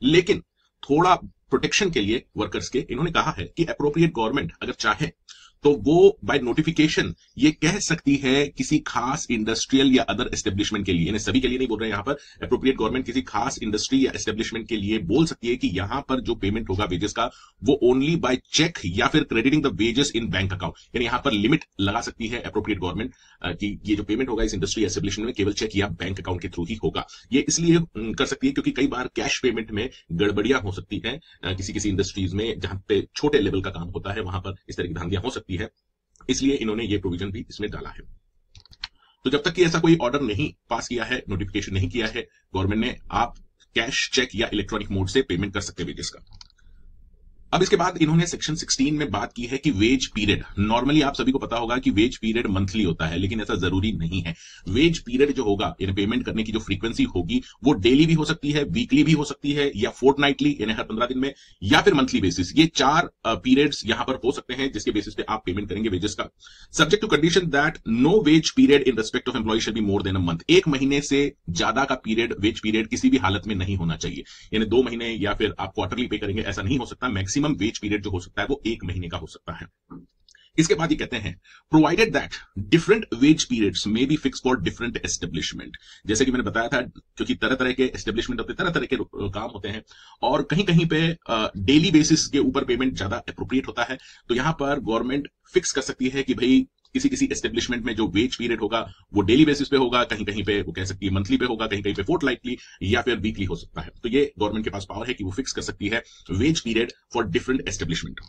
लेकिन थोड़ा प्रोटेक्शन के लिए वर्कर्स के इन्होंने कहा है कि एप्रोप्रिएट गवर्नमेंट अगर चाहे तो वो बाय नोटिफिकेशन ये कह सकती है किसी खास इंडस्ट्रियल या अदर एस्टेब्लिशमेंट के लिए, यानी सभी के लिए नहीं बोल रहे हैं यहां पर, एप्रोप्रिएट गवर्नमेंट किसी खास इंडस्ट्री या एस्टेब्लिशमेंट के लिए बोल सकती है कि यहां पर जो पेमेंट होगा वेजेस का वो ओनली बाय चेक या फिर crediting the wages in bank account, यानी यहां पर लिमिट लगा सकती है एप्रोप्रिएट गवर्नमेंट कि ये जो पेमेंट होगा इस इंडस्ट्री एस्टेब्लिशमेंट में केवल चेक या बैंक अकाउंट के थ्रू ही होगा। ये इसलिए कर सकती है क्योंकि कई बार कैश पेमेंट में गड़बड़ियां हो सकती है, किसी इंडस्ट्रीज में जहां पे छोटे लेवल का काम होता है वहां पर इस तरह की धांधियां हो सकती है, इसलिए इन्होंने ये प्रोविजन भी इसमें डाला है। तो जब तक कि ऐसा कोई ऑर्डर नहीं पास किया है, नोटिफिकेशन नहीं किया है गवर्नमेंट ने, आप कैश, चेक या इलेक्ट्रॉनिक मोड से पेमेंट कर सकते हैं वेजेस का। अब इसके बाद इन्होंने सेक्शन 16 में बात की है कि वेज पीरियड, नॉर्मली आप सभी को पता होगा कि वेज पीरियड मंथली होता है, लेकिन ऐसा जरूरी नहीं है। वेज पीरियड जो होगा, यानी पेमेंट करने की जो फ्रीक्वेंसी होगी, वो डेली भी हो सकती है, वीकली भी हो सकती है, या फोर्टनाइटली यानी हर 15 दिन में, या फिर मंथली बेसिस। ये 4 पीरियड्स यहां पर हो सकते हैं जिसके बेसिस पे आप पेमेंट करेंगे वेजेस का। Subject to condition that no wage period in respect of employ shall be more than a month. 1 महीने से ज्यादा का पीरियड, वेज पीरियड किसी भी हालत में नहीं होना चाहिए, यानी 2 महीने या फिर आप क्वार्टरली पे करेंगे, ऐसा नहीं हो सकता। मैक्सिमम वेज पीरियड जो हो सकता है वो 1 महीने का हो सकता है। इसके बाद ये कहते हैं provided that different ways periods may be fix for different establishment. जैसे कि मैंने बताया था, क्योंकि तरह तरह के एस्टेब्लिशमेंट होते हैं, तरह तरह के काम होते हैं, और कहीं कहीं पे डेली बेसिस के ऊपर पेमेंट ज्यादा अप्रोप्रिएट होता है। तो यहां पर गवर्नमेंट फिक्स कर सकती है कि भाई किसी किसी एस्टेब्लिशमेंट में जो वेज पीरियड होगा वो डेली बेसिस पे होगा, कहीं कहीं पे वो कह सकती है मंथली पे होगा, कहीं कहीं पे फोर्टनाइटली या फिर वीकली हो सकता है। तो ये गवर्नमेंट के पास पावर है कि वो फिक्स कर सकती है wage period for different establishment.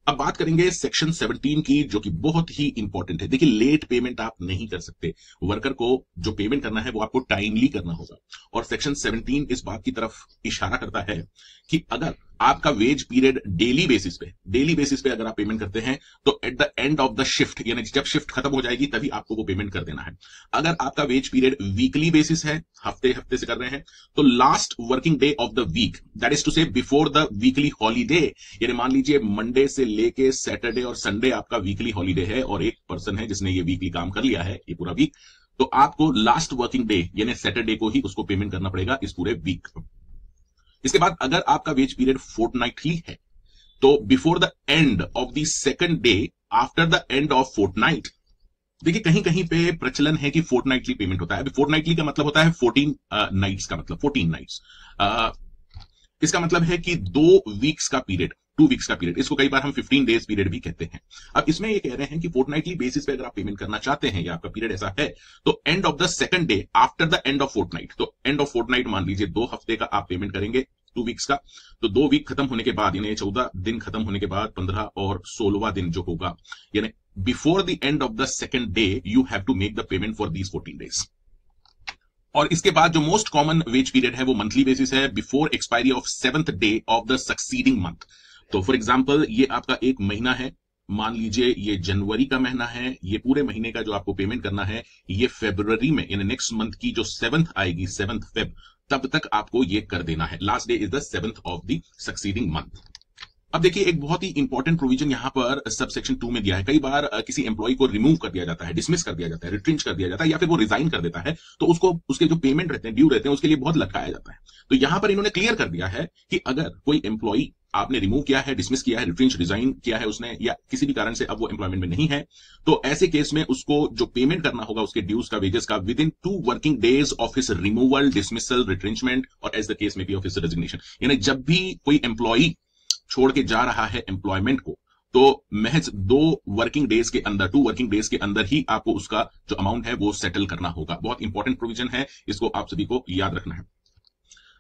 अब बात करेंगे सेक्शन 17 की, जो कि बहुत ही इंपॉर्टेंट है। देखिए, लेट पेमेंट आप नहीं कर सकते, वर्कर को जो पेमेंट करना है वो आपको टाइमली करना होगा। और सेक्शन 17 इस बात की तरफ इशारा करता है कि अगर आपका वेज पीरियड डेली बेसिस पे अगर आप पेमेंट करते हैं, तो at the end of the shift, यानी जब शिफ्ट खत्म हो जाएगी तभी आपको वो पेमेंट कर देना है। अगर आपका वेज पीरियड वीकली बेसिस है, हफ्ते हफ्ते से कर रहे हैं, तो last working day of the week, that is to say before the weekly holiday, यानी मान लीजिए मंडे से लेके सैटरडे और संडे आपका वीकली हॉलीडे है, और एक पर्सन है जिसने ये वीकली काम कर लिया है ये पूरा वीक, तो आपको लास्ट वर्किंग डे यानी सैटरडे को ही उसको पेमेंट करना पड़ेगा इस पूरे वीक। इसके बाद अगर आपका वेज पीरियड फोर्टनाइटली है, तो before the end of the second day after the end of fortnight. देखिए, कहीं कहीं पे प्रचलन है कि फोर्टनाइटली पेमेंट होता है। अभी फोर्टनाइटली का मतलब होता है 14 नाइट्स का, मतलब 14 नाइट्स। इसका मतलब है कि 2 वीक्स का पीरियड, 2 वीक्स का पीरियड, इसको कई बार हम 15 डेज पीरियड भी कहते हैं। अब इसमें ये कह रहे हैं कि फोर्टनाइटली बेसिस पे अगर आप पेमेंट करना चाहते हैं या आपका पीरियड ऐसा है, तो end of the second day after the end of fortnight, तो एंड ऑफ फोर्टनाइट मान लीजिए 2 हफ्ते का आप पेमेंट करेंगे, 2 वीक्स का, तो 2 वीक खत्म होने के बाद, यानी 14 दिन खत्म होने के बाद 15 और 16वां दिन जो होगा, यानी before the end of the second day you have to make the payment for these 14 days. और इसके बाद जो मोस्ट कॉमन वेज पीरियड है वो मंथली बेसिस है, before expiry of 7th day of the succeeding month. तो for example, ये आपका एक महीना है, मान लीजिए ये जनवरी का महीना है, ये पूरे महीने का जो आपको पेमेंट करना है ये फरवरी में, यानी नेक्स्ट मंथ की जो 7th आएगी, 7th फेब, तब तक आपको ये कर देना है। Last day is the 7th of the succeeding month. अब देखिए, एक बहुत ही इंपॉर्टेंट प्रोविजन यहां पर सब सेक्शन 2 में दिया है। कई बार किसी एम्प्लॉय को रिमूव कर दिया जाता है, डिसमिस कर दिया जाता है, रिट्रेंच कर दिया जाता है, या फिर वो रिजाइन कर देता है, तो उसको उसके जो पेमेंट रहते हैं, ड्यू रहते हैं, उसके लिए बहुत लटकाया जाता है। तो यहां पर इन्होंने क्लियर कर दिया है कि अगर कोई एम्प्लॉय आपने रिमूव किया है, डिसमिस किया है, रिट्रेंच, रिजाइन किया है उसने, या किसी भी कारण से अब वो एम्प्लॉयमेंट में नहीं है, तो ऐसे केस में उसको जो पेमेंट करना होगा उसके ड्यूज का, वेजेस का, with in 2 working days of his removal, dismissal, retrenchment और एज द केस में बी ऑफ हिज रेजिग्नेशन। यानी जब भी कोई एम्प्लॉय छोड़ के जा रहा है एम्प्लॉयमेंट को, तो महज 2 वर्किंग डेज के अंदर, 2 वर्किंग डेज के अंदर ही आपको उसका जो अमाउंट है वो सेटल करना होगा। बहुत इंपॉर्टेंट प्रोविजन है, इसको आप सभी को याद रखना है।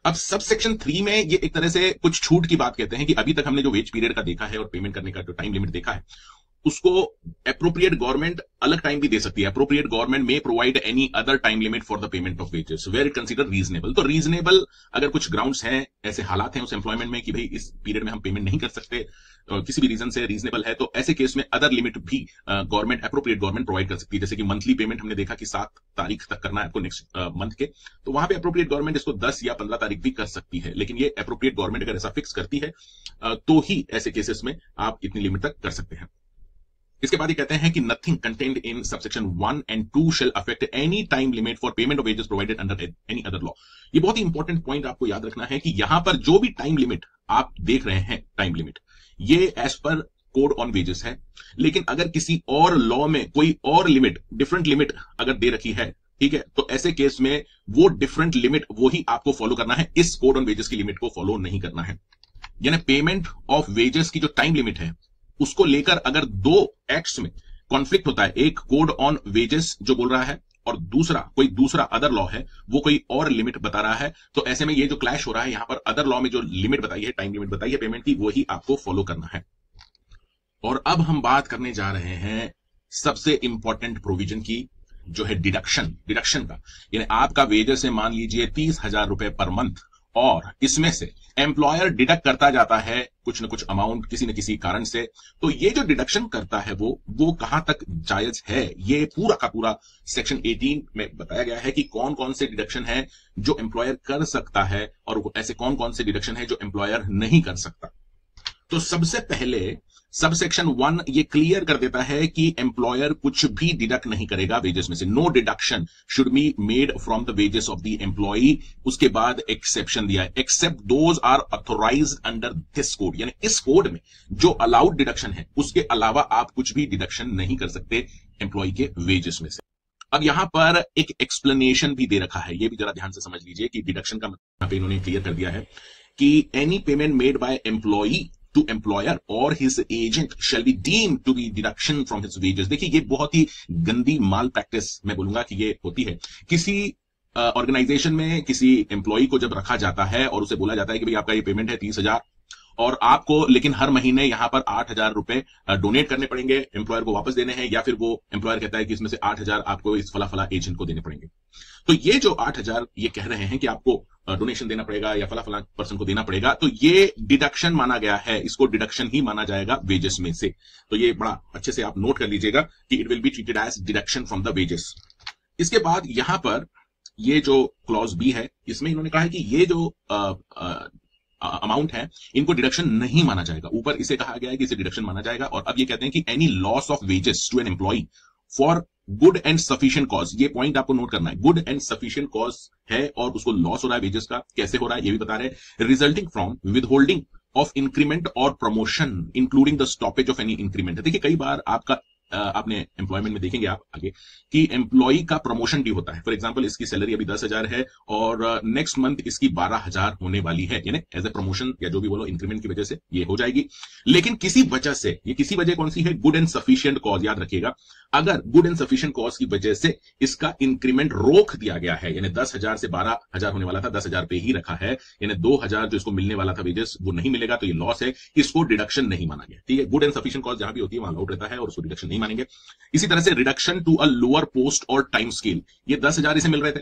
अब सब सेक्शन 3 में ये एक तरह से कुछ छूट की बात कहते हैं कि अभी तक हमने जो वेज पीरियड का देखा है और पेमेंट करने का जो टाइम लिमिट देखा है, उसको एप्रोप्रिएट गवर्नमेंट अलग टाइम भी दे सकती है। Appropriate government may provide any other time limit for the payment of wages where it consider reasonable. तो रीजनेबल अगर कुछ ग्राउंड्स हैं, ऐसे हालात हैं उस एम्प्लॉयमेंट में कि भाई इस पीरियड में हम पेमेंट नहीं कर सकते, किसी भी रीजन से रीजनेबल है, तो ऐसे केस में अदर लिमिट भी गवर्नमेंट, एप्रोप्रिएट गवर्नमेंट प्रोवाइड कर सकती है। जैसे कि मंथली पेमेंट हमने देखा कि 7 तारीख तक करना है आपको नेक्स्ट मंथ के, तो वहां पे एप्रोप्रिएट गवर्नमेंट इसको 10 या 15 तारीख भी कर सकती है। लेकिन ये एप्रोप्रिएट गवर्नमेंट अगर ऐसा फिक्स करती है तो ही ऐसे केसेस में आप इतनी लिमिट तक कर सकते हैं। इसके बाद ये कहते हैं कि nothing contained in subsection 1 and 2 shall affect any time limit for payment of wages provided under any other law। ये बहुत ही इंपॉर्टेंट पॉइंट आपको याद रखना है कि यहां पर जो भी टाइम लिमिट आप देख रहे हैं, टाइम लिमिट, ये as per code on wages है। लेकिन अगर किसी और लॉ में कोई और लिमिट, डिफरेंट लिमिट अगर दे रखी है, ठीक है, तो ऐसे केस में वो डिफरेंट लिमिट वो ही आपको फॉलो करना है, इस कोड ऑन वेजेस की लिमिट को फॉलो नहीं करना है। यानी पेमेंट ऑफ वेजेस की जो टाइम लिमिट है उसको लेकर अगर 2 एक्ट्स में कॉन्फ्लिक्ट होता है, एक कोड ऑन वेजेस जो बोल रहा है और दूसरा कोई दूसरा अदर लॉ है वो कोई और लिमिट बता रहा है, तो ऐसे में ये जो क्लैश हो रहा है, यहां पर अदर लॉ में जो लिमिट बताई है, टाइम लिमिट बताई है पेमेंट की, वही आपको फॉलो करना है। और अब हम बात करने जा रहे हैं सबसे इंपॉर्टेंट प्रोविजन की, जो है डिडक्शन का। यानी आपका वेजेस है मान लीजिए 30,000 रुपए पर मंथ, और इसमें से एम्प्लॉयर डिडक्ट करता जाता है कुछ न कुछ अमाउंट किसी न किसी कारण से, तो ये जो डिडक्शन करता है वो कहां तक जायज है, ये पूरा का पूरा सेक्शन 18 में बताया गया है कि कौन कौन से डिडक्शन है जो एम्प्लॉयर कर सकता है और ऐसे कौन कौन से डिडक्शन है जो एम्प्लॉयर नहीं कर सकता। तो सबसे पहले सबसेक्शन 1 ये क्लियर कर देता है कि एम्प्लॉयर कुछ भी डिडक्ट नहीं करेगा वेजेस में से। No deduction should be made from the wages of the employee. उसके बाद एक्सेप्शन दिया है, except those are authorised under this code, यानी इस कोड में जो अलाउड डिडक्शन है उसके अलावा आप कुछ भी डिडक्शन नहीं कर सकते एम्प्लॉय के वेजेस में से। अब यहां पर एक एक्सप्लेनेशन भी दे रखा है, ये भी जरा ध्यान से समझ लीजिए कि डिडक्शन का मतलब इन्होंने क्लियर कर दिया है कि any payment made by employee to employer or his agent shall be deemed to be deduction from his wages। देखिए ये बहुत ही गंदी माल प्रैक्टिस मैं बोलूंगा कि ये होती है। किसी ऑर्गेनाइजेशन में किसी एम्प्लॉय को जब रखा जाता है और उसे बोला जाता है कि भाई आपका ये पेमेंट है 30,000 और आपको लेकिन हर महीने यहां पर 8,000 रुपए डोनेट करने पड़ेंगे, एम्प्लॉयर को वापस देने हैं, या फिर वो एम्प्लॉयर कहता है कि इसमें से 8,000 आपको इस फला फला एजेंट को देने पड़ेंगे। तो ये जो 8,000 ये कह रहे हैं कि आपको डोनेशन देना पड़ेगा या फला फला पर्सन को देना पड़ेगा, तो ये डिडक्शन माना गया है, इसको डिडक्शन ही माना जाएगा वेजेस में से। तो ये बड़ा अच्छे से आप नोट कर लीजिएगा कि it will be treated as deduction from the wages. इसके बाद यहां पर ये जो क्लॉज बी है इसमें इन्होंने कहा है कि ये जो अमाउंट है इनको डिडक्शन नहीं माना जाएगा। ऊपर इसे कहा गया है कि इसे डिडक्शन माना जाएगा, और अब ये कहते हैं कि any loss of wages to an employee for good and sufficient cause, ये पॉइंट आपको नोट करना है, गुड एंड सफिशिएंट कॉज है और उसको लॉस हो रहा है वेजेस का, कैसे हो रहा है ये भी बता रहे हैं। Resulting from withholding of increment or promotion including the stoppage of any increment. देखिए कई बार आपका आपने एम्प्लॉयमेंट में देखेंगे आप आगे कि एम्प्लॉय का प्रमोशन ड्यू होता है। फॉर एग्जांपल इसकी सैलरी अभी 10,000 है और नेक्स्ट मंथ इसकी 12,000 होने वाली है, यानी एज ए प्रमोशन या जो भी बोलो इंक्रीमेंट की वजह से ये हो जाएगी। लेकिन किसी वजह से, ये किसी वजह कौन सी है, गुड एंड सफिशिएंट कॉज, याद रखिएगा। अगर गुड एंड सफिशिएंट कॉज की वजह से इसका इंक्रीमेंट रोक दिया गया है, यानी 10,000 से 12,000 होने वाला था 10,000 पे ही रखा है, यानी 2,000 जो इसको मिलने वाला था वेजेस वो नहीं मिलेगा, तो ये लॉस है, इसको डिडक्शन नहीं माना गया। ठीक है, गुड एंड सफिशिएंट कॉज जहां भी होती है वहां अलाउड रहता है और उसको डिडक्शन नहीं मानेंगे। इसी तरह से reduction to a lower post और टाइम स्केल, ये 10,000 इसे मिल रहे थे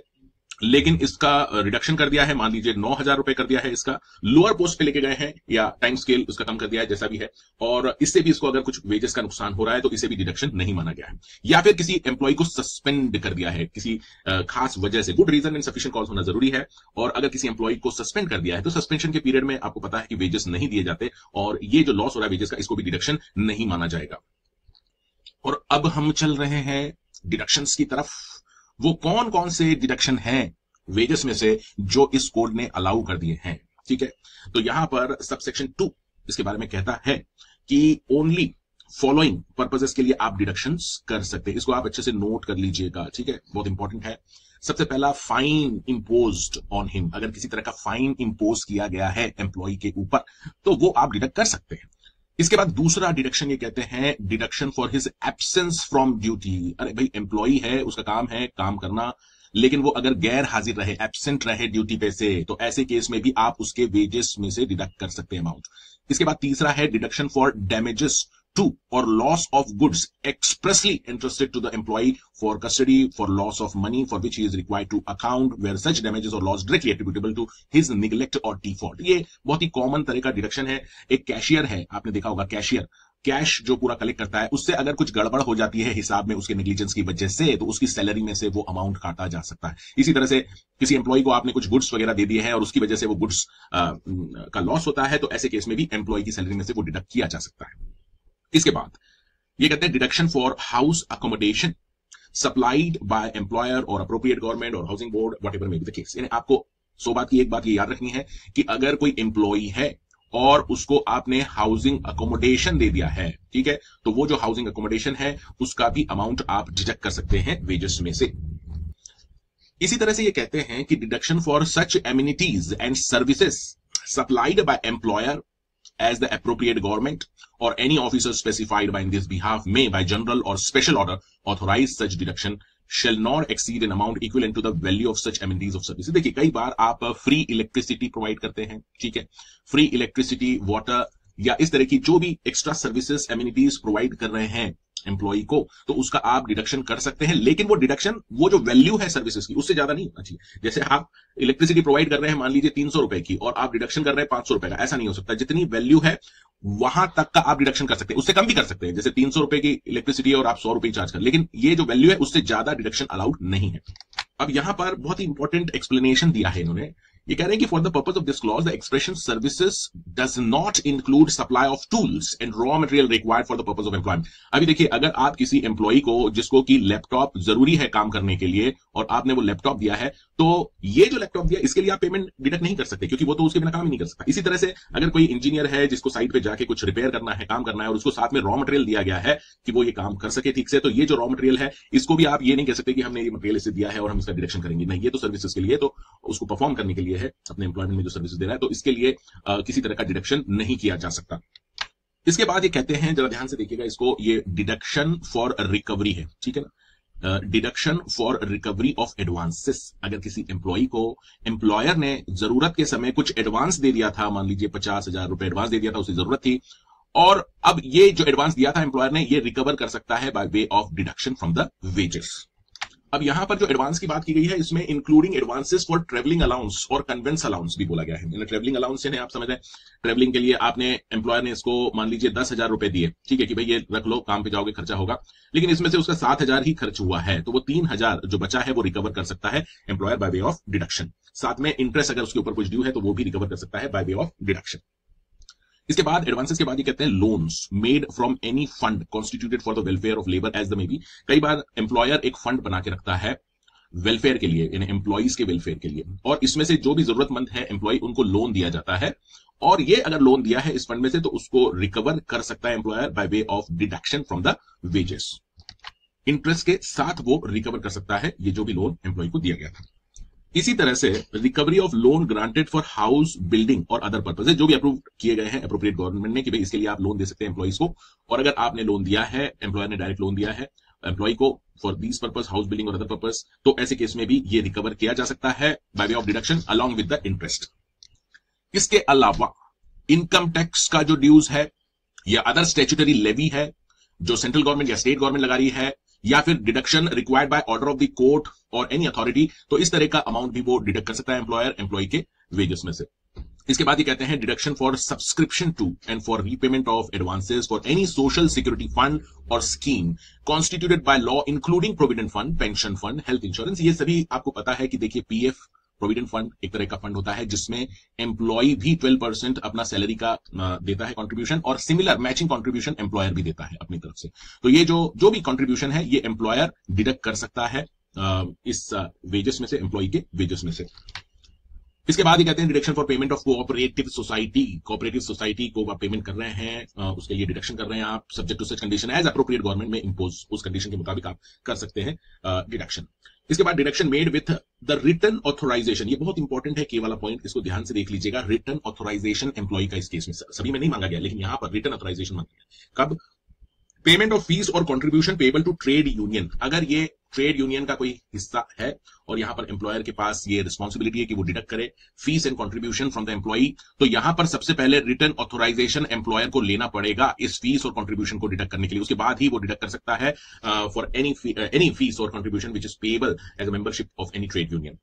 लेकिन इसका रिडक्शन कर दिया है, मान लीजिए 9,000 रुपए कर दिया है, इसका लोअर पोस्ट पे लेके गए हैं या टाइम स्केल उसका कम कर दिया है जैसा भी है, और इससे भी इसको अगर कुछ वेजेस का नुकसान हो रहा है तो इसे भी डिडक्शन नहीं माना गया है। या फिर किसी एम्प्लॉय को सस्पेंड कर दिया है किसी खास वजह से, good reason and sufficient cause होना जरूरी है, और अगर किसी एम्प्लॉय को सस्पेंड कर दिया है तो सस्पेंशन के पीरियड में आपको पता है कि वेजेस नहीं दिए जाते, और ये जो लॉस हो रहा है वेजेस का इसको भी डिडक्शन नहीं माना जाएगा। और अब हम चल रहे हैं डिडक्शंस की तरफ। वो कौन कौन से डिडक्शन हैं वेजेस में से जो इस कोड ने अलाउ कर दिए हैं, ठीक है। तो यहां पर सबसेक्शन 2 इसके बारे में कहता है कि ओनली फॉलोइंग पर्पसेस के लिए आप डिडक्शंस कर सकते हैं। इसको आप अच्छे से नोट कर लीजिएगा, ठीक है, बहुत इंपॉर्टेंट है। सबसे पहला, फाइन इम्पोज्ड ऑन हिम, अगर किसी तरह का फाइन इम्पोज किया गया है एम्प्लॉय के ऊपर तो वो आप डिडक्ट कर सकते हैं। इसके बाद दूसरा डिडक्शन ये कहते हैं deduction for his absence from duty. अरे भाई एम्प्लॉय है, उसका काम है काम करना, लेकिन वो अगर गैर हाजिर रहे, एब्सेंट रहे ड्यूटी पे से, तो ऐसे केस में भी आप उसके वेजेस में से डिडक्ट कर सकते हैं अमाउंट। इसके बाद तीसरा है deduction for damages to or loss of goods expressly entrusted to the employee for custody for loss of money for which he is required to account where such damages or loss directly attributable to his neglect or default। ये बहुत ही common तरह का deduction है। एक cashier है, आपने देखा होगा कैशियर कैश जो पूरा कलेक्ट करता है, उससे अगर कुछ गड़बड़ हो जाती है हिसाब में उसके नेग्लिजेंस की वजह से, तो उसकी सैलरी में से वो अमाउंट काटा जा सकता है। इसी तरह से किसी एम्प्लॉय को आपने कुछ गुड्स वगैरह दे दिए हैं और उसकी वजह से वो गुड्स का लॉस होता है, तो ऐसे केस में भी एम्प्लॉय की सैलरी में से वो डिडक्ट किया जा सकता है। इसके बाद ये कहते हैं deduction for house accommodation supplied by employer और अप्रोप्रिएट गवर्नमेंट और housing board whatever may be the case. यानी आपको 100 बात की एक बात ये याद रखनी है कि अगर कोई एम्प्लॉय है और उसको आपने हाउसिंग अकोमोडेशन दे दिया है, ठीक है, तो वो जो हाउसिंग अकोमोडेशन है उसका भी अमाउंट आप डिडक्ट कर सकते हैं वेजेस में से। इसी तरह से ये कहते हैं कि deduction for such amenities and services supplied by employer as the appropriate government or any officer specified by in this behalf may by general or special order authorize such deduction shall not exceed an amount equivalent to the value of such amenities of services। देखिए कई बार आप free electricity provide करते हैं, ठीक है, free electricity, water या इस तरह की जो भी एक्स्ट्रा सर्विसेज एमिनिटीज प्रोवाइड कर रहे हैं एम्प्लॉई को, तो उसका आप डिडक्शन कर सकते हैं, लेकिन वो डिडक्शन वो जो वैल्यू है सर्विसेज की उससे ज्यादा नहीं होना चाहिए। जैसे आप इलेक्ट्रिसिटी प्रोवाइड कर रहे हैं मान लीजिए 300 रुपए की और आप डिडक्शन कर रहे हैं 500 रुपए का, ऐसा नहीं हो सकता। जितनी वैल्यू है वहां तक का आप डिडक्शन कर सकते हैं, उससे कम भी कर सकते हैं। जैसे 300 रुपए की इलेक्ट्रिसिटी और आप 100 रुपए चार्ज कर, लेकिन ये जो वैल्यू है उससे ज्यादा डिडक्शन अलाउड नहीं है। अब यहां पर बहुत ही इंपॉर्टेंट एक्सप्लेनेशन दिया है इन्होंने। ये कह रहे हैं कि for the purpose of this clause the expression services does not include supply of tools and raw material required for the purpose of employment. अभी देखिए, अगर आप किसी एम्प्लॉय को जिसको कि लैपटॉप जरूरी है काम करने के लिए और आपने वो लैपटॉप दिया है, तो ये जो लैपटॉप दिया इसके लिए आप पेमेंट डिडक्ट नहीं कर सकते, क्योंकि वो तो उसके बिना काम ही नहीं कर सकता। इसी तरह से अगर कोई इंजीनियर है जिसको साइट पे जाके कुछ रिपेयर करना है, काम करना है, और उसको साथ में रॉ मटेरियल दिया गया है कि वो ये काम कर सके ठीक से, तो ये जो रॉ मटेरियल है इसको भी आप ये नहीं कह सकते कि हमने ये मटेरियल इसे दिया है और हम इसका डिडक्शन करेंगे, नहीं। ये तो सर्विसेज के लिए, तो उसको परफॉर्म करने के लिए है, अपने एम्प्लॉयमेंट में जो सर्विसेज दे रहा है, तो इसके लिए किसी तरह का डिडक्शन नहीं किया जा सकता। इसके बाद ये कहते हैं, जरा ध्यान से देखिएगा इसको, ये डिडक्शन फॉर रिकवरी है, ठीक है ना। Deduction for recovery of advances. अगर किसी एम्प्लॉय को एम्प्लॉयर ने जरूरत के समय कुछ एडवांस दे दिया था, मान लीजिए 50,000 रुपए एडवांस दे दिया था, उसे जरूरत थी, और अब ये जो एडवांस दिया था एम्प्लॉयर ने, ये रिकवर कर सकता है by way of deduction from the wages. अब यहां पर जो एडवांस की बात की गई है, इसमें including advances for travelling allowance और कन्वेंस अलाउंस भी बोला गया है। ट्रेवलिंग अलाउंस यानी आप समझ रहे हैं, ट्रेवलिंग के लिए आपने एम्प्लॉयर ने इसको मान लीजिए 10,000 रुपए दिए, ठीक है, कि भाई ये रख लो, काम पे जाओगे, खर्चा होगा, लेकिन इसमें से उसका 7,000 ही खर्च हुआ है, तो वो 3,000 जो बचा है वो रिकवर कर सकता है employer by way of deduction. साथ में इंटरेस्ट अगर उसके ऊपर कुछ ड्यू है तो वो भी रिकवर कर सकता है बाय वे ऑफ डिडक्शन। इसके बाद एडवांसेस के बाद ये कहते हैं loans made from any fund constituted for the welfare of labour as the may be. कई बार एम्प्लॉयर एक फंड बना के रखता है वेलफेयर के लिए, यानी एम्प्लॉइज के वेलफेयर के लिए, और इसमें से जो भी जरूरतमंद है एम्प्लॉय, उनको लोन दिया जाता है, और ये अगर लोन दिया है इस फंड में से तो उसको रिकवर कर सकता है employer by way of deduction from the wages. Interest के साथ वो रिकवर कर सकता है ये जो भी लोन एम्प्लॉय को दिया गया था। इसी तरह से recovery of loan granted for house building और अदर पर्पसेज, जो भी अप्रूव किए गए हैं अप्रोप्रिएट गवर्नमेंट ने कि भाई इसके लिए आप लोन दे सकते हैं एम्प्लॉइज को, और अगर आपने लोन दिया है, एम्प्लॉयर ने डायरेक्ट लोन दिया है एम्प्लॉय को for these purpose, house building और अदर पर्पस, तो ऐसे केस में भी ये रिकवर किया जा सकता है by way of deduction along with the interest. इसके अलावा इनकम टैक्स का जो ड्यूज है या अदर स्टैट्यूटरी लेवी है जो सेंट्रल गवर्नमेंट या स्टेट गवर्नमेंट लगा रही है, या फिर deduction required by order of the court और एनी अथॉरिटी, तो इस तरह का अमाउंट भी वो डिडक्ट कर सकता है एम्प्लॉयर एम्प्लॉय के वेजेस में से। इसके बाद ये कहते हैं deduction for subscription to and for repayment of advances for any social security fund or scheme constituted by law including provident fund, pension fund, health insurance. ये सभी आपको पता है कि देखिए पीएफ प्रोविडेंट फंड एक तरह का फंड होता है जिसमें एम्प्लॉय भी 12% अपना सैलरी का देता है कंट्रीब्यूशन, और सिमिलर मैचिंग कंट्रीब्यूशन एम्प्लॉयर भी देता है अपनी तरफ से। तो ये जो भी कंट्रीब्यूशन है ये एम्प्लॉयर डिडक्ट कर सकता है इस वेजेस में से, एम्प्लॉय के वेजेस में से। इसके बाद ही कहते हैं deduction for payment of cooperative society. Cooperative society को आप पेमेंट कर रहे हैं, उसके लिए डिडक्शन कर रहे हैं आप, subject to such condition as appropriate government may impose, उस कंडीशन के मुताबिक आप कर सकते हैं डिडक्शन। इसके बाद deduction made with the written authorisation. ये बहुत इंपॉर्टेंट है, के वाला पॉइंट, इसको ध्यान से देख लीजिएगा। रिटन ऑथोराइजेशन एम्प्लॉय का इस केस में सभी में नहीं मांगा गया, लेकिन यहां पर रिटन ऑथोराइजेशन मांगा गया। कब? पेमेंट ऑफ फीस और contribution payable to trade union. अगर ये ट्रेड यूनियन का कोई हिस्सा है और यहां पर एम्प्लॉयर के पास ये रिस्पॉन्सिबिलिटी है कि वो डिडक्ट करे fees and contribution from the employee, तो यहां पर सबसे पहले रिटन ऑथोराइजेशन एम्प्लॉयर को लेना पड़ेगा इस फीस और कंट्रीब्यूशन को डिडक्ट करने के लिए। उसके बाद ही वो डिडक्ट कर सकता है फॉर एनी फीस और contribution which is payable as a membership of any trade union.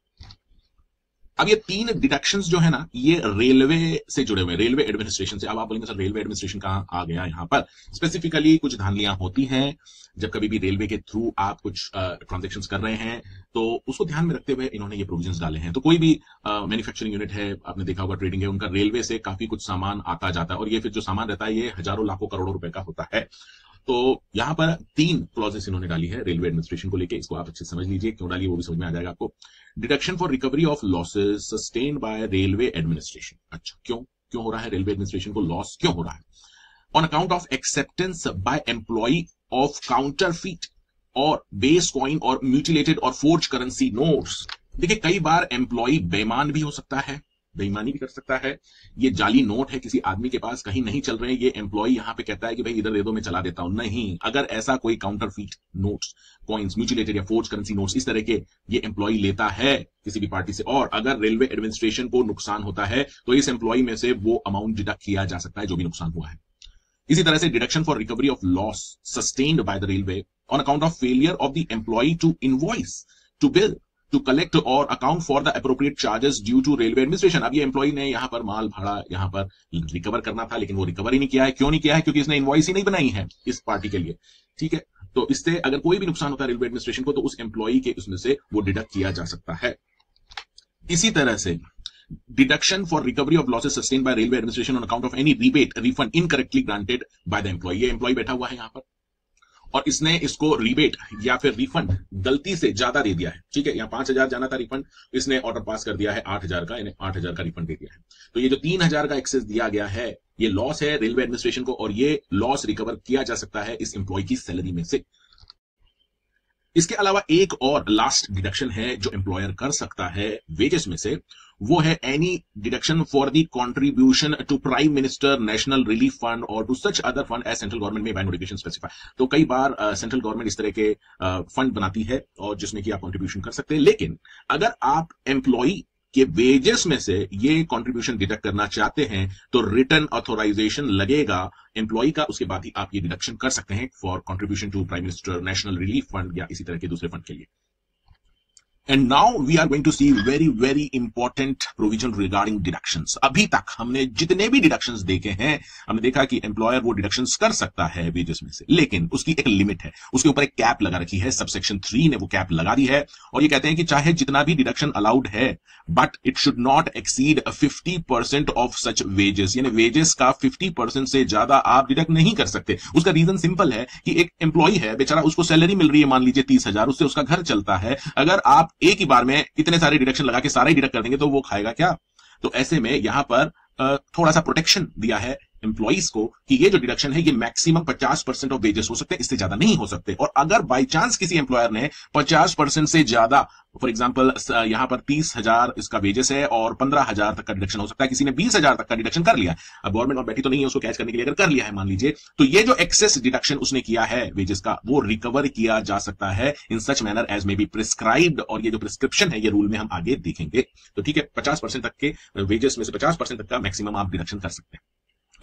अब ये 3 डिडक्शंस जो है ना, ये रेलवे से जुड़े हुए, रेलवे एडमिनिस्ट्रेशन से। अब आप बोलेंगे सर रेलवे एडमिनिस्ट्रेशन कहां आ गया यहां पर? स्पेसिफिकली कुछ धांधलियां होती हैं जब कभी भी रेलवे के थ्रू आप कुछ ट्रांजैक्शंस कर रहे हैं, तो उसको ध्यान में रखते हुए इन्होंने ये प्रोविजंस डाले हैं। तो कोई भी मैन्युफैक्चरिंग यूनिट है, आपने देखा होगा ट्रेडिंग है, उनका रेलवे से काफी कुछ सामान आता जाता है, और ये फिर जो सामान रहता है ये हजारों लाखों करोड़ों रुपए का होता है। तो यहां पर 3 क्लॉजेस इन्होंने डाली है रेलवे एडमिनिस्ट्रेशन को लेके, इसको आप अच्छे से समझ लीजिए, क्यों डाली वो भी समझ में आ जाएगा आपको। Deduction for recovery of losses sustained by railway administration. अच्छा, क्यों हो रहा है? रेलवे एडमिनिस्ट्रेशन को लॉस क्यों हो रहा है? On account of acceptance by employee of counterfeit और बेस कॉइन और म्यूटिलेटेड और फोर्ज करेंसी नोट्स। देखिए, कई बार एम्प्लॉय बेईमान भी हो सकता है, बेईमानी भी कर सकता है। ये जाली नोट है किसी आदमी के पास, कहीं नहीं चल रहे हैं, ये एम्प्लॉय यहां पे कहता है कि भाई इधर दे दो, मैं चला देता हूं। नहीं, अगर ऐसा कोई काउंटरफीट नोट्स, कॉइन्स, म्यूटिलेटेड या फोर्ज करेंसी नोट्स इस तरह के ये एम्प्लॉय लेता है किसी भी पार्टी से, और अगर रेलवे एडमिनिस्ट्रेशन को नुकसान होता है तो इस एम्प्लॉय में से वो अमाउंट डिडक्ट किया जा सकता है जो भी नुकसान हुआ है। इसी तरह से deduction for recovery of loss sustained by the railway on account of failure of the employee to invoice, to bill, to collect or account for the appropriate charges due to railway administration. अब ये employee ने यहां पर माल भाड़ा यहां पर recover करना था, लेकिन वो रिकवर ही नहीं किया है। क्यों नहीं किया है? क्योंकि इसने इनवॉइस ही नहीं बनाई है इस पार्टी के लिए, ठीक है। तो इससे अगर कोई भी नुकसान होता है रेलवे एडमिनिस्ट्रेशन को, तो उस एम्प्लॉई के उसमें से वो डिडक्ट किया जा सकता है। इसी तरह से deduction for recovery of losses sustained by railway administration on account of any rebate, refund incorrectly granted by the employee. ये एम्प्लॉय बैठा हुआ है यहां पर और इसने इसको रिबेट या फिर रिफंड गलती से ज्यादा दे दिया है, ठीक है। यहां 5,000 जाना था रिफंड, इसने ऑर्डर पास कर दिया है 8,000 का, इन्हें 8,000 का रिफंड दे दिया है। तो ये जो 3,000 का एक्सेस दिया गया है, ये लॉस है रेलवे एडमिनिस्ट्रेशन को, और ये लॉस रिकवर किया जा सकता है इस एम्प्लॉय की सैलरी में से। इसके अलावा एक और लास्ट डिडक्शन है जो एम्प्लॉयर कर सकता है वेजेस में से, वो है any deduction for the contribution to prime minister national relief fund or to such other fund as central government may by notification specify. तो कई बार सेंट्रल गवर्नमेंट इस तरह के फंड बनाती है और जिसमें कि आप कंट्रीब्यूशन कर सकते हैं, लेकिन अगर आप एम्प्लॉई के वेजेस में से ये कंट्रीब्यूशन डिडक्ट करना चाहते हैं तो रिटर्न ऑथोराइजेशन लगेगा एम्प्लॉई का, उसके बाद ही आप ये डिडक्शन कर सकते हैं for contribution to prime minister national relief fund या इसी तरह के दूसरे फंड के लिए। And now we are going to see very very important provision regarding deductions. अभी तक हमने जितने भी डिडक्शंस देखे हैं, हमने देखा कि एम्प्लॉयर वो डिडक्शंस कर सकता है वेजेस में से, लेकिन उसकी एक लिमिट है, उसके ऊपर एक कैप लगा रखी है। सबसेक्शन 3 ने वो कैप लगा दी है और ये कहते हैं कि चाहे जितना भी डिडक्शन अलाउड है, but it should not exceed 50% of such wages, यानी वेजेस का 50% से ज्यादा आप डिडक्ट नहीं कर सकते। उसका रीजन सिंपल है कि एक एम्प्लॉय है बेचारा, उसको सैलरी मिल रही है मान लीजिए 30,000, उससे उसका घर चलता है। अगर आप एक ही बार में इतने सारे डिडक्शन लगा के सारे डिडक्ट कर देंगे तो वो खाएगा क्या? तो ऐसे में यहां पर थोड़ा सा प्रोटेक्शन दिया है एम्प्लॉइज को कि ये जो डिडक्शन है ये मैक्सिमम 50% ऑफ वेजेस हो सकते हैं, इससे ज्यादा नहीं हो सकते। और अगर बाय चांस किसी एम्प्लॉयर ने 50% से ज्यादा, फॉर एग्जांपल यहां पर 30,000 इसका वेजेस है और 15,000 तक का डिडक्शन हो सकता है, किसी ने 20,000 तक का डिडक्शन कर लिया, अब गवर्नमेंट और बैठी तो नहीं है उसको कैच करने के लिए, अगर कर लिया है मान लीजिए, तो ये जो एक्सेस डिडक्शन उसने किया है वेजेस का, वो रिकवर किया जा सकता है in such manner as may be prescribed. और ये जो प्रिस्क्रिप्शन है ये रूल में हम आगे देखेंगे। तो ठीक है, 50% तक के वेजेस में से 50% तक का मैक्सिमम आप डिडक्शन कर सकते हैं।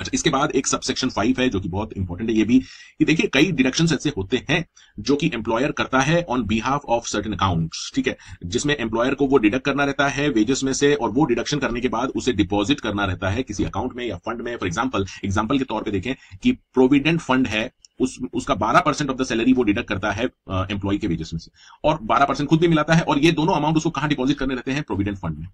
अच्छा, इसके बाद एक सबसेक्शन 5 है जो कि बहुत इंपॉर्टेंट है ये भी, कि देखिए कई डिडक्शंस ऐसे होते हैं जो कि एम्प्लॉयर करता है on behalf of certain accounts, ठीक है, जिसमें एम्प्लॉयर को वो डिडक्ट करना रहता है वेजेस में से और वो डिडक्शन करने के बाद उसे डिपॉजिट करना रहता है किसी अकाउंट में या फंड में। फॉर एग्जांपल के तौर पे देखें कि प्रोविडेंट फंड है, उसका 12% ऑफ द सैलरी वो डिडक्ट करता है एम्प्लॉय के वेजेस में से और 12% खुद भी मिलाता है, और ये दोनों अमाउंट उसको कहां डिपॉजिट करने रहते हैं? प्रोविडेंट फंड में।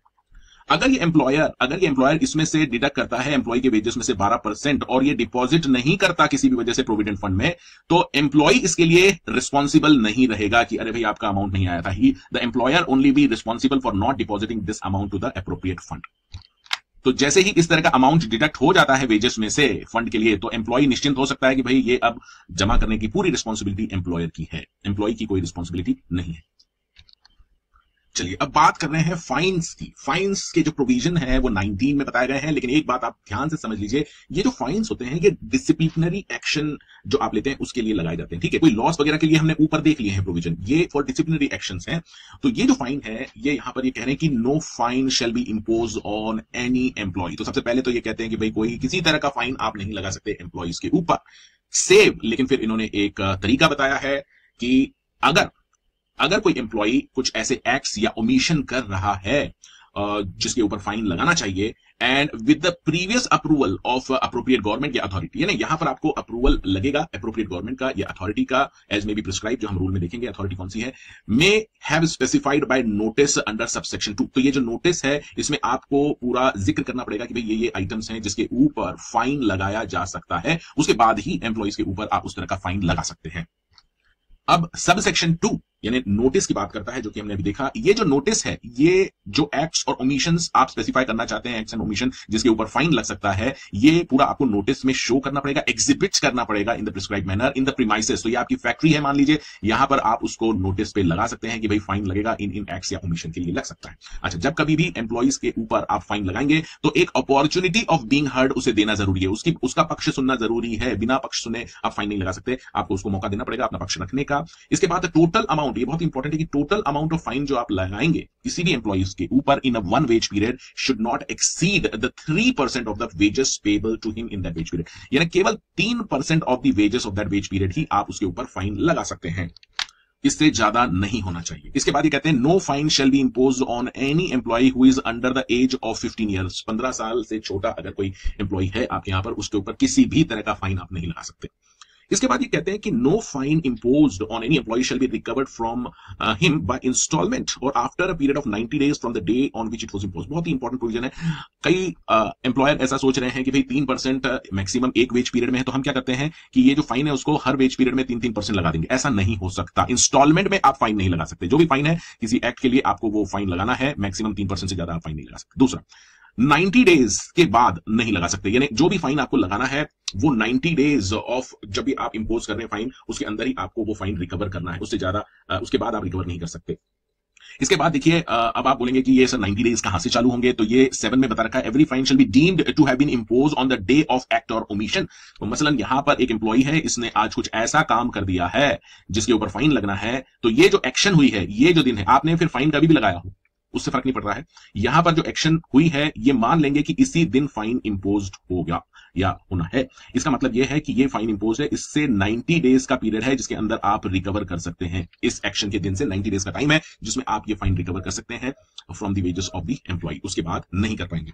अगर ये एम्प्लॉयर इसमें से डिडक्ट करता है एम्प्लॉय के वेजेस में से 12% और ये डिपॉजिट नहीं करता किसी भी वजह से प्रोविडेंट फंड में, तो एम्प्लॉय इसके लिए रिस्पॉन्सिबल नहीं रहेगा कि अरे भाई आपका अमाउंट नहीं आया था। The employer only be responsible for not depositing this amount to the appropriate fund. तो जैसे ही इस तरह का अमाउंट डिडक्ट हो जाता है वेजेस में से फंड के लिए, तो एम्प्लॉय निश्चिंत हो सकता है कि भाई ये अब जमा करने की पूरी रिस्पॉन्सिबिलिटी एम्प्लॉयर की है, एम्प्लॉय की कोई रिस्पॉन्सिबिलिटी नहीं है। चलिए अब बात कर रहे हैं फाइन्स की। फाइन्स के जो प्रोविजन है वो 19 में बताए गए हैं, लेकिन एक बात आप ध्यान से समझ लीजिए, ये जो फाइन्स होते हैं ये डिसिप्लिनरी एक्शन जो आप लेते हैं उसके लिए लगाए जाते हैं, ठीक है। कोई लॉस वगैरह के लिए हमने ऊपर देख लिए हैं प्रोविजन, ये फॉर डिसिप्लिनरी एक्शंस हैं। तो ये जो फाइन है ये यहां पर ये कह रहे हैं कि no fine shall be impose on any employee. तो सबसे पहले तो ये कहते हैं कि भाई कोई किसी तरह का फाइन आप नहीं लगा सकते एम्प्लॉयज के ऊपर, सेव, लेकिन फिर इन्होंने एक तरीका बताया है कि अगर कोई एम्प्लॉय कुछ ऐसे एक्ट्स या ओमिशन कर रहा है जिसके ऊपर फाइन लगाना चाहिए, and with the previous approval of appropriate government या अथॉरिटी, यानी यहां पर आपको अप्रूवल लगेगा अप्रोप्रिएट गवर्नमेंट का या अथॉरिटी का, एज मे बी प्रिस्क्राइब, जो हम रूल में देखेंगे अथॉरिटी कौन सी है, may have specified by notice under subsection 2। तो ये जो नोटिस है इसमें आपको पूरा जिक्र करना पड़ेगा कि भाई ये आइटम्स हैं जिसके ऊपर फाइन लगाया जा सकता है, उसके बाद ही एम्प्लॉइज के ऊपर आप उस तरह का फाइन लगा सकते हैं। अब सबसेक्शन 2 यानी नोटिस की बात करता है, जो कि हमने अभी देखा। ये जो नोटिस है ये जो एक्ट्स और ओमिशंस आप स्पेसिफाई करना चाहते हैं, एक्ट्स एंड ओमिशन जिसके ऊपर फाइन लग सकता है, ये पूरा आपको नोटिस में शो करना पड़ेगा, एग्जिबिट करना पड़ेगा in the prescribed manner in the premises. तो ये आपकी फैक्ट्री है मान लीजिए, यहां पर आप उसको नोटिस पे लगा सकते हैं कि भाई फाइन लगेगा इन एक्ट्स या ओमिशन के लिए लग सकता है। अच्छा, जब कभी भी एम्प्लॉइज के ऊपर आप फाइन लगाएंगे तो एक अपॉर्चुनिटी ऑफ बीइंग हर्ड उसे देना जरूरी है, उसका पक्ष सुनना जरूरी है। बिना पक्ष सुने आप फाइन नहीं लगा सकते, आपको उसको मौका देना पड़ेगा अपना पक्ष रखने का। इसके बाद टोटल अमाउंट अमाउंट, ये बहुत इंपॉर्टेंट है कि टोटल अमाउंट ऑफ फाइन जो आप लगाएंगे किसी भी एम्प्लॉइज के ऊपर in a one wage period should not exceed the 3% of the wages payable to him in that wage period, यानी केवल 3% of the wages of that wage period ही आप उसके ऊपर फाइन लगा सकते हैं, इससे ज्यादा नहीं होना चाहिए। इसके बाद ये कहते हैं no fine shall be imposed on any employee who is under the age of 15 years. 15 साल से छोटा अगर कोई एम्प्लॉय है आपके यहां पर, उसके ऊपर किसी भी तरह का फाइन आप नहीं लगा सकते। इसके बाद ये कहते हैं कि no fine imposed on any employee shall be recovered from him by instalment or after a period of 90 days from the day on which it was imposed. बहुत ही इंपॉर्टेंट प्रोविजन है। कई एम्प्लॉयर ऐसा सोच रहे हैं कि भाई 3% मैक्सिमम एक वेज पीरियड में है, तो हम क्या करते हैं कि ये जो फाइन है उसको हर वेज पीरियड में 3-3% लगा देंगे। ऐसा नहीं हो सकता। इंस्टॉलमेंट में आप फाइन नहीं लगा सकते। जो भी फाइन है किसी एक्ट के लिए आपको वो फाइन लगाना है, मैक्सिमम 3% से ज्यादा आप फाइन नहीं लगा सकते। दूसरा, 90 डेज के बाद नहीं लगा सकते, यानी जो भी फाइन आपको लगाना है वो 90 डेज ऑफ जब भी आप इंपोज कर रहे हैं फाइन, उसके अंदर ही आपको वो फाइन रिकवर करना है, उससे ज्यादा उसके बाद आप रिकवर नहीं कर सकते। इसके बाद देखिए, अब आप बोलेंगे कि ये सर 90 डेज कहां से चालू होंगे, तो ये 7 में बता रखा है every fine shall be deemed to have been impose on the day of act और ओमिशन। तो मसलन यहां पर एक एम्प्लॉय है, इसने आज कुछ ऐसा काम कर दिया है जिसके ऊपर फाइन लगना है, तो ये जो एक्शन हुई है, ये जो दिन है, आपने फिर फाइन कभी भी लगाया हो उससे फर्क नहीं पड़ रहा है। यहां पर जो एक्शन हुई है ये मान लेंगे कि इसी दिन फाइन इंपोज्ड होगा या होना है। इसका मतलब यह है कि ये फाइन इंपोज है, इससे 90 डेज का पीरियड है जिसके अंदर आप रिकवर कर सकते हैं। इस एक्शन के दिन से 90 डेज का टाइम है जिसमें आप ये फाइन रिकवर कर सकते हैं from the wages of the employee, उसके बाद नहीं कर पाएंगे।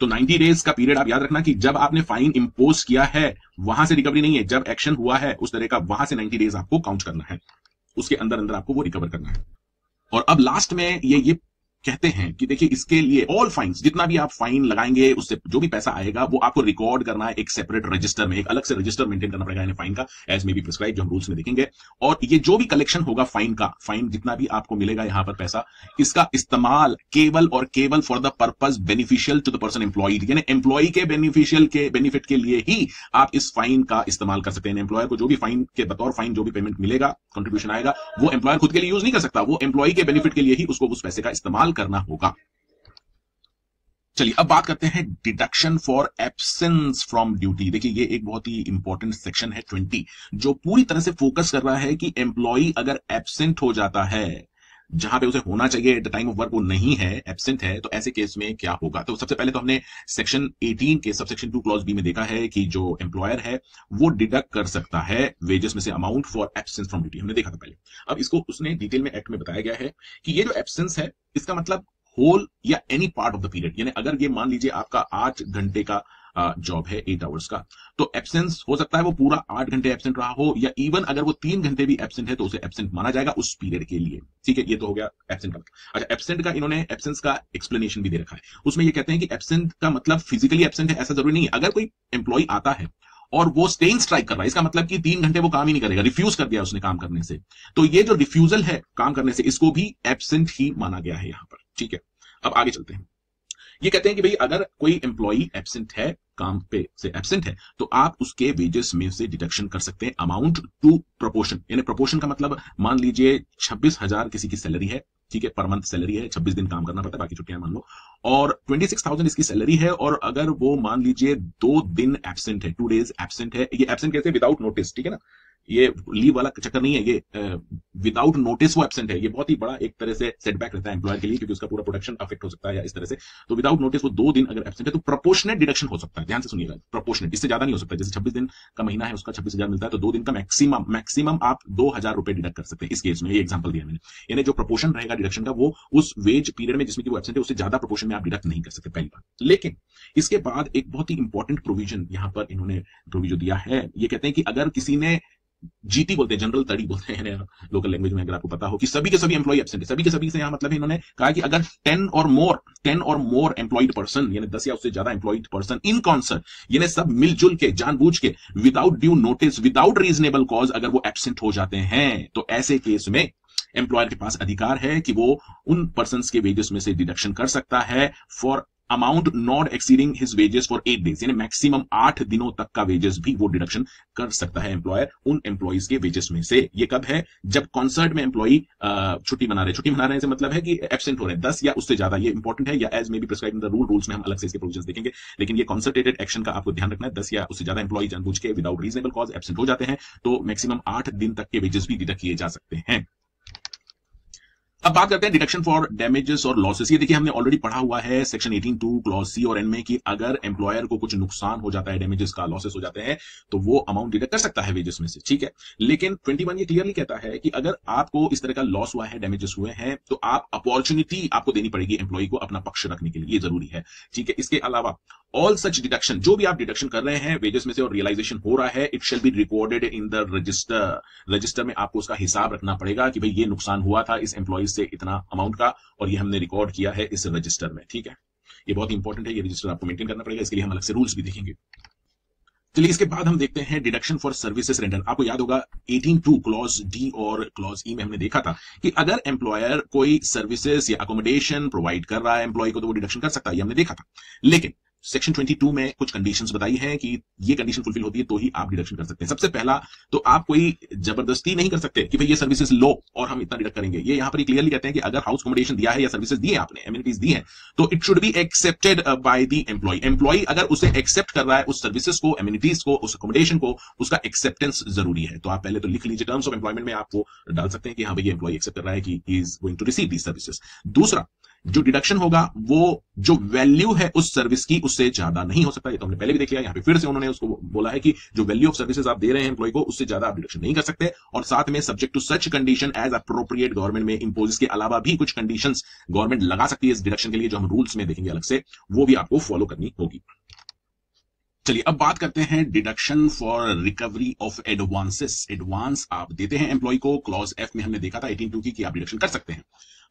तो 90 डेज का पीरियड आप याद रखना कि जब आपने फाइन इंपोज किया है वहां से रिकवरी नहीं है, जब एक्शन हुआ है उस तरह का वहां से 90 डेज आपको काउंट करना है, उसके अंदर अंदर आपको वो रिकवर करना है। और अब लास्ट में ये कहते हैं कि देखिए इसके लिए ऑल फाइन्स, जितना भी आप फाइन लगाएंगे उससे जो भी पैसा आएगा वो आपको रिकॉर्ड करना है एक सेपरेट रजिस्टर में, एक अलग से रजिस्टर मेंटेन करना पड़ेगा फाइन का, एज मे बी प्रिस्क्राइब, जो हम रूल्स में देखेंगे। और ये जो भी कलेक्शन होगा फाइन का, फाइन जितना भी आपको मिलेगा यहां पर पैसा, इसका इस्तेमाल केवल और केवल for the purpose beneficial to the person employed, यानी एम्प्लॉय के बेनिफिशियल के बेनिफिट के लिए ही आप इस फाइन का इस्तेमाल कर सकते हैं। एम्प्लॉयर को जो भी फाइन के बतौर फाइन जो भी पेमेंट मिलेगा, कंट्रीब्यूशन आएगा, वो एम्प्लॉयर खुद के लिए यूज नहीं कर सकता, वो एम्प्लॉय के बेनिफिट के लिए ही उसको उस पैसे का इस्तेमाल करना होगा। चलिए अब बात करते हैं deduction for absence from duty. देखिए ये एक बहुत ही इंपॉर्टेंट सेक्शन है 20, जो पूरी तरह से फोकस कर रहा है कि एम्प्लॉय अगर एब्सेंट हो जाता है जहां पे उसे होना चाहिए at the time of work, वो नहीं है, एब्सेंट है, तो ऐसे केस में क्या होगा। तो सबसे पहले तो हमने सेक्शन 18 के सबसेक्शन 2 क्लॉज बी में देखा है कि जो एम्प्लॉयर है वो डिडक्ट कर सकता है वेजेस में से amount for absence from duty, हमने देखा था पहले। अब इसको उसने डिटेल में एक्ट में बताया गया है कि ये जो एब्सेंस है इसका मतलब होल या any part of the period, यानी अगर ये मान लीजिए आपका 8 घंटे का जॉब है 8 आवर्स का, तो एब्सेंस हो सकता है वो पूरा 8 घंटे एब्सेंट रहा हो, या इवन अगर वो 3 घंटे भी एब्सेंट है तो उसे एब्सेंट माना जाएगा उस पीरियड के लिए। ठीक है, ये तो हो गया एब्सेंट का। अच्छा, एब्सेंट का इन्होंने एब्सेंस का एक्सप्लेनेशन भी दे रखा है, उसमें ये कहते हैं कि एब्सेंट का मतलब फिजिकली एब्सेंट है ऐसा जरूरी नहीं है। अगर कोई एम्प्लॉय आता है और वो स्टेइंग स्ट्राइक कर रहा है, इसका मतलब कि 3 घंटे वो काम ही नहीं करेगा, रिफ्यूज कर दिया उसने काम करने से, तो ये जो रिफ्यूजल है काम करने से, इसको भी एब्सेंट ही माना गया है यहां पर। ठीक है, अब आगे चलते हैं। ये कहते हैं कि भाई अगर कोई एम्प्लॉय एब्सेंट है, काम पे से एब्सेंट है, तो आप उसके वेजेस में से डिडक्शन कर सकते हैं अमाउंट टू प्रोपोर्शन। यानी प्रोपोर्शन का मतलब मान लीजिए 26,000 किसी की सैलरी है, ठीक है, पर मंथ सैलरी है, 26 दिन काम करना पड़ता है, बाकी छुट्टियां मान लो, और 26,000 इसकी सैलरी है, और अगर वो मान लीजिए 2 दिन एब्सेंट है, 2 डेज एब्सेंट है, ये एब्सेंट कैसे, विदाउट नोटिस, ठीक है ना, ये लीव वाला चक्कर नहीं है, ये विदाउट नोटिस वो एब्सेंट है। ये बहुत ही बड़ा एक तरह से सेटबैक रहता है एम्प्लॉयर के लिए, क्योंकि उसका पूरा प्रोडक्शन अफेक्ट हो सकता है या इस तरह से। तो विदाउट नोटिस वो 2 दिन अगर एब्सेंट है तो प्रोपोर्शनेट डिडक्शन हो सकता है, ध्यान से सुनिएगा, प्रोपोर्शनेट, इससे ज्यादा नहीं हो सकता। जैसे 26 दिन का महीना है उसका 26,000 मिलता है, तो 2 दिन का मैक्सिमम आप 2,000 रुपए डिडक्ट कर सकते हैं इस केस में। ये एग्जाम्पल दिया मैंने, यानी जो प्रोपोर्शन रहेगा डिडक्शन का वो उस वेज पीरियड में जिसमें कि वो एब्सेंट है उससे ज्यादा प्रोपोर्शन में आप डिडक्ट नहीं कर सकते, पहली बात। लेकिन इसके बाद एक बहुत ही इंपॉर्टेंट प्रोविजन यहां पर इन्होंने प्रोविजन दिया है। ये कहते हैं कि अगर किसी ने जीटी बोलते हैं, जनरल तड़ी बोलते हैं लोकल लैंग्वेज में, अगर आपको पता हो कि सभी के सभी एम्प्लॉय एब्सेंट है, सभी के सभी से यहां मतलब है इन्होंने कहा कि अगर 10 और मोर एम्प्लॉयड पर्सन, यानी 10 या उससे ज्यादा एम्प्लॉयड पर्सन इन कॉन्सर्ट, यानी सब मिलजुल के जानबूझ के without due notice, without reasonable cause अगर वो एब्सेंट हो जाते हैं, तो ऐसे केस में एम्प्लॉयर के पास अधिकार है कि वो उन पर्सन के वेजेस में से डिडक्शन कर सकता है for amount not exceeding his wages for 8 days, यानी मैक्सिमम 8 दिनों तक का वेजेस भी वो डिडक्शन कर सकता है एम्प्लॉयर उन एम्प्लॉइज के वेजेस में से। ये कब है, जब कॉन्सर्ट में एम्प्लॉई छुट्टी मना रहे हैं से मतलब है कि एब्सेंट हो रहे हैं 10 या उससे ज्यादा, ये इंपॉर्टेंट है, या as may be prescribe in the rules में हम अलग से इसके प्रोविजंस देखेंगे, लेकिन ये कॉन्सर्टेटेड एक्शन का आपको ध्यान रखना है। 10 या उससे ज्यादा एम्प्लॉई जानबूझ के विदाउट रीजनेबल कॉज एब्सेंट हो जाते हैं तो मैक्सिमम 8 दिन तक के वेजेस भी डिडक्ट किए जा सकते हैं। अब बात करते हैं डिडक्शन फॉर डैमेजेस और लॉसेस। ये देखिए हमने ऑलरेडी पढ़ा हुआ है सेक्शन 18(2) क्लॉज सी और एन में कि अगर एम्प्लॉयर को कुछ नुकसान हो जाता है, डैमेजेस का, लॉसेस हो जाते हैं, तो वो अमाउंट डिडक्ट कर सकता है वेजेस में से, ठीक है। लेकिन 21 ये क्लियरली कहता है कि अगर आपको इस तरह का लॉस हुआ है, डैमेजेस हुए हैं, तो आप अपॉर्चुनिटी आपको देनी पड़ेगी एम्प्लॉय को अपना पक्ष रखने के लिए, ये जरूरी है, ठीक है। इसके अलावा ऑल सच डिडक्शन, जो भी आप डिडक्शन कर रहे हैं वेजेस में से और रियलाइजेशन हो रहा है, it shall be recorded in the register में आपको उसका हिसाब रखना पड़ेगा कि भाई ये नुकसान हुआ था इस एम्प्लॉय से इतना अमाउंट का, और ये हमने रिकॉर्ड किया है इस रजिस्टर में, ठीक है। ये बहुत इंपॉर्टेंट है, ये रजिस्टर आपको मेंटेन करना पड़ेगा, इसके लिए हम अलग से रूल्स भी देखेंगे। चलिए इसके बाद हम देखते हैं डिडक्शन फॉर सर्विसेज रेंडर। आपको याद होगा 18(2) क्लॉज डी और क्लॉज ई में हमने देखा था कि अगर एम्प्लॉयर कोई सर्विसेज या अकोमोडेशन प्रोवाइड कर रहा है एम्प्लॉय को, तो वो डिडक्शन कर सकता है, ये हमने देखा था। लेकिन सेक्शन 22 में कुछ कंडीशंस बताई हैं कि ये कंडीशन फुलफिल होती है तो ही आप डिडक्शन कर सकते हैं। सबसे पहला तो आप कोई जबरदस्ती नहीं कर सकते कि भाई ये सर्विसेज लो और हम इतना डिडक्ट करेंगे। ये यहां पर क्लियरली कहते हैं कि अगर हाउस अकोमोडेशन दिया है या सर्विसेज दी है आपने, एमिनिटीज दी है, तो it should be accepted by the employee. Employee अगर उसे एक्सेप्ट कर रहा है उस सर्विसेज को, एमिनिटीज को, उस अकोमोडेशन को, उसका एक्सेप्टेंस जरूरी है। तो आप पहले तो लिख लीजिए, टर्म्स ऑफ एम्प्लॉयमेंट में आप वो डाल सकते हैं कि हाँ भाई एम्प्लॉय एक्सेप्ट कर रहा है कि he is going to receive these services. दूसरा, जो डिडक्शन होगा वो जो वैल्यू है उस सर्विस की उससे ज्यादा नहीं हो सकता। ये तो हमने पहले भी देख लिया, यहाँ पे फिर से उन्होंने उसको बोला है कि जो वैल्यू ऑफ सर्विसेज आप दे रहे हैं एम्प्लॉय को उससे ज्यादा आप डिडक्शन नहीं कर सकते। और साथ में subject to such condition as appropriate government may impose के अलावा भी कुछ कंडीशंस गवर्नमेंट लगा सकती है इस डिडक्शन के लिए, जो हम रूल्स में देखेंगे अलग से, वो भी आपको फॉलो करनी होगी। चलिए अब बात करते हैं deduction for recovery of advances. Advance आप देते हैं एम्प्लॉय को, क्लॉज एफ में हमने देखा था 18(2) की कि आप डिडक्शन कर सकते हैं।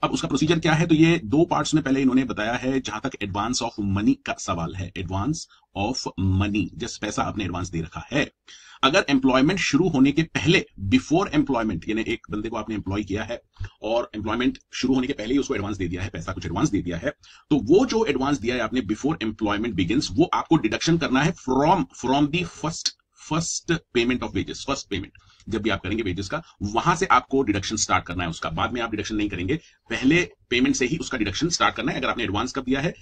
अब उसका प्रोसीजर क्या है, तो ये दो पार्ट्स में पहले इन्होंने बताया है। जहां तक एडवांस ऑफ मनी का सवाल है, एडवांस ऑफ मनी, जिस पैसा आपने एडवांस दे रखा है, अगर एम्प्लॉयमेंट शुरू होने के पहले, बिफोर एम्प्लॉयमेंट, यानी एक बंदे को आपने एम्प्लॉय किया है और एम्प्लॉयमेंट शुरू होने के पहले ही उसको एडवांस दे दिया है, पैसा कुछ एडवांस दे दिया है, तो वो जो एडवांस दिया है आपने बिफोर एम्प्लॉयमेंट बिगिंस, वो आपको डिडक्शन करना है from the first payment of wages. First payment जब भी आप करेंगे वेजेस का, वहां से आपको डिडक्शन स्टार्ट करना है उसका। बाद में आप डिडक्शन नहीं करेंगे, पहले पेमेंट से ही उसका डिडक्शन स्टार्ट करना है। अगर आपने एडवांस कब दिया है,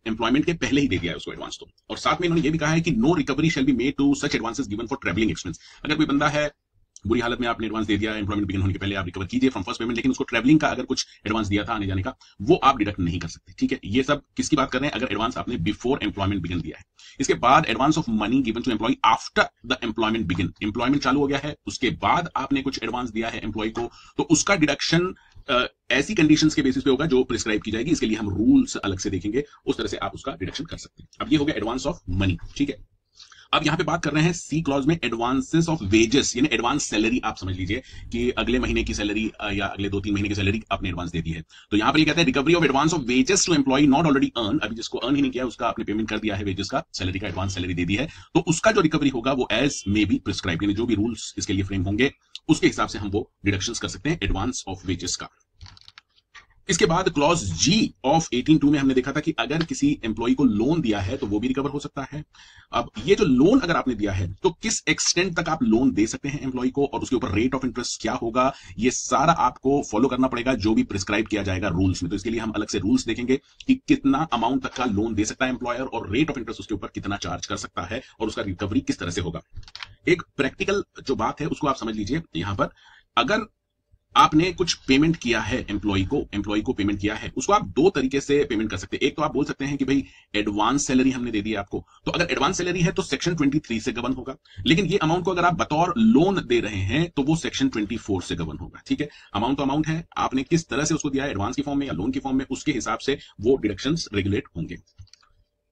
एम्प्लॉयमेंट के पहले ही दे दिया है उसको एडवांस तो। और साथ में इन्होंने ये भी कहा है कि no recovery shall be made to such advances given for travelling expense. अगर कोई बंदा है बुरी हालत में, आपने एडवांस दे दिया, एम्प्लॉयमेंट बिगिन होने के पहले आप रिकवर कीजिए फ्रॉम फर्स्ट पेमेंट, लेकिन उसको ट्रैवलिंग का अगर कुछ एडवांस दिया था आने जाने का, वो आप डिडक्ट नहीं कर सकते, ठीक है। ये सब किसकी बात कर रहे हैं, अगर एडवांस आपने बिफोर एम्प्लॉयमेंट बिगिन दिया है। इसके बाद advance of money given to employee after the employment begin, employment चालू हो गया है, उसके बाद आपने कुछ एडवांस दिया है एम्प्लॉय को, तो उसका डिडक्शन ऐसी कंडीशंस के बेसिस पे होगा जो प्रिस्क्राइब की जाएगी। इसके लिए हम रूल्स अलग से देखेंगे, उस तरह से आप उसका डिडक्शन कर सकते हैं। अब ये हो गया एडवांस ऑफ मनी, ठीक है। अब यहां पे बात कर रहे हैं सी क्लॉज में एडवांसेस ऑफ वेजेस, यानी एडवांस सैलरी। आप समझ लीजिए कि अगले महीने की सैलरी या अगले 2-3 महीने की सैलरी आपने एडवांस दे दी है, तो यहां पर ये कहते हैं recovery of advance of wages to employee not already earn. अभी जिसको अर्न ही नहीं किया उसका आपने पेमेंट कर दिया है, वेजेस का, सैलरी का एडवांस सैलरी दे दी है, तो उसका जो रिकवरी होगा वो एज मे बी प्रिस्क्राइब, यानी जो भी रूल्स इसके लिए फ्रेम होंगे उसके हिसाब से हम वो डिडक्शंस कर सकते हैं एडवांस ऑफ वेजेस का। इसके बाद क्लॉज जी ऑफ 18(2) में हमने देखा था कि अगर किसी एम्प्लॉय को लोन दिया है तो वो भी रिकवर हो सकता है। अब ये जो लोन अगर आपने दिया है तो किस एक्सटेंट तक आप लोन दे सकते हैं एम्प्लॉय को, और उसके ऊपर रेट ऑफ इंटरेस्ट क्या होगा, ये सारा आपको फॉलो करना पड़ेगा जो भी प्रिस्क्राइब किया जाएगा रूल्स में। तो इसके लिए हम अलग से रूल्स देखेंगे कि कितना अमाउंट तक का लोन दे सकता है एम्प्लॉयर, और रेट ऑफ इंटरेस्ट उसके ऊपर कितना चार्ज कर सकता है, और उसका रिकवरी किस तरह से होगा। एक प्रैक्टिकल जो बात है उसको आप समझ लीजिए। यहां पर अगर आपने कुछ पेमेंट किया है एम्प्लॉय को पेमेंट किया है, उसको आप दो तरीके से पेमेंट कर सकते हैं। एक तो आप बोल सकते हैं कि भाई एडवांस सैलरी हमने दे दी है आपको, तो अगर एडवांस सैलरी है तो सेक्शन 23 से गवर्न होगा, लेकिन ये अमाउंट को अगर आप बतौर लोन दे रहे हैं तो वो सेक्शन 24 से गवर्न होगा, ठीक है। अमाउंट तो अमाउंट है, आपने किस तरह से उसको दिया है, एडवांस की फॉर्म में या लोन की फॉर्म में, उसके हिसाब से वो डिडक्शंस रेगुलेट होंगे।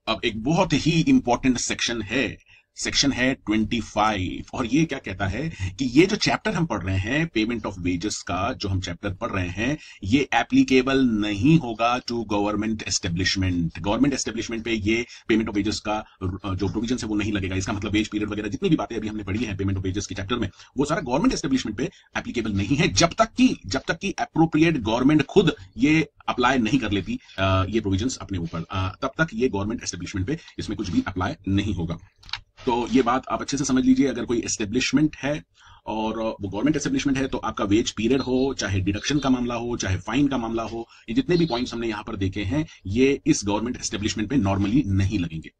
अब एक बहुत ही इंपॉर्टेंट सेक्शन है 25, और ये क्या कहता है कि ये जो चैप्टर हम पढ़ रहे हैं पेमेंट ऑफ वेजेस का, जो हम चैप्टर पढ़ रहे हैं, ये एप्लीकेबल नहीं होगा to government establishment. Government establishment पे ये पेमेंट ऑफ वेजेस का जो प्रोविजन है वो नहीं लगेगा। इसका मतलब वेज पीरियड वगैरह जितनी भी बातें अभी हमने पढ़ी हैं पेमेंट ऑफ वेजेस के चैप्टर में, वो सारा गवर्नमेंट एस्टेब्लिशमेंट पे एप्लीकेबल नहीं है, जब तक कि एप्रोप्रिएट गवर्नमेंट खुद ये अप्लाई नहीं कर लेती ये प्रोविजंस अपने ऊपर, तब तक ये गवर्नमेंट एस्टेब्लिशमेंट पे इसमें कुछ भी अप्लाई नहीं होगा। तो ये बात आप अच्छे से समझ लीजिए। अगर कोई एस्टेब्लिशमेंट है और वो गवर्नमेंट एस्टेब्लिशमेंट है, तो आपका वेज पीरियड हो, चाहे डिडक्शन का मामला हो, चाहे फाइन का मामला हो, ये जितने भी पॉइंट्स हमने यहां पर देखे हैं, ये इस गवर्नमेंट एस्टेब्लिशमेंट पे नॉर्मली नहीं लगेंगे।